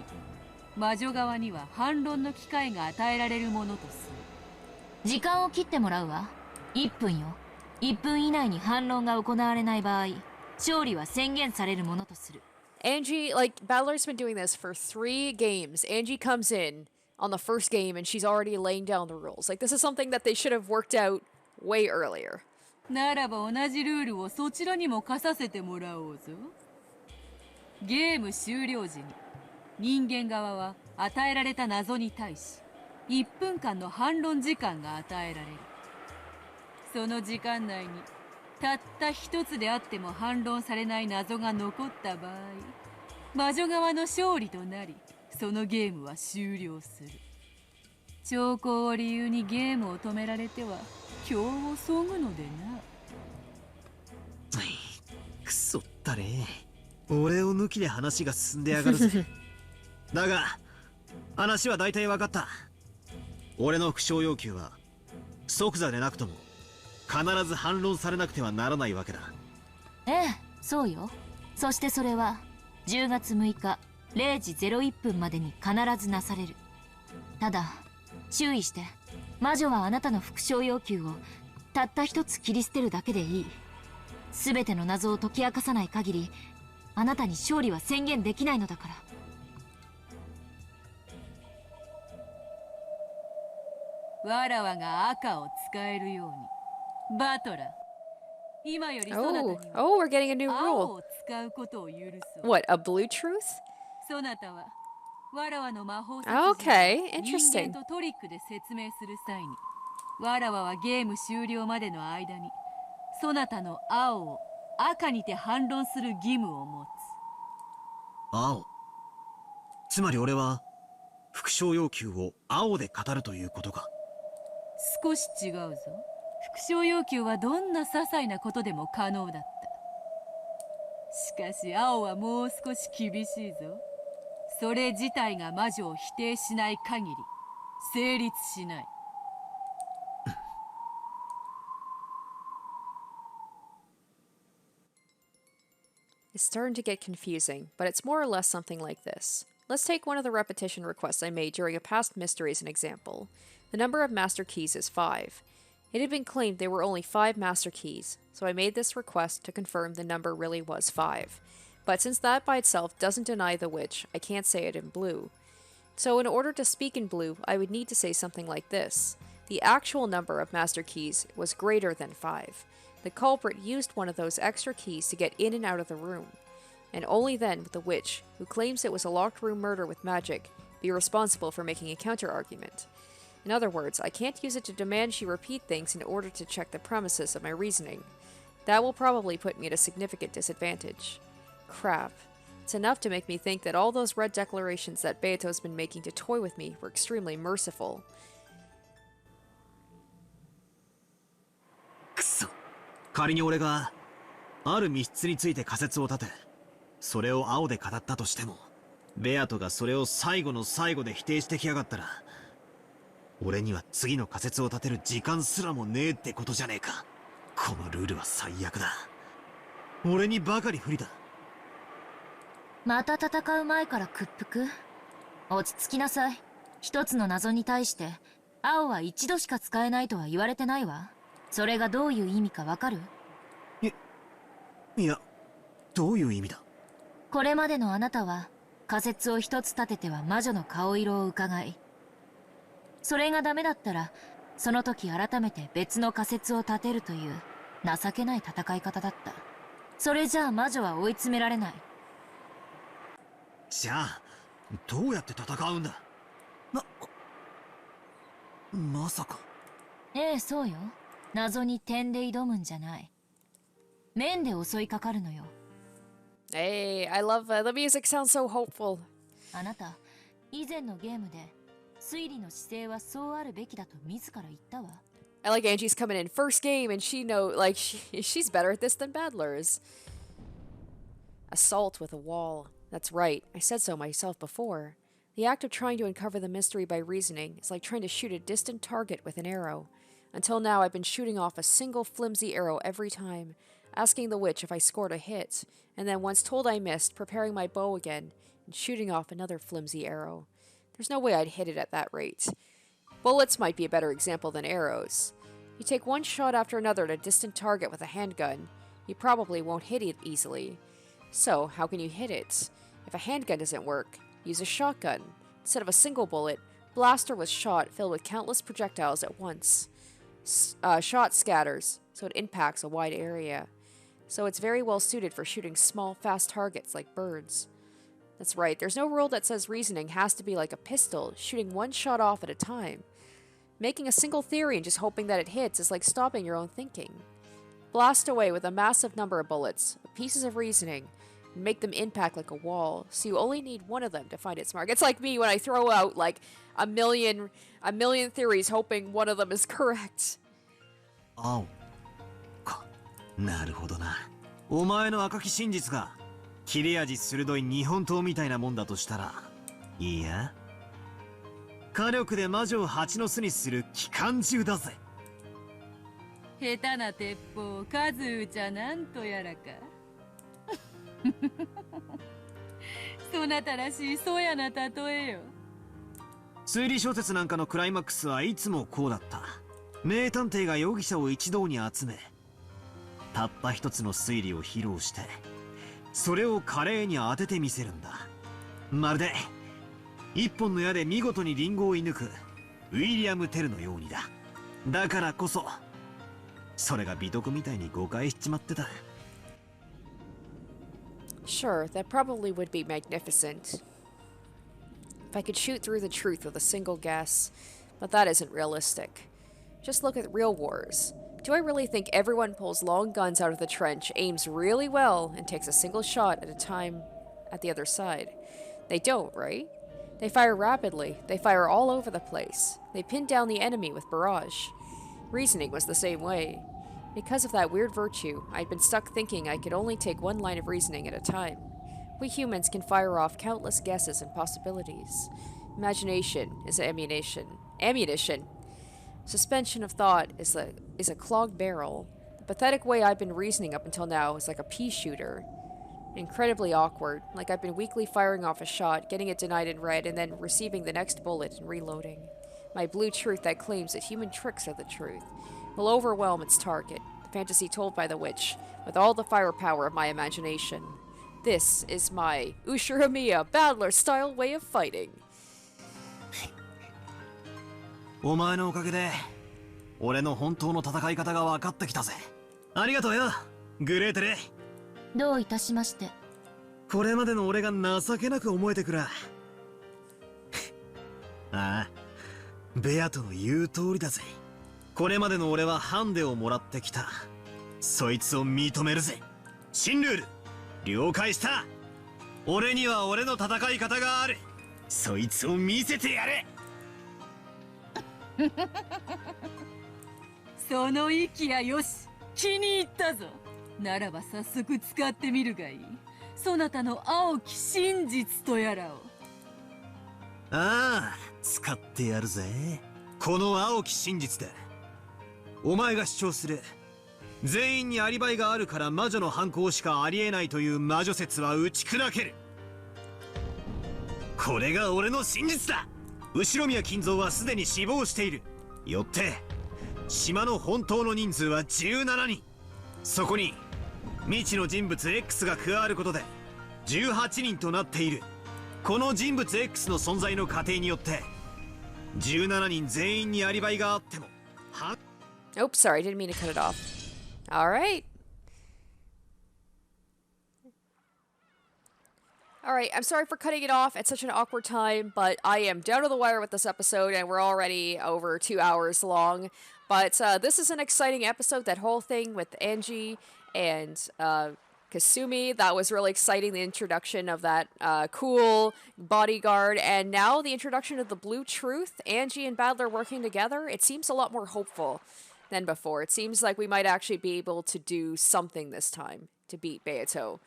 魔女側には反論の機会が与えられるものとする。時間を切ってもらうわ。1分よ。1分以内に反論が行われない場合、勝利は宣言されるものとする。Angie, like, Battler's been doing this for 3 games. Angie comes in on the first game and she's already laying down the rules. Like, this is something that they should have worked out way earlier. ならば同じルールをそちらにも課させてもらおうぞ。ゲーム終了時に人間側は与えられた謎に対し1分間の反論時間が与えられる。その時間内にたった一つであっても反論されない謎が残った場合、魔女側の勝利となり、そのゲームは終了する。兆候を理由にゲームを止められては今日をそぐのでな。くそったれ。俺を抜きで話が進んでやがるぜ。だが話は大体分かった。俺の不詳要求は即座でなくとも必ず反論されなくてはならないわけだ。ええ、そうよ。そしてそれは10月6日0時01分までに必ずなされる。ただ注意して、魔女はあなたの復唱要求をたった一つ切り捨てるだけでいい。全ての謎を解き明かさない限り、あなたに勝利は宣言できないのだから。わらわが赤を使えるように、バトラ、今よりそなたには we're getting a new 青 rule. を使うことを許そう。 What, a blue truth? そなたはわらわの魔法 Okay, 人 interesting. 間とトリックで説明する際に、わらわはゲーム終了までの間にそなたの青を赤にて反論する義務を持つ。青。つまり俺は復唱要求を青で語るということか。少し違うぞ。復唱要求はどんな些細なことでも可能だった。しかし青はもう少し厳しいぞ。それ自体が魔女を否定しない限り成立しない。It's starting to get confusing, but it's more or less something like this. Let's take one of the repetition requests I made during a past mystery as an example. The number of master keys is 5. It had been claimed there were only 5 master keys, so I made this request to confirm the number really was 5. But since that by itself doesn't deny the witch, I can't say it in blue. So in order to speak in blue, I would need to say something like this. The actual number of master keys was greater than 5. The culprit used one of those extra keys to get in and out of the room. And only then would the witch, who claims it was a locked room murder with magic, be responsible for making a counter-argument. In other words, I can't use it to demand she repeat things in order to check the premises of my reasoning. That will probably put me at a significant disadvantage. Crap. It's enough to make me think that all those red declarations that Beato's been making to toy with me were extremely merciful. くそ。仮に俺がある密室について仮説を立て、それを青で語ったとしても、ベアトがそれを最後の最後で否定してきやがったら、俺には次の仮説を立てる時間すらもねえってことじゃねえか。このルールは最悪だ。俺にばかり不利だ。また戦う前から屈服？落ち着きなさい。一つの謎に対して青は一度しか使えないとは言われてないわ。それがどういう意味かわかる？いや、どういう意味だ？これまでのあなたは仮説を一つ立てては魔女の顔色を伺い、それがダメだったら、その時改めて別の仮説を立てるという情けない戦い方だった。それじゃあ魔女は追い詰められない。じゃあどうやって戦うんだ。まさか。ええ、そうよ。謎に点で挑むんじゃない。面で襲いかかるのよ。Hey, I love the music sounds so hopeful. あなた、以前のゲームで推理の姿勢はそうあるべきだと自ら言ったわ。I like Angie's coming in first game and she she's better at this than Badler's. Assault with a wall. That's right. I said so myself before. The act of trying to uncover the mystery by reasoning is like trying to shoot a distant target with an arrow. Until now, I've been shooting off a single flimsy arrow every time, asking the witch if I scored a hit, and then once told I missed, preparing my bow again and shooting off another flimsy arrow. There's no way I'd hit it at that rate. Bullets might be a better example than arrows. You take one shot after another at a distant target with a handgun, you probably won't hit it easily. So, how can you hit it? If a handgun doesn't work, use a shotgun. Instead of a single bullet, blaster with shot filled with countless projectiles at once. Shot scatters, so it impacts a wide area. So it's very well suited for shooting small, fast targets like birds. That's right, there's no rule that says reasoning has to be like a pistol, shooting one shot off at a time. Making a single theory and just hoping that it hits is like stopping your own thinking. Blast away with a massive number of bullets, pieces of reasoning, and make them impact like a wall, so you only need one of them to find its mark. It's like me when I throw out like a million theories hoping one of them is correct. Oh. なるほどな。お前の赤き真実が切れ味鋭い日本刀みたいなもんだとしたら、いいや。火力で魔女を蜂の巣にする機関銃だぜ。下手な鉄砲数打ちゃなんとやらか。そなたらしいそやな例えよ。推理小説なんかのクライマックスはいつもこうだった。名探偵が容疑者を一堂に集め、たった一つの推理を披露して、それを華麗に当ててみせるんだ。まるで一本の矢で見事にリンゴを射抜くウィリアム・テルのようにだ。だからこそそれが美徳みたいに誤解しちまってた。Sure, that probably would be magnificent. If I could shoot through the truth with a single guess, but that isn't realistic. Just look at real wars. Do I really think everyone pulls long guns out of the trench, aims really well, and takes a single shot at a time at the other side? They don't, right? They fire rapidly. They fire all over the place. They pin down the enemy with barrage. Reasoning was the same way. Because of that weird virtue, I'd been stuck thinking I could only take one line of reasoning at a time. We humans can fire off countless guesses and possibilities. Imagination is ammunition. Suspension of thought is a clogged barrel. The pathetic way I've been reasoning up until now is like a pea shooter. Incredibly awkward, like I've been weakly firing off a shot, getting it denied in red, and then receiving the next bullet and reloading. My blue truth that claims that human tricks are the truth will overwhelm its target, the fantasy told by the witch, with all the firepower of my imagination. This is my Ushiromiya battler-style way of fighting. お前のおかげで俺の本当の戦い方が分かってきたぜ。ありがとうよ、グレーテル。どういたしまして。これまでの俺が情けなく思えてくら。ああ、ベアトの言う通りだぜ。これまでの俺はハンデをもらってきた。そいつを認めるぜ。新ルール了解した。俺には俺の戦い方がある。そいつを見せてやれ。その息やよし、気に入ったぞ。ならば早速使ってみるがいい。そなたの青き真実とやらを。ああ、使ってやるぜ。この青き真実でお前が主張する全員にアリバイがあるから魔女の犯行しかありえないという魔女説は打ち砕ける。これが俺の真実だ。後宮金蔵はすでに死亡している。よって島の本当の人数は17人。そこに未知の人物 X が加わることで18人となっている。この人物 X の存在の過程によって17人全員にアリバイがあっても Oops, sorry, didn't mean to cut it off. Alright. Alright, I'm sorry for cutting it off at such an awkward time, but I am down to the wire with this episode, and we're already over 2 hours long. But this is an exciting episode, that whole thing with Angie and Kasumi. That was really exciting, the introduction of that cool bodyguard, and now the introduction of the Blue Truth, Angie and Battler working together. It seems a lot more hopeful than before. It seems like we might actually be able to do something this time to beat Beato.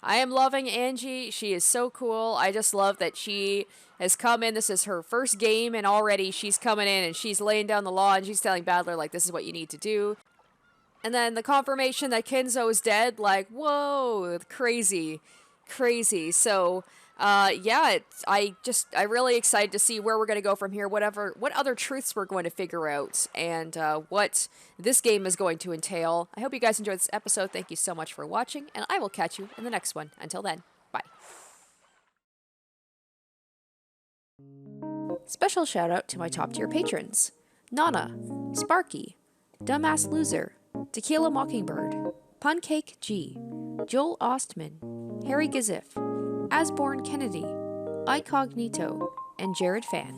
I am loving Angie. She is so cool. I just love that she has come in. This is her first game, and already she's coming in and she's laying down the law, and she's telling Battler, like, this is what you need to do. And then the confirmation that Kinzo is dead, like, whoa, crazy, crazy. So, yeah, I'm really excited to see where we're going to go from here, what other truths we're going to figure out, and what this game is going to entail. I hope you guys enjoyed this episode. Thank you so much for watching, and I will catch you in the next one. Until then, bye. Special shout out to my top tier patrons: Nana, Sparky, Dumbass Loser, Tequila Mockingbird, Puncake G, Joel Ostman, Harry Gazif, Asborn Kennedy, Icognito, and Jared Fan.